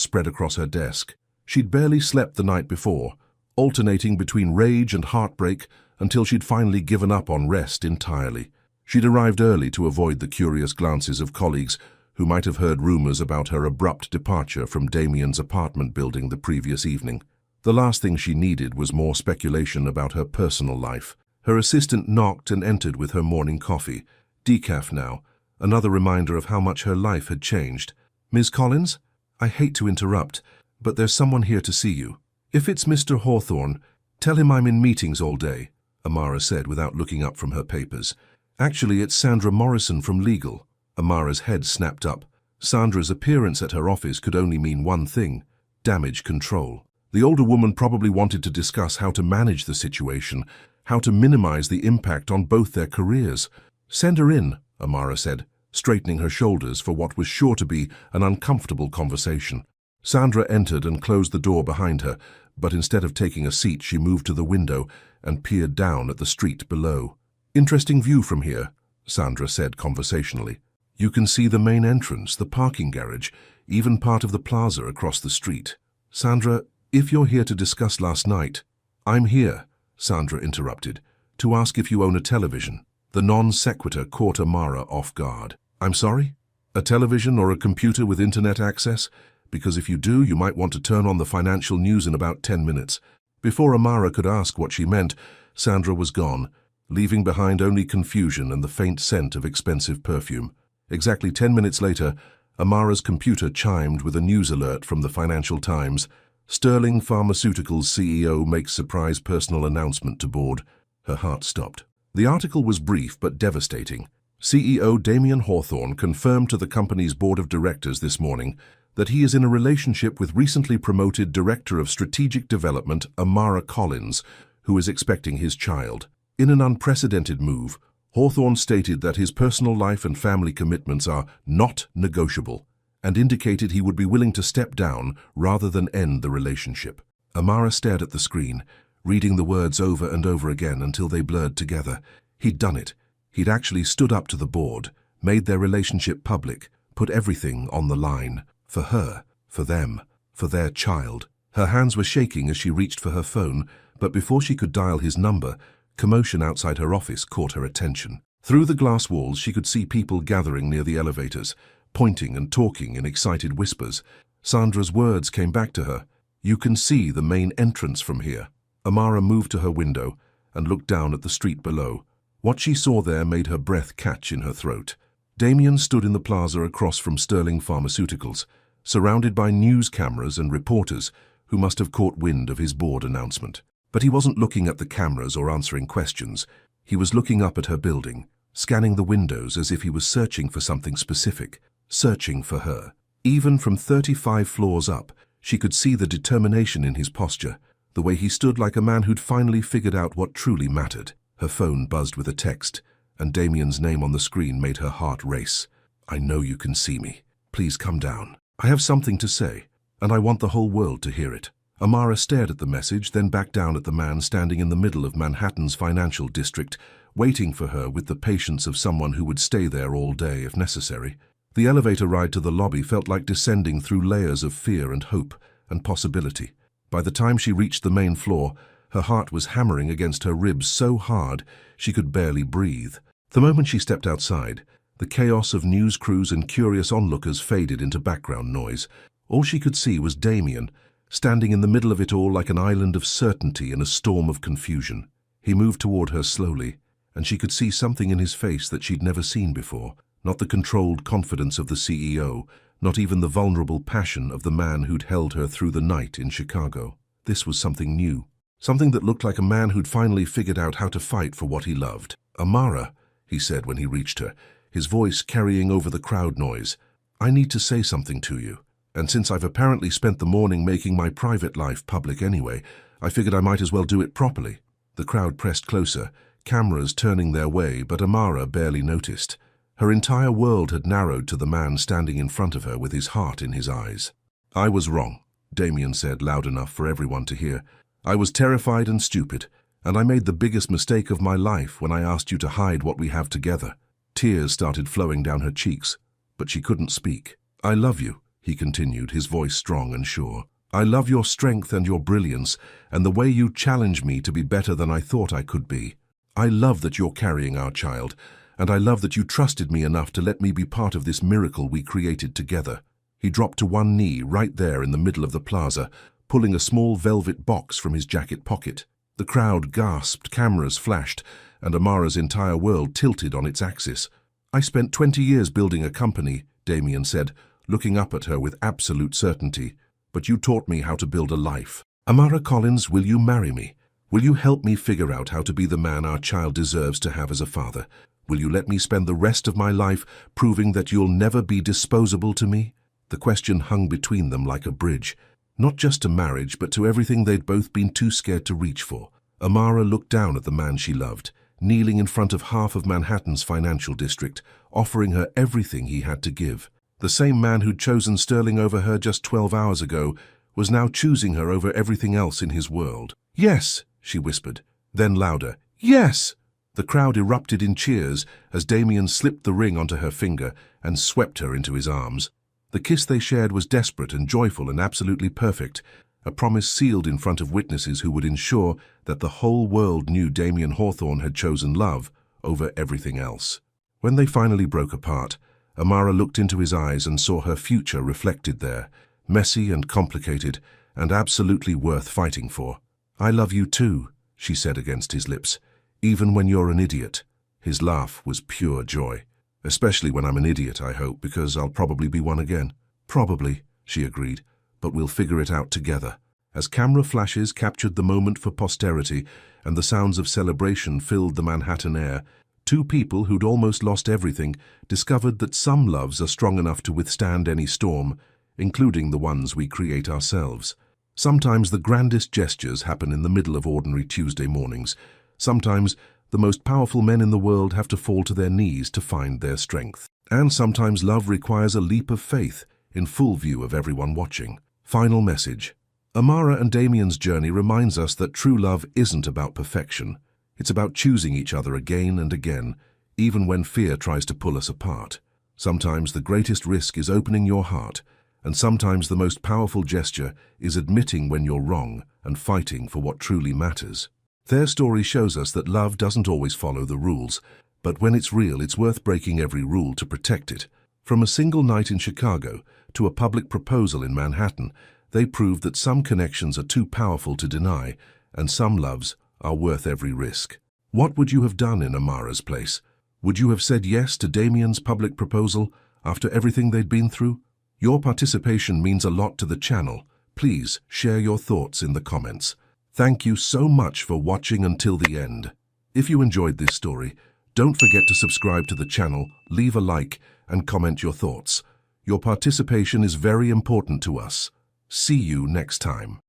spread across her desk. She'd barely slept the night before, alternating between rage and heartbreak until she'd finally given up on rest entirely. She'd arrived early to avoid the curious glances of colleagues who might have heard rumors about her abrupt departure from Damien's apartment building the previous evening. The last thing she needed was more speculation about her personal life. Her assistant knocked and entered with her morning coffee. Decaf now, another reminder of how much her life had changed. "Ms. Collins, I hate to interrupt, but there's someone here to see you. If it's Mr. Hawthorne, tell him I'm in meetings all day," Amara said without looking up from her papers. "Actually, it's Sandra Morrison from legal." Amara's head snapped up. Sandra's appearance at her office could only mean one thing: damage control. The older woman probably wanted to discuss how to manage the situation, how to minimize the impact on both their careers. "Send her in," Amara said, straightening her shoulders for what was sure to be an uncomfortable conversation. Sandra entered and closed the door behind her, but instead of taking a seat, she moved to the window and peered down at the street below. "Interesting view from here," Sandra said conversationally. "You can see the main entrance, the parking garage, even part of the plaza across the street." "Sandra, if you're here to discuss last night—" "I'm here," Sandra interrupted, "to ask if you own a television." The non sequitur caught Amara off guard. "I'm sorry? A television or a computer with internet access? Because if you do, you might want to turn on the financial news in about 10 minutes. Before Amara could ask what she meant, Sandra was gone, leaving behind only confusion and the faint scent of expensive perfume. Exactly 10 minutes later, Amara's computer chimed with a news alert from the Financial Times. "Sterling Pharmaceuticals CEO makes surprise personal announcement to board." Her heart stopped. The article was brief but devastating. CEO Damien Hawthorne confirmed to the company's board of directors this morning that he is in a relationship with recently promoted Director of Strategic Development Amara Collins, who is expecting his child. In an unprecedented move, Hawthorne stated that his personal life and family commitments are not negotiable, and indicated he would be willing to step down rather than end the relationship. Amara stared at the screen, reading the words over and over again until they blurred together. He'd done it. He'd actually stood up to the board, made their relationship public, put everything on the line. For her, for them, for their child. Her hands were shaking as she reached for her phone, but before she could dial his number, commotion outside her office caught her attention. Through the glass walls, she could see people gathering near the elevators, pointing and talking in excited whispers. Sandra's words came back to her. "You can see the main entrance from here." Amara moved to her window and looked down at the street below. What she saw there made her breath catch in her throat. Damien stood in the plaza across from Sterling Pharmaceuticals, surrounded by news cameras and reporters who must have caught wind of his board announcement. But he wasn't looking at the cameras or answering questions. He was looking up at her building, scanning the windows as if he was searching for something specific, searching for her. Even from 35 floors up, she could see the determination in his posture, the way he stood like a man who'd finally figured out what truly mattered. Her phone buzzed with a text, and Damien's name on the screen made her heart race. "I know you can see me. Please come down. I have something to say, and I want the whole world to hear it." Amara stared at the message, then back down at the man standing in the middle of Manhattan's financial district, waiting for her with the patience of someone who would stay there all day if necessary. The elevator ride to the lobby felt like descending through layers of fear and hope and possibility. By the time she reached the main floor, her heart was hammering against her ribs so hard she could barely breathe. The moment she stepped outside, the chaos of news crews and curious onlookers faded into background noise. All she could see was Damien, standing in the middle of it all like an island of certainty in a storm of confusion. He moved toward her slowly, and she could see something in his face that she'd never seen before. Not the controlled confidence of the CEO, not even the vulnerable passion of the man who'd held her through the night in Chicago. This was something new. Something that looked like a man who'd finally figured out how to fight for what he loved. "Amara," he said when he reached her, his voice carrying over the crowd noise, "I need to say something to you. And since I've apparently spent the morning making my private life public anyway, I figured I might as well do it properly." The crowd pressed closer, cameras turning their way, but Amara barely noticed. Her entire world had narrowed to the man standing in front of her with his heart in his eyes. "I was wrong," Damien said loud enough for everyone to hear. "I was terrified and stupid, and I made the biggest mistake of my life when I asked you to hide what we have together." Tears started flowing down her cheeks, but she couldn't speak. "I love you," he continued, his voice strong and sure. I love your strength and your brilliance, and the way you challenge me to be better than I thought I could be. I love that you're carrying our child, and I love that you trusted me enough to let me be part of this miracle we created together." He dropped to one knee right there in the middle of the plaza, pulling a small velvet box from his jacket pocket. The crowd gasped, cameras flashed, and Amara's entire world tilted on its axis. "I spent 20 years building a company," Damien said, looking up at her with absolute certainty. "But you taught me how to build a life. Amara Collins, will you marry me? Will you help me figure out how to be the man our child deserves to have as a father? Will you let me spend the rest of my life proving that you'll never be disposable to me?" The question hung between them like a bridge, not just to marriage, but to everything they'd both been too scared to reach for. Amara looked down at the man she loved, kneeling in front of half of Manhattan's financial district, offering her everything he had to give. The same man who'd chosen Sterling over her just 12 hours ago was now choosing her over everything else in his world. "Yes," she whispered, then louder, "Yes!" The crowd erupted in cheers as Damien slipped the ring onto her finger and swept her into his arms. The kiss they shared was desperate and joyful and absolutely perfect, a promise sealed in front of witnesses who would ensure that the whole world knew Damien Hawthorne had chosen love over everything else. When they finally broke apart, Amara looked into his eyes and saw her future reflected there, messy and complicated, and absolutely worth fighting for. "I love you too," she said against his lips, "even when you're an idiot." His laugh was pure joy. "Especially when I'm an idiot, I hope, because I'll probably be one again." "Probably," she agreed, "but we'll figure it out together." As camera flashes captured the moment for posterity and the sounds of celebration filled the Manhattan air, two people who'd almost lost everything discovered that some loves are strong enough to withstand any storm, including the ones we create ourselves. Sometimes the grandest gestures happen in the middle of ordinary Tuesday mornings. Sometimes the most powerful men in the world have to fall to their knees to find their strength. And sometimes love requires a leap of faith in full view of everyone watching. Final message. Amara and Damien's journey reminds us that true love isn't about perfection. It's about choosing each other again and again, even when fear tries to pull us apart. Sometimes the greatest risk is opening your heart, and sometimes the most powerful gesture is admitting when you're wrong and fighting for what truly matters. Their story shows us that love doesn't always follow the rules, but when it's real, it's worth breaking every rule to protect it. From a single night in Chicago to a public proposal in Manhattan, they proved that some connections are too powerful to deny, and some loves are worth every risk. What would you have done in Amara's place? Would you have said yes to Damien's public proposal after everything they'd been through? Your participation means a lot to the channel. Please share your thoughts in the comments. Thank you so much for watching until the end. If you enjoyed this story, don't forget to subscribe to the channel, leave a like, and comment your thoughts. Your participation is very important to us. See you next time.